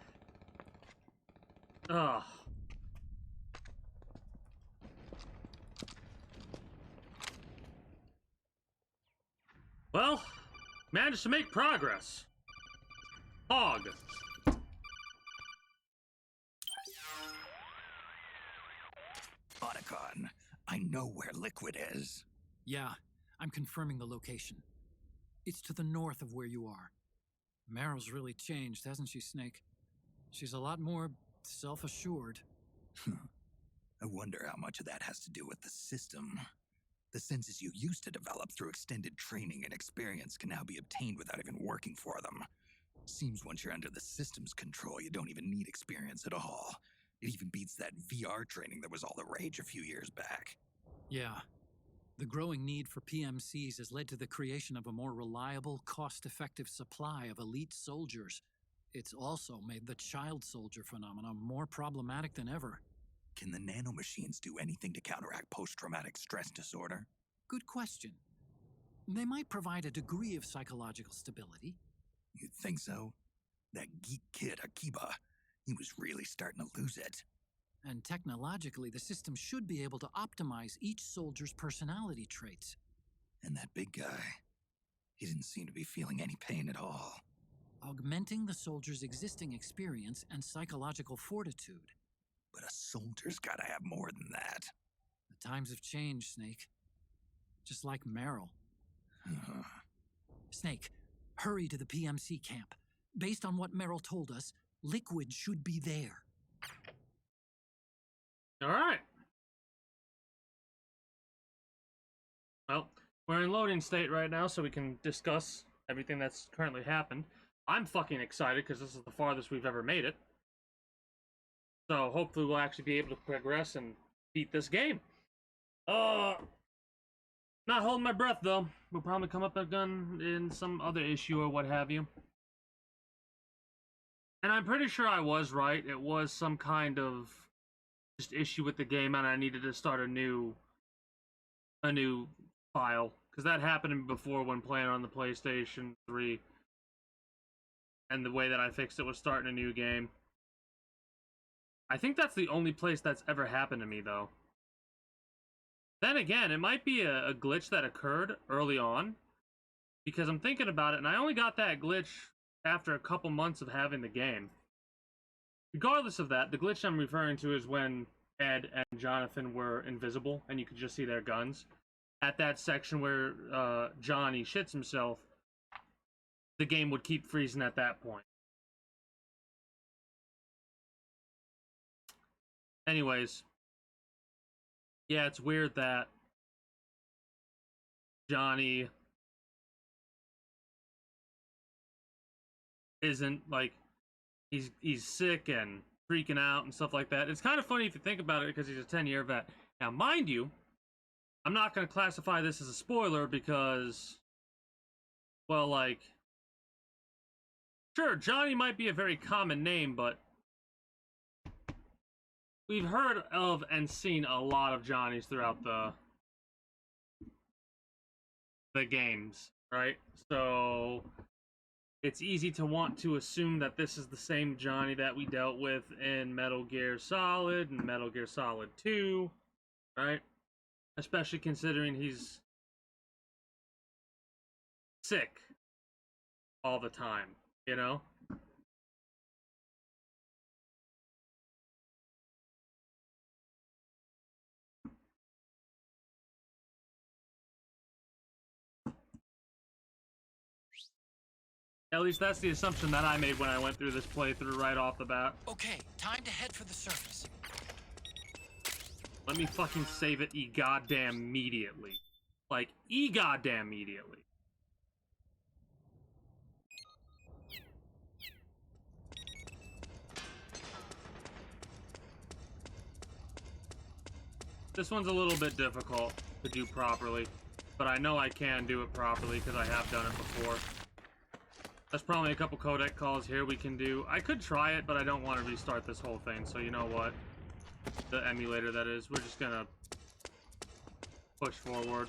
Ugh. Well, managed to make progress. Hog. Otacon, I know where Liquid is. Yeah, I'm confirming the location. It's to the north of where you are. Meryl's really changed, hasn't she, Snake? She's a lot more self-assured. I wonder how much of that has to do with the system. The senses you used to develop through extended training and experience can now be obtained without even working for them. Seems once you're under the system's control, you don't even need experience at all. It even beats that VR training that was all the rage a few years back. Yeah. The growing need for PMCs has led to the creation of a more reliable, cost-effective supply of elite soldiers. It's also made the child soldier phenomenon more problematic than ever. Can the nanomachines do anything to counteract post-traumatic stress disorder? Good question. They might provide a degree of psychological stability. You'd think so? That geek kid, Akiba, he was really starting to lose it. And technologically, the system should be able to optimize each soldier's personality traits. And that big guy, he didn't seem to be feeling any pain at all. Augmenting the soldier's existing experience and psychological fortitude. But a soldier's gotta have more than that. The times have changed, Snake. Just like Meryl. Snake, hurry to the PMC camp. Based on what Meryl told us, Liquid should be there. Alright. Well, we're in loading state right now, so we can discuss everything that's currently happened. I'm fucking excited, because this is the farthest we've ever made it. So, hopefully we'll actually be able to progress and beat this game. Not holding my breath, though. We'll probably come up again in some other issue or what have you. And I'm pretty sure I was right. It was some kind of just issue with the game, and I needed to start a new file, because that happened to me before when playing on the PlayStation 3, and the way that I fixed it was starting a new game. I think that's the only place that's ever happened to me, though. Then again, it might be a glitch that occurred early on, because I'm thinking about it, and I only got that glitch after a couple months of having the game. Regardless of that, the glitch I'm referring to is when Ed and Jonathan were invisible, and you could just see their guns. At that section where Johnny shits himself, the game would keep freezing at that point. Anyways, yeah, it's weird that Johnny isn't, like, he's sick and freaking out and stuff like that. It's kind of funny if you think about it, because he's a 10-year vet. Now, mind you, I'm not going to classify this as a spoiler because, well, like, sure, Johnny might be a very common name, but we've heard of and seen a lot of Johnnies throughout the games, right? So it's easy to want to assume that this is the same Johnny that we dealt with in Metal Gear Solid and Metal Gear Solid 2, right? Especially considering he's sick all the time, you know? At least that's the assumption that I made when I went through this playthrough right off the bat. Okay, time to head for the surface. Let me fucking save it goddamn immediately. Like, goddamn immediately. This one's a little bit difficult to do properly, but I know I can do it properly because I have done it before. There's probably a couple codec calls here we can do. I could try it, but I don't want to restart this whole thing, so you know what? The emulator, that is. We're just gonna push forward.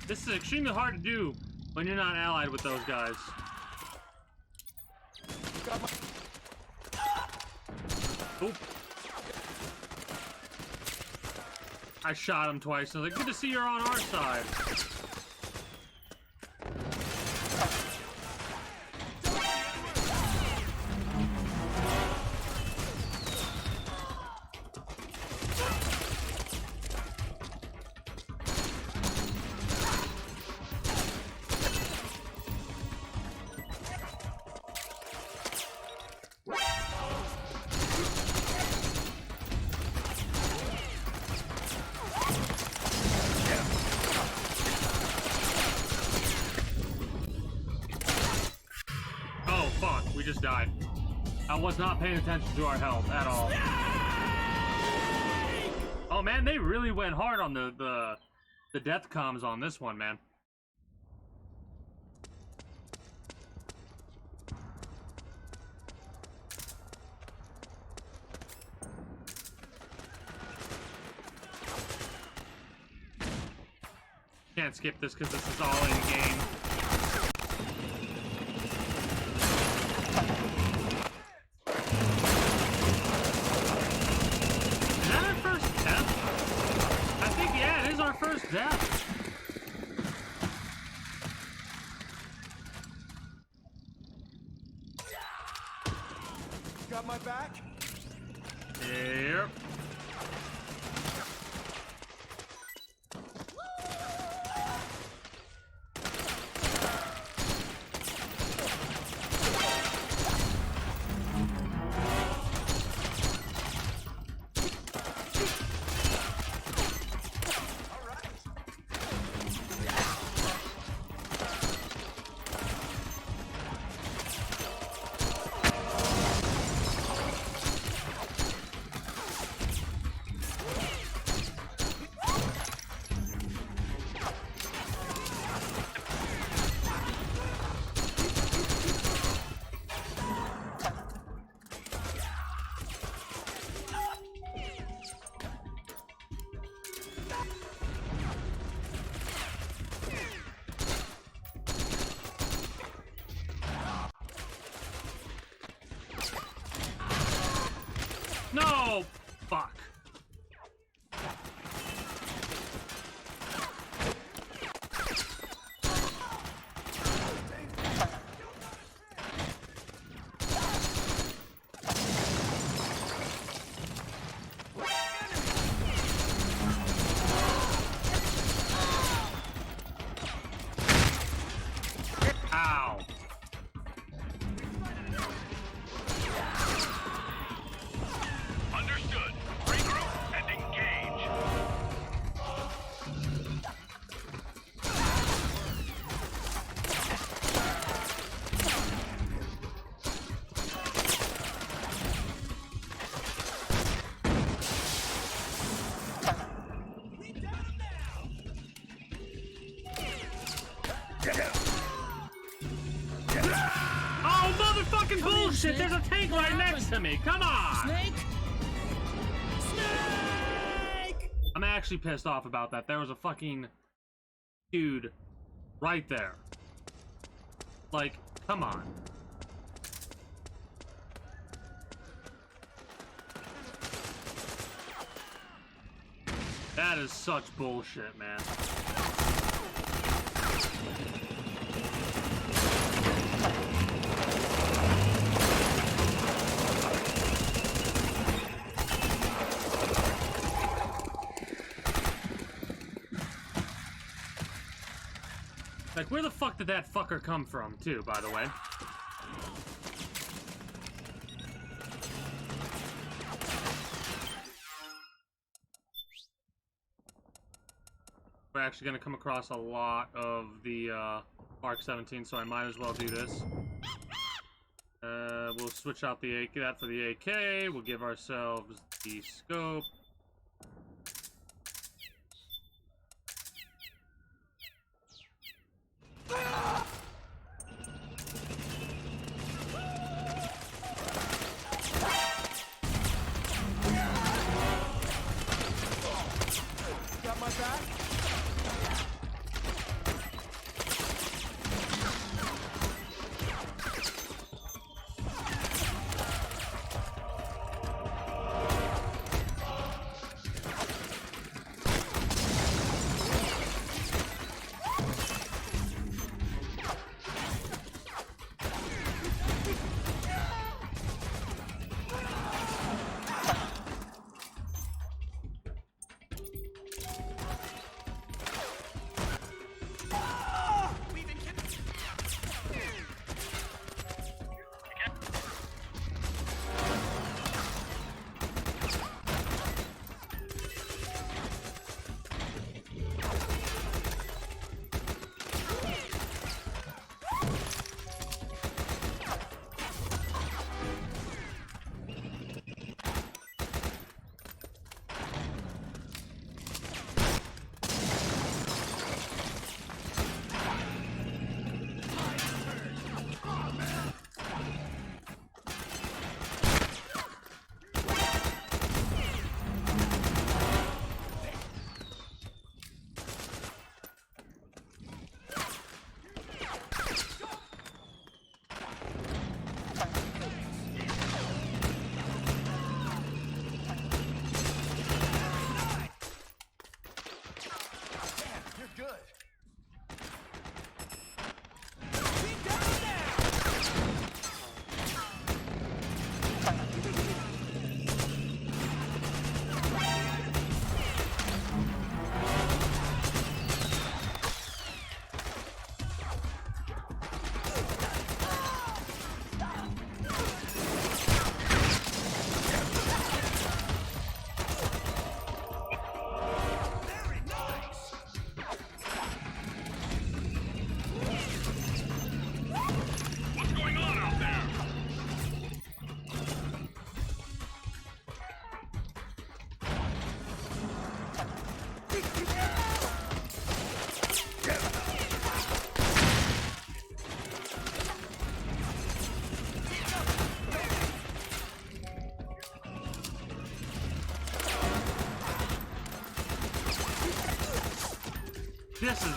This is extremely hard to do when you're not allied with those guys. Oop. I shot him twice. I was like, good to see you're on our side. We just died. I was not paying attention to our health at all. Oh man, they really went hard on the death comms on this one, man. Can't skip this because this is all in game. First death. Got my back? Yep. bullshit! There's a tank right next to me! Come on! Snake! Snake! I'm actually pissed off about that. There was a fucking dude right there. Like, come on. That is such bullshit, man. Like, where the fuck did that fucker come from, too, by the way? We're actually going to come across a lot of the Mark 17, so I might as well do this. We'll switch out the AK, that for the AK. We'll give ourselves the scope. Got my back?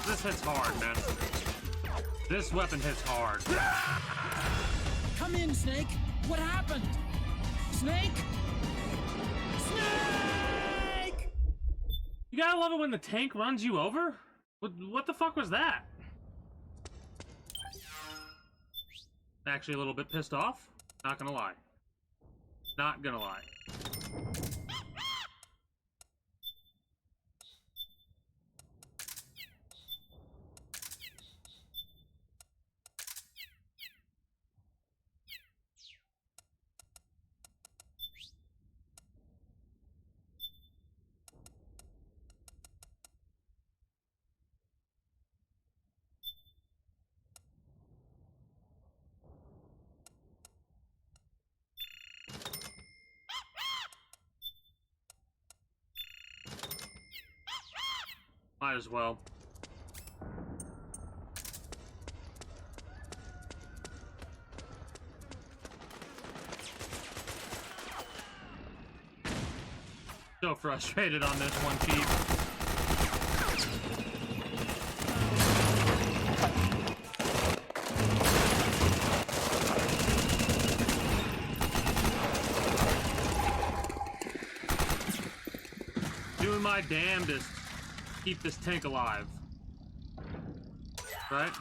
This hits hard, man. This weapon hits hard. Come in, Snake! What happened? Snake? Snake! You gotta love it when the tank runs you over? What the fuck was that? Actually a little bit pissed off. Not gonna lie. Not gonna lie. Might as well. So frustrated on this one, Chief. Doing my damnedest to keep this tank alive. Right?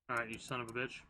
Alright, you son of a bitch.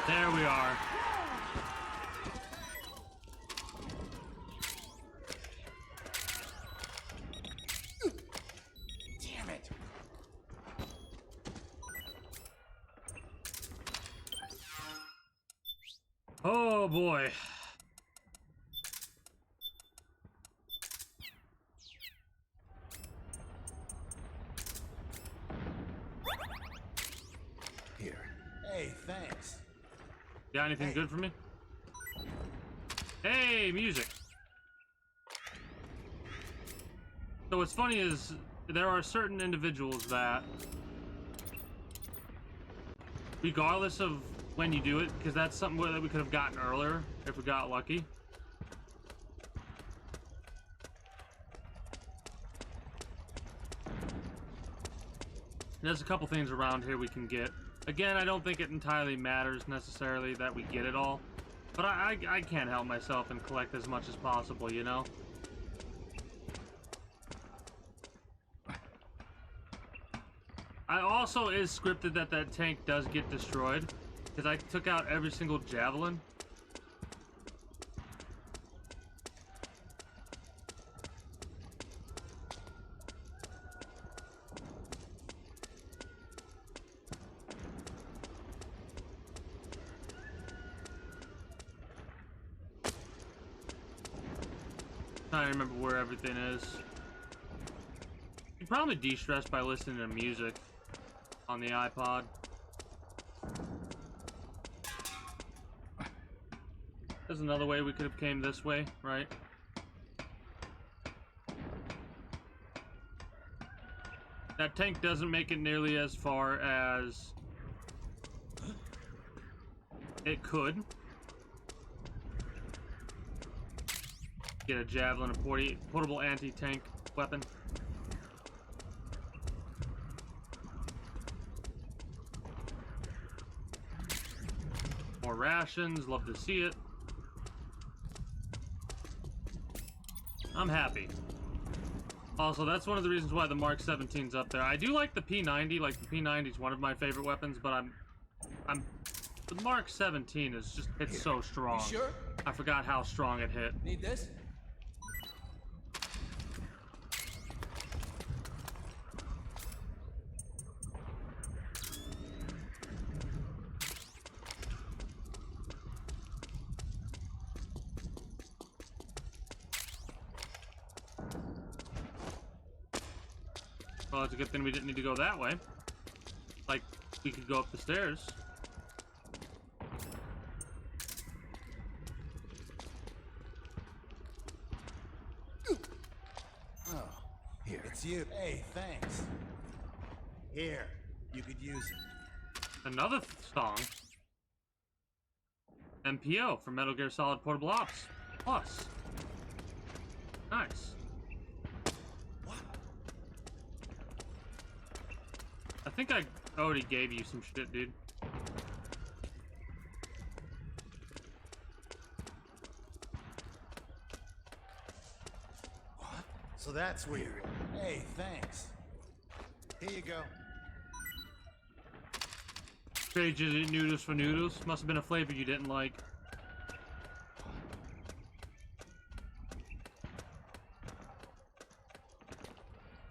There we are. Oh boy. Here. Hey, thanks. Got anything good for me? Hey, music. So what's funny is there are certain individuals that, regardless of when you do it, because that's something that we could have gotten earlier if we got lucky. There's a couple things around here we can get. Again, I don't think it entirely matters necessarily that we get it all, but I can't help myself and collect as much as possible, you know? I also is scripted that that tank does get destroyed, because I took out every single javelin. I don't remember where everything is. You probably de-stress by listening to music on the iPod. There's another way we could have came this way, right? That tank doesn't make it nearly as far as it could. Get a javelin, a portable anti-tank weapon. More rations, love to see it. I'm happy. Also, that's one of the reasons why the Mark 17's up there. I do like the P90, like the P90 is one of my favorite weapons, but the Mark 17 is just, it's so strong. You sure? I forgot how strong it hit. Need this? Well, it's a good thing we didn't need to go that way. Like, we could go up the stairs. Oh, here. It's you. Hey, thanks. Here, you could use it. Another song. MPO for Metal Gear Solid Portable Ops Plus. Nice. I think I already gave you some shit, dude. What? So that's weird. Hey, thanks. Here you go. Pages noodles for noodles. Must have been a flavor you didn't like.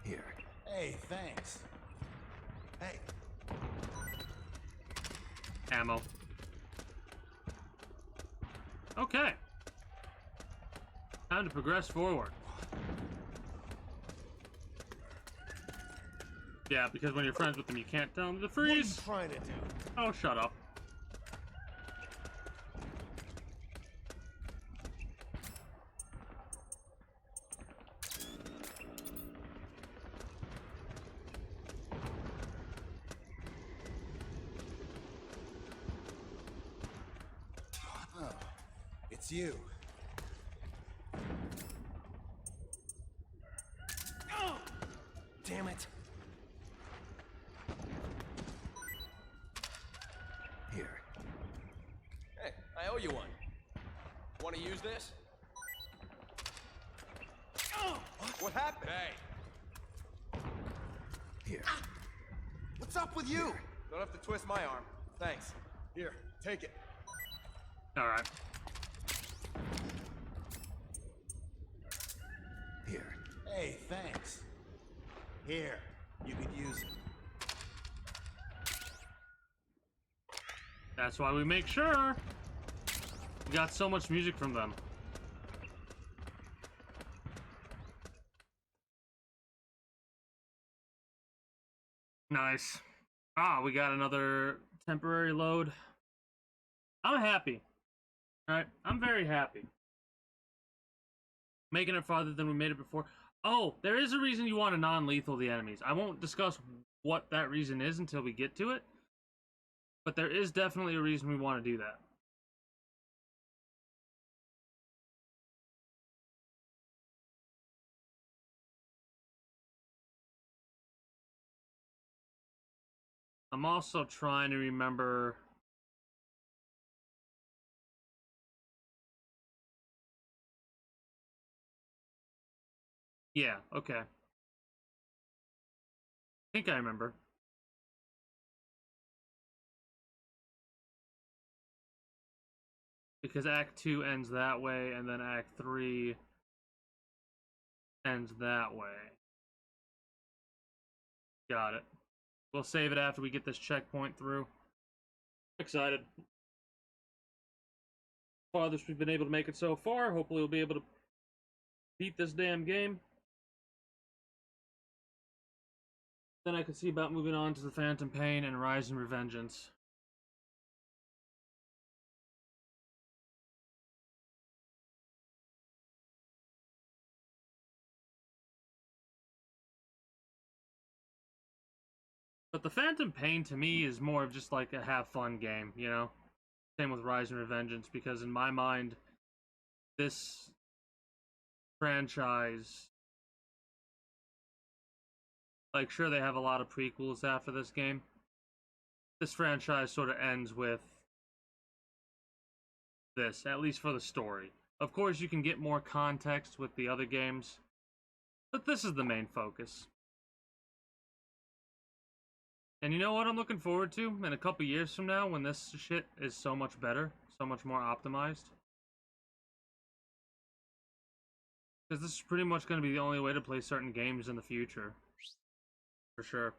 Here. Hey, thanks. Hey. Ammo. Okay. Time to progress forward. Yeah, because when you're friends with them, you can't tell them to freeze. What are you trying to do? Oh, shut up. Oh, it's you. Oh, damn it. Here. Hey, I owe you one. Want to use this? What happened? Hey. Here. What's up with you? Don't have to twist my arm. Thanks. Here, take it. All right. Here. Hey, thanks. Here, you could use it. That's why we make sure We got so much music from them. Nice. Ah, we got another temporary load. I'm happy. Alright, I'm very happy. Making it farther than we made it before. Oh, there is a reason you want to non-lethal the enemies. I won't discuss what that reason is until we get to it. But there is definitely a reason we want to do that. I'm also trying to remember... Yeah, okay. I think I remember. Because Act 2 ends that way, and then Act 3 ends that way. Got it. We'll save it after we get this checkpoint through. Excited. Farthest we've been able to make it so far. Hopefully we'll be able to beat this damn game. Then I can see about moving on to the Phantom Pain and Rise and Revengeance. But the Phantom Pain to me is more of just like a have fun game, you know? Same with Rise and Revengeance, because in my mind, this franchise, like, sure, they have a lot of prequels after this game. This franchise sort of ends with this, at least for the story. Of course, you can get more context with the other games, but this is the main focus. And you know what I'm looking forward to in a couple years from now when this shit is so much better, so much more optimized? Because this is pretty much going to be the only way to play certain games in the future. For sure.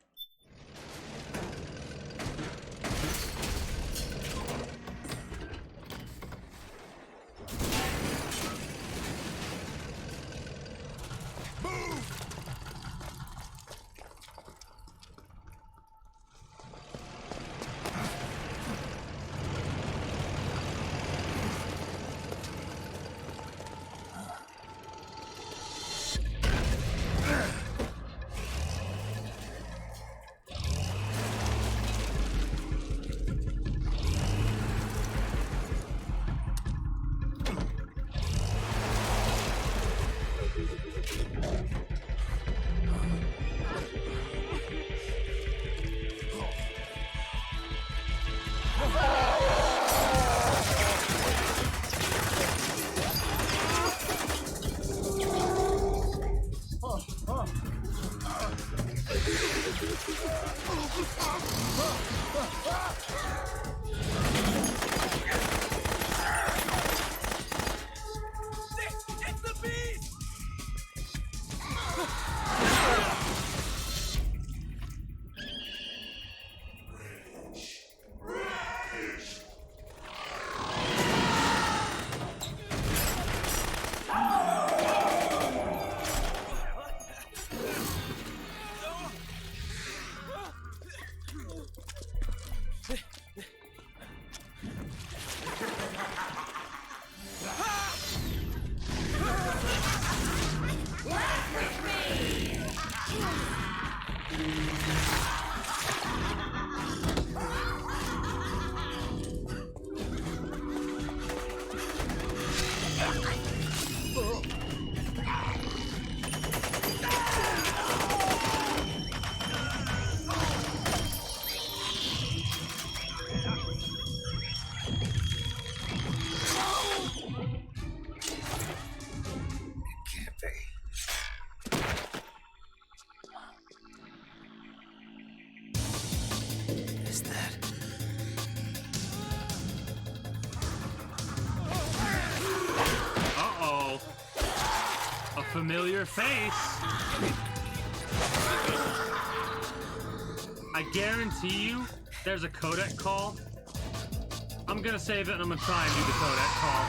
Familiar face. I guarantee you there's a codec call I'm gonna save it and I'm gonna try and do the Kodak call.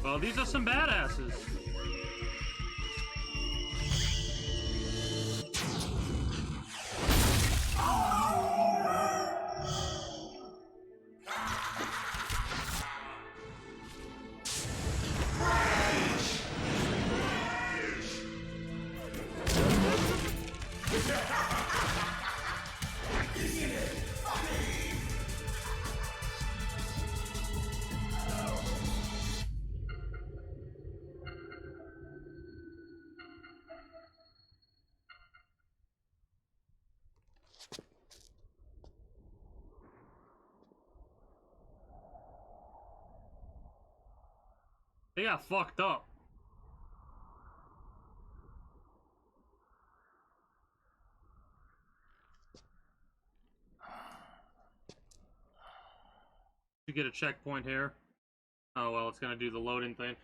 Well, these are some badasses. They got fucked up. You get a checkpoint here. Oh well, it's gonna do the loading thing.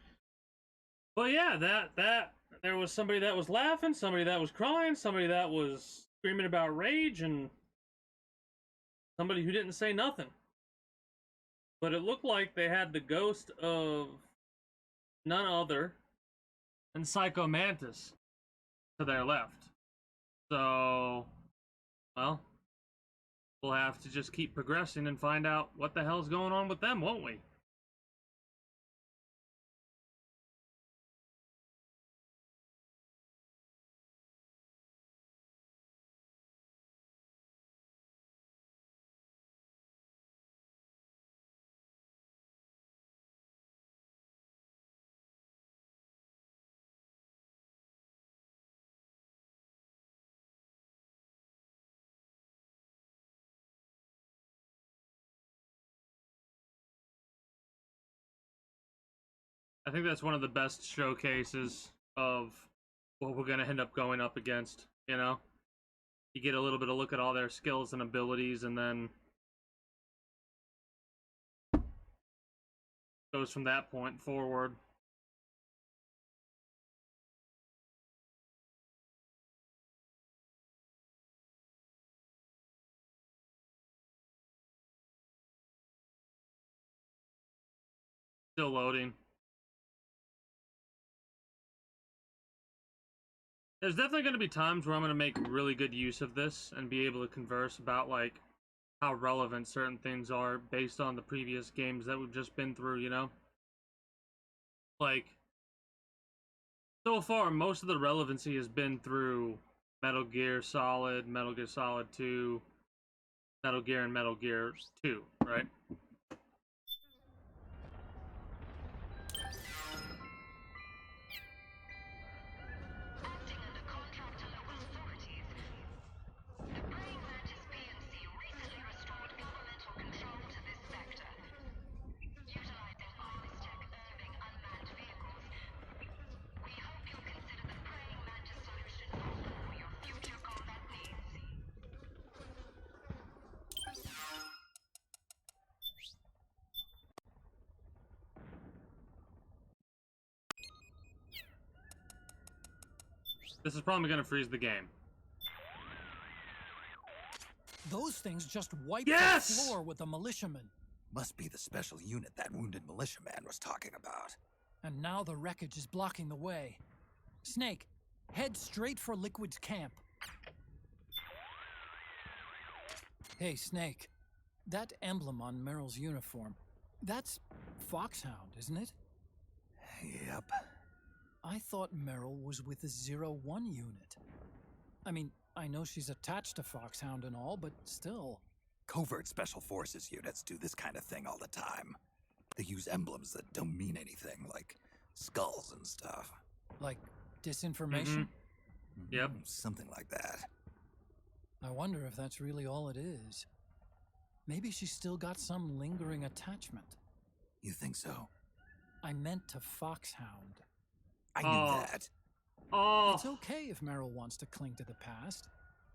But yeah, that there was somebody that was laughing, somebody that was crying, somebody that was screaming about rage, and somebody who didn't say nothing. But it looked like they had the ghost of none other than Psycho Mantis to their left. So, well, we'll have to just keep progressing and find out what the hell's going on with them, won't we? I think that's one of the best showcases of what we're gonna end up going up against, you know? You get a little bit of look at all their skills and abilities, and then goes from that point forward. Still loading. There's definitely going to be times where I'm going to make really good use of this and be able to converse about, like, how relevant certain things are based on the previous games that we've just been through, you know? Like, so far, most of the relevancy has been through Metal Gear Solid, Metal Gear Solid 2, Metal Gear, and Metal Gear 2, right? This is probably going to freeze the game. Those things just wiped Yes! the floor with the militiamen. Must be the special unit that wounded militiaman was talking about. And now the wreckage is blocking the way. Snake, head straight for Liquid's camp. Hey, Snake. That emblem on Meryl's uniform, that's Foxhound, isn't it? Yep. I thought Meryl was with the 01 unit. I mean, I know she's attached to Foxhound and all, but still. Covert Special Forces units do this kind of thing all the time. They use emblems that don't mean anything, like skulls and stuff. Like disinformation? Yep. Something like that. I wonder if that's really all it is. Maybe she's still got some lingering attachment. You think so? I meant to foxhound. I knew that. Oh. It's okay if Meryl wants to cling to the past.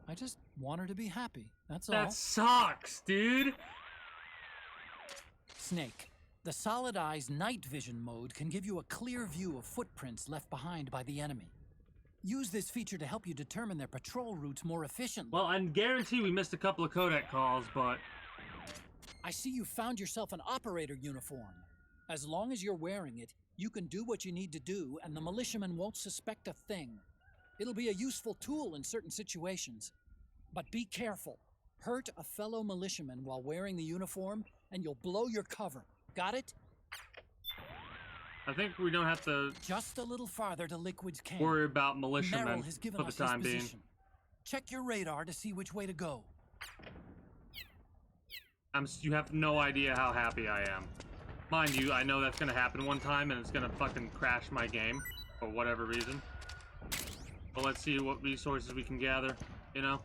I just want her to be happy, that's all. That sucks, dude. Snake, the Solid Eye's night vision mode can give you a clear view of footprints left behind by the enemy. Use this feature to help you determine their patrol routes more efficiently. Well, I guarantee we missed a couple of Kodak calls, but... I see you found yourself an operator uniform. As long as you're wearing it, you can do what you need to do, and the militiamen won't suspect a thing. It'll be a useful tool in certain situations. But be careful. Hurt a fellow militiaman while wearing the uniform, and you'll blow your cover. Got it? I think we don't have to... Just a little farther to Liquid's camp. ...worry about militiamen Meryl has given for the us time his being. position. Check your radar to see which way to go. You have no idea how happy I am. Mind you, I know that's gonna happen one time and it's gonna fucking crash my game for whatever reason. But let's see what resources we can gather, you know?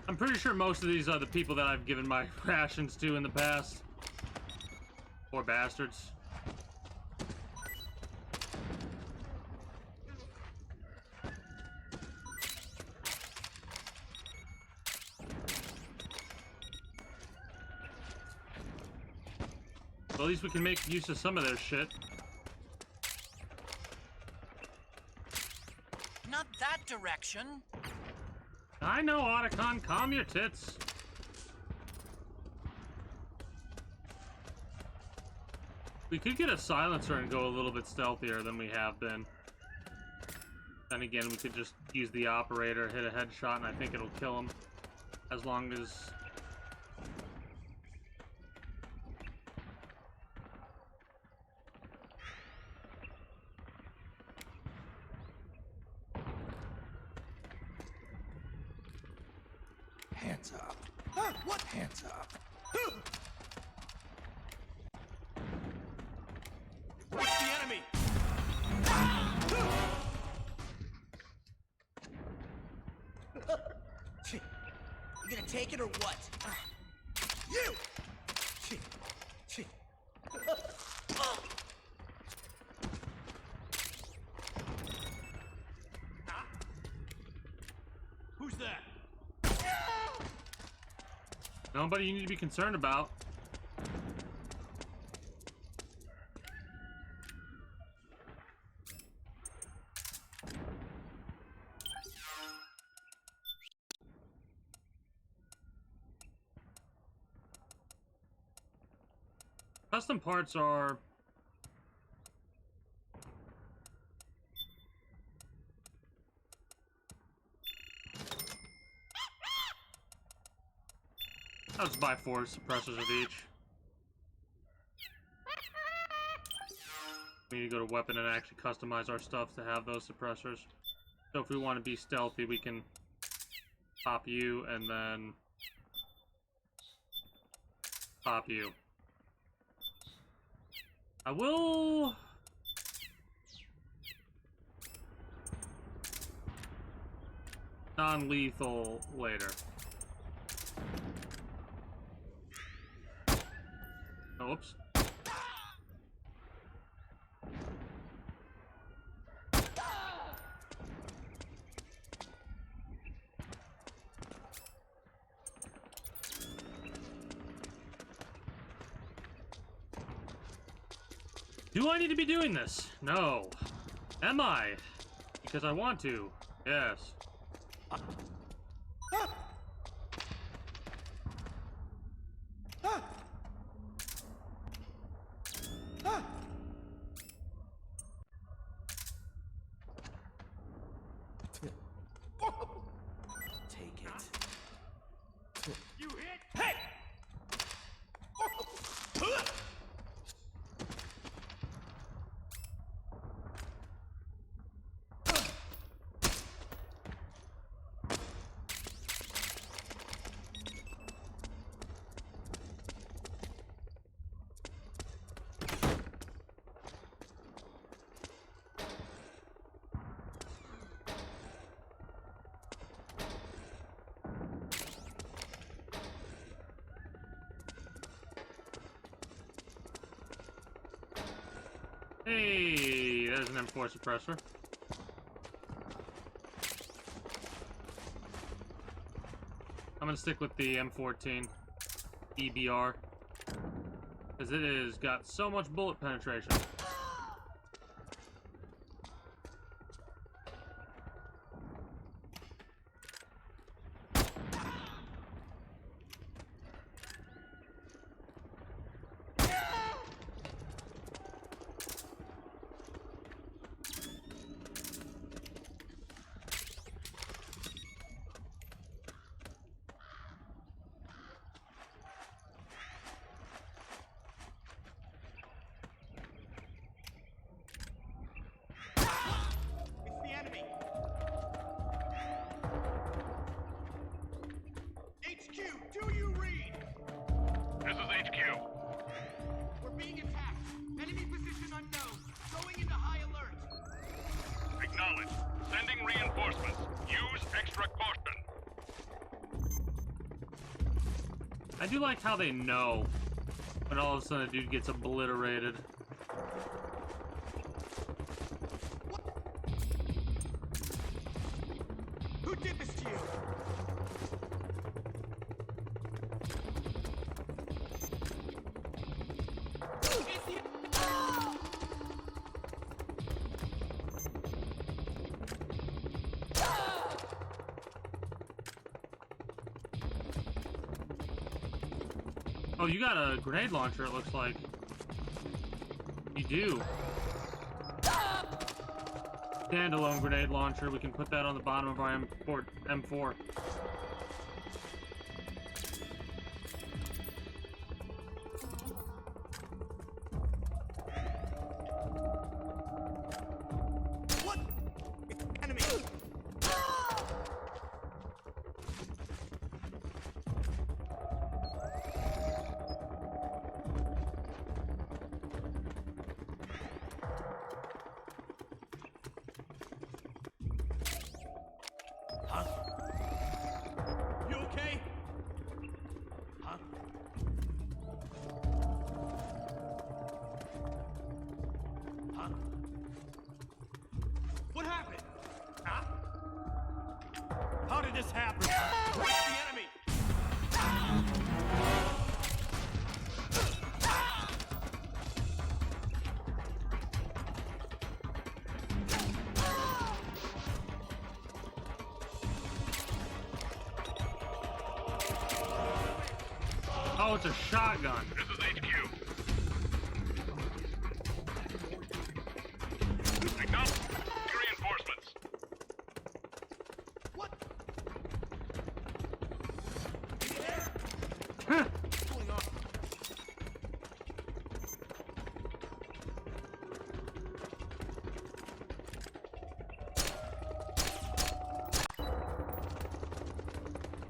I'm pretty sure most of these are the people that I've given my rations to in the past. Poor bastards. Well, at least we can make use of some of their shit. Not that direction. I know, Otacon. Calm your tits. We could get a silencer and go a little bit stealthier than we have been. Then again, we could just use the operator, hit a headshot, and I think it'll kill him. As long as... Hands up. What? Hands up. It's the enemy! You gonna take it or what? You! Who's that? Nobody you need to be concerned about. Custom parts are... I'll just buy 4 suppressors of each. We need to go to weapon and actually customize our stuff to have those suppressors. So if we want to be stealthy, we can pop you and then pop you. I will... non-lethal later. Oops. Do I need to be doing this? No. Am I? Because I want to. Yes. Take it. You hit. Hey! Hey, there's an M4 suppressor. I'm gonna stick with the M14 EBR because it has got so much bullet penetration. It's the enemy! HQ, do you read? This is HQ. We're being attacked. Enemy position unknown. Going into high alert. Acknowledged. Sending reinforcements. Use extra caution. I do like how they know when all of a sudden a dude gets obliterated. Who did this to you? Oh, you got a grenade launcher, it looks like. You do. Standalone grenade launcher. We can put that on the bottom of our M4. What? It's the enemy! You okay? Huh? Huh? What happened? Huh? How did this happen? It's the enemy! Oh, it's a shotgun. This is HQ. Acknowledged. Reinforcements. What? Huh. Pulling off.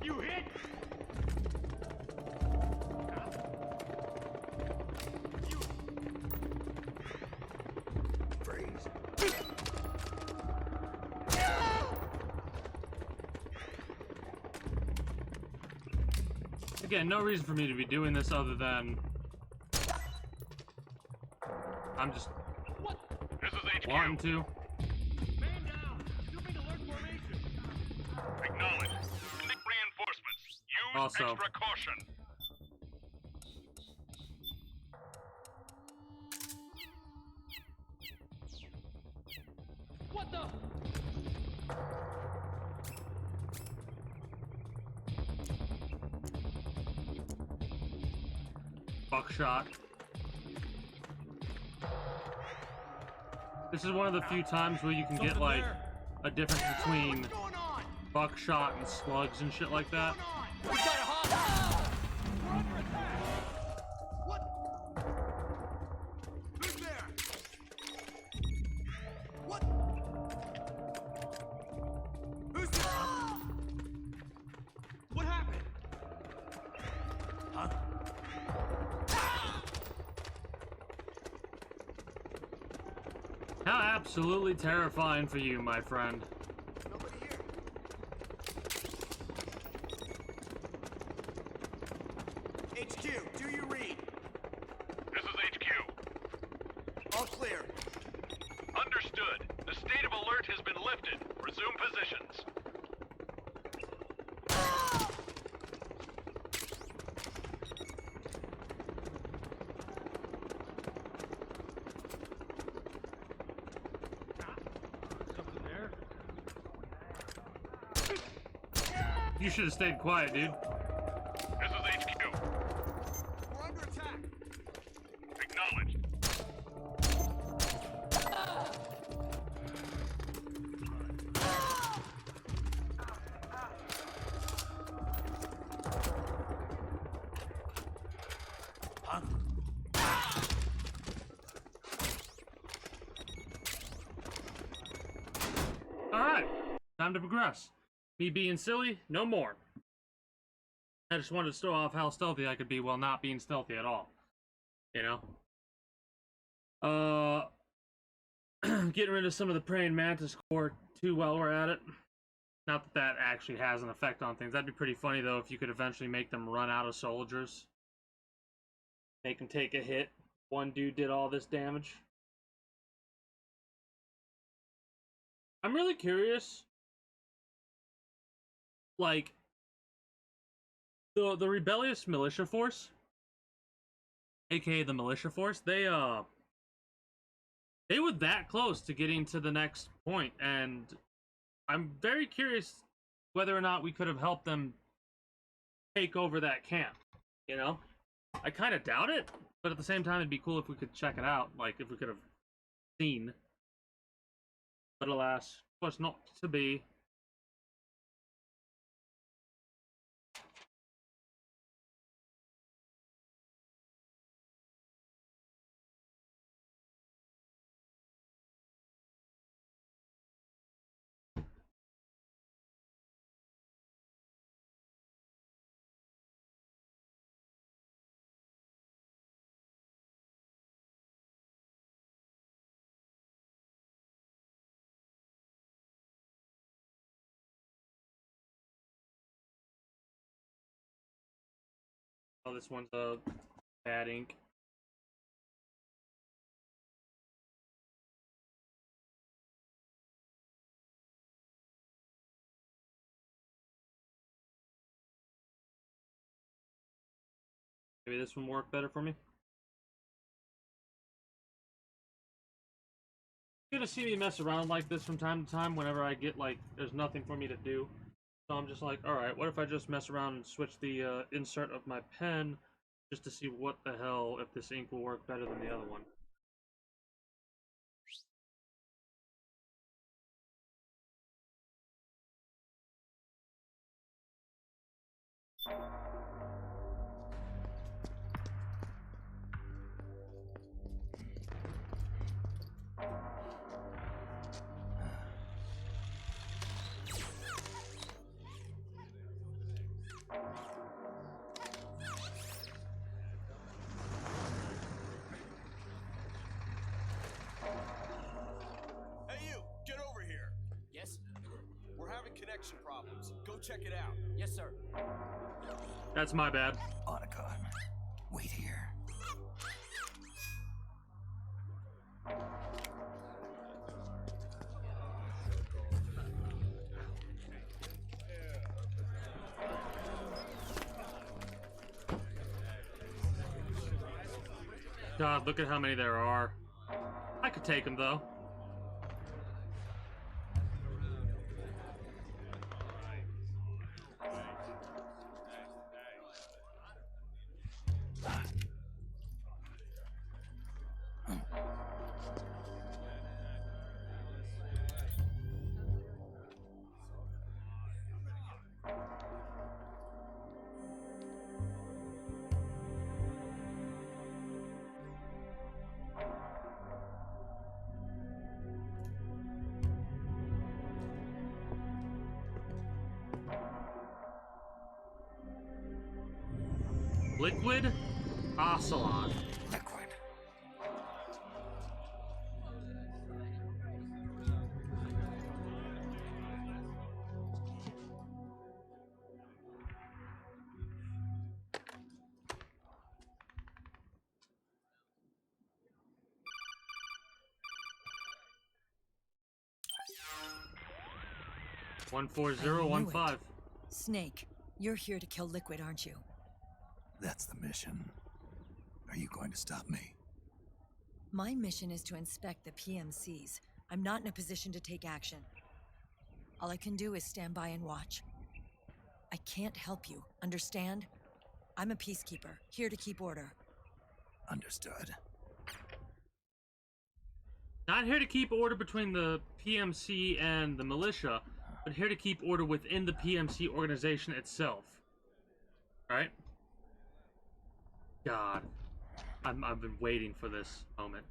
You hit? Freeze. Again, no reason for me to be doing this other than I'm just This is HQ. wanting to. Man down! Assuming alert formation! Acknowledged. Sending reinforcements. Use Also. extra caution. What the? Buckshot. This is one of the few times where you can get like a difference between buckshot and slugs and shit like that. We got a hostage! We're under attack! What? Who's there? What? Who's there? What happened? Huh? How absolutely terrifying for you, my friend. Nobody here. HQ, do you read? This is HQ. All clear. positions. Something there. You should have stayed quiet, dude. This is HQ. We're under attack. Acknowledged. Alright, time to progress. Me being silly, no more. I just wanted to show off how stealthy I could be while not being stealthy at all. You know? Getting rid of some of the praying mantis core too while we're at it. Not that that actually has an effect on things. That'd be pretty funny, though, if you could eventually make them run out of soldiers. Make them take a hit. One dude did all this damage. I'm really curious. Like, the rebellious militia force, aka the militia force, they were that close to getting to the next point, and I'm very curious whether or not we could have helped them take over that camp, you know? I kind of doubt it, but at the same time, it'd be cool if we could check it out, like, if we could have seen. But alas, was not to be. Oh, this one's bad ink. Maybe this one work better for me. You're gonna see me mess around like this from time to time whenever I get, like, there's nothing for me to do. So I'm just like, alright, what if I just mess around and switch the insert of my pen just to see what the hell, if this ink will work better than the other one. Hey, you! Get over here! Yes? We're having connection problems. Go check it out. Yes, sir. That's my bad. Otacon, wait here. God, look at how many there are. I could take them, though. Liquid Ocelot. Liquid. 14015. Snake, you're here to kill Liquid, aren't you? That's the mission. Are you going to stop me? My mission is to inspect the PMCs. I'm not in a position to take action. All I can do is stand by and watch. I can't help you, understand? I'm a peacekeeper, here to keep order. Understood. Not here to keep order between the PMC and the militia, but here to keep order within the PMC organization itself. Right? God. I've been waiting for this moment.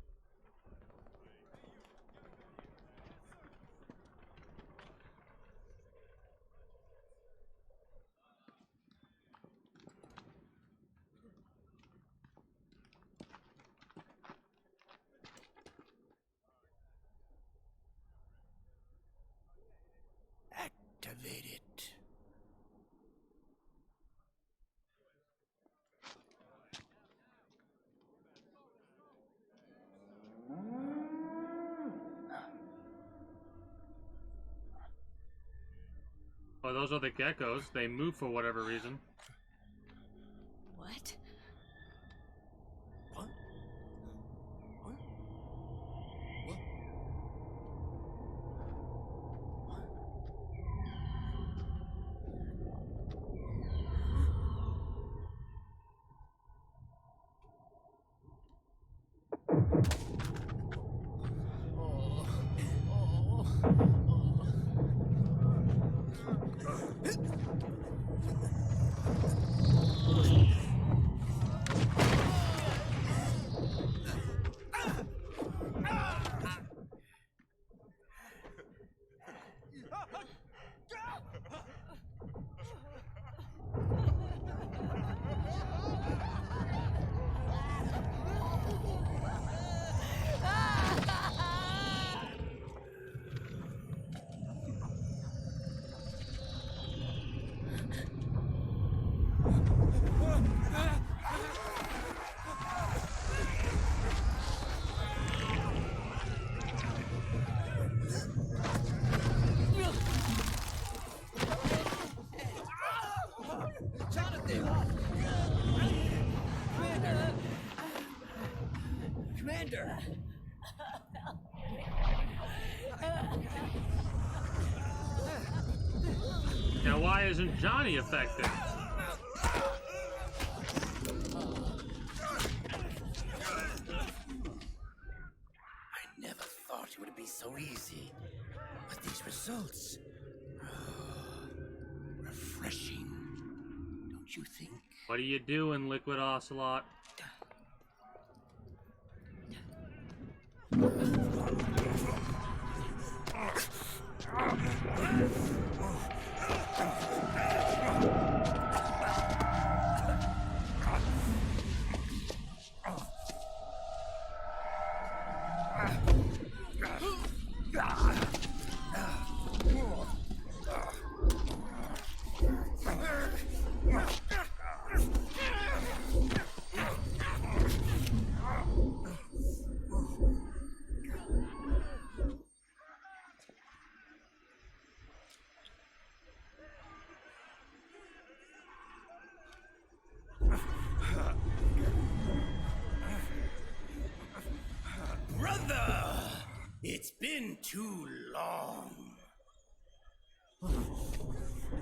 Activate it. Oh, those are the geckos. They move for whatever reason. What? Commander! Now, why isn't Johnny affected? I never thought it would be so easy. But these results... refreshing. Don't you think? What are you doing, Liquid Ocelot? Brother! It's been too long.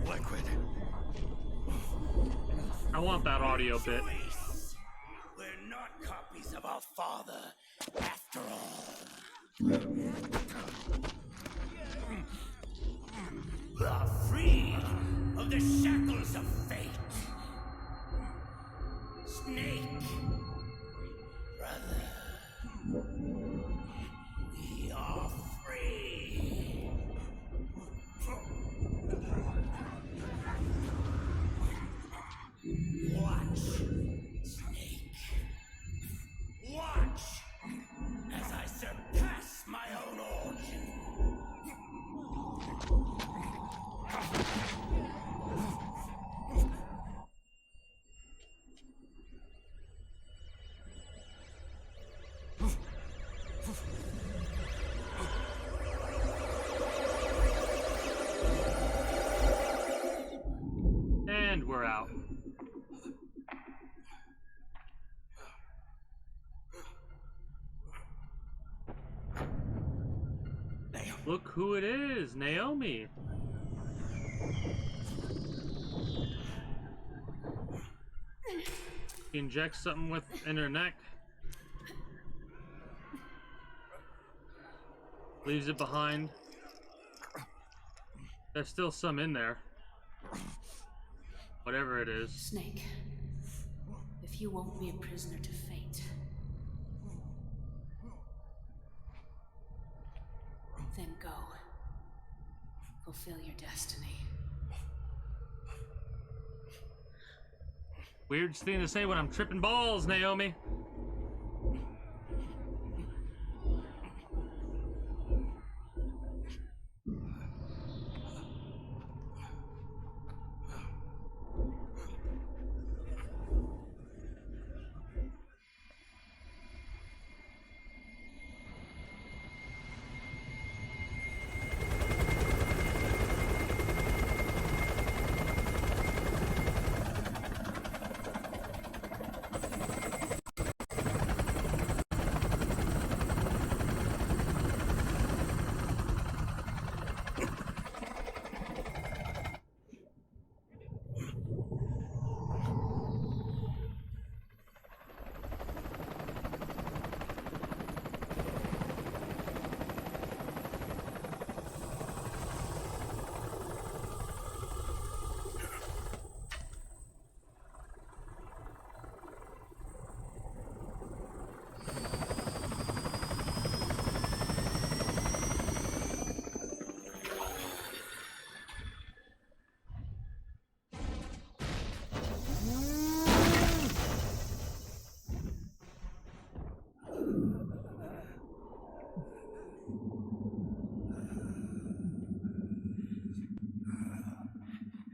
Liquid. I want that audio bit. We're not copies of our father, after all. We are free of the shackles of fate. Snake, brother, we are free. Watch, Snake. Watch as I surpass my own origin. And we're out. Look who it is, Naomi. She injects something in her neck. Leaves it behind. There's still some in there. Whatever it is. Snake, if you won't be a prisoner to fate, then go. Fulfill your destiny. Weird thing to say when I'm tripping balls, Naomi.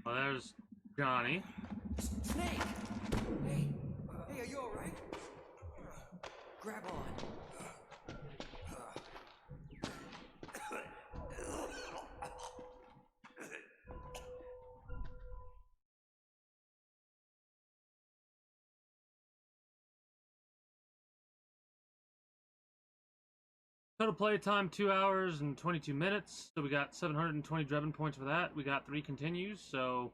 Well, there's Johnny. Snake! Hey, are you alright? Grab on. Total play time 2 hours and 22 minutes. So we got 720 Drebin points for that. We got 3 continues, so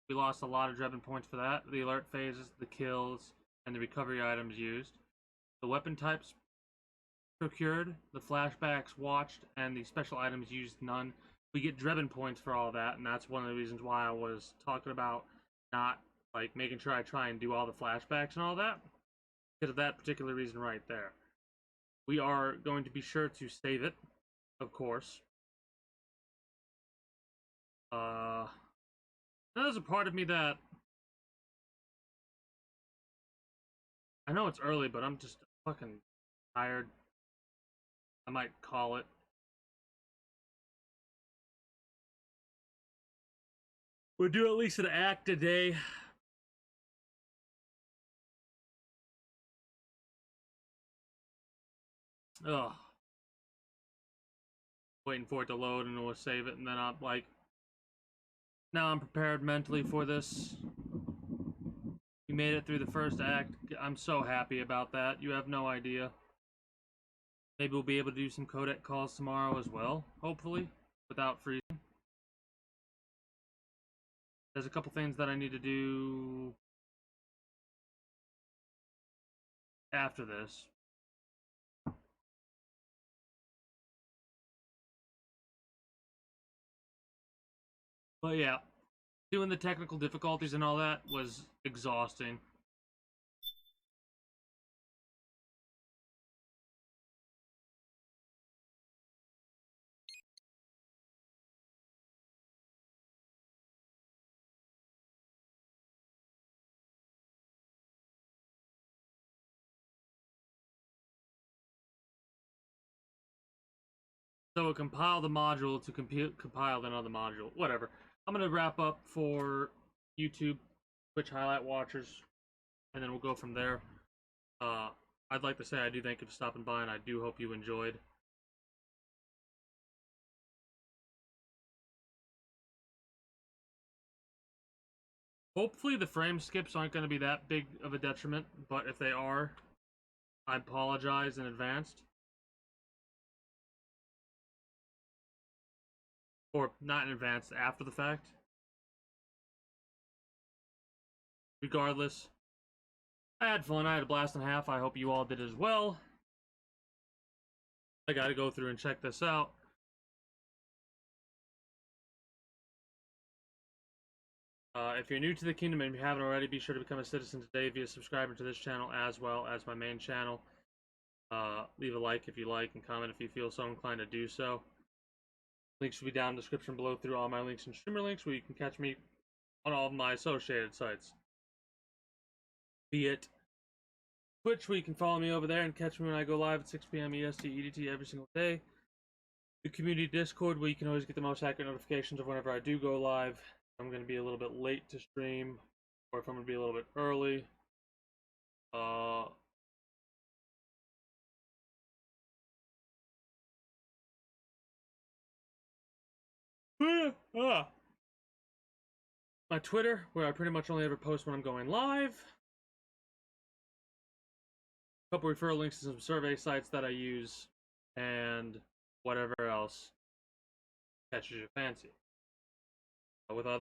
we lost a lot of Drebin points for that. The alert phases, the kills, and the recovery items used. The weapon types procured, the flashbacks watched, and the special items used none. We get Drebin points for all that, and that's one of the reasons why I was talking about not like making sure I try and do all the flashbacks and all that. Because of that particular reason right there. We are going to be sure to save it, of course. There's a part of me that I know it's early, but I'm just fucking tired. I might call it. We'll do at least an act a day. Ugh. Waiting for it to load and we'll save it, and then I'm like, now I'm prepared mentally for this. You made it through the first act. I'm so happy about that. You have no idea. Maybe we'll be able to do some codec calls tomorrow as well, hopefully, without freezing. There's a couple things that I need to do after this. But yeah, doing the technical difficulties and all that was exhausting. So it compiled the module to compile another module. Whatever. I'm going to wrap up for YouTube, Twitch highlight watchers, and then we'll go from there. I'd like to say I do thank you for stopping by, and I do hope you enjoyed. Hopefully the frame skips aren't going to be that big of a detriment, but if they are, I apologize in advance. Or not in advance, after the fact. Regardless, I had fun. I had a blast and a half. I hope you all did as well. I gotta go through and check this out. If you're new to the kingdom and you haven't already, be sure to become a citizen today via subscribing to this channel as well as my main channel. Leave a like if you like and comment if you feel so inclined to do so. Links will be down in the description below through all my links and streamer links where you can catch me on all of my associated sites. Be it Twitch, where you can follow me over there and catch me when I go live at 6 p.m. EST, EDT every single day. The community Discord, where you can always get the most accurate notifications of whenever I do go live. I'm going to be a little bit late to stream, or if I'm going to be a little bit early. My Twitter, where I pretty much only ever post when I'm going live. A couple referral links to some survey sites that I use, and whatever else catches your fancy. With other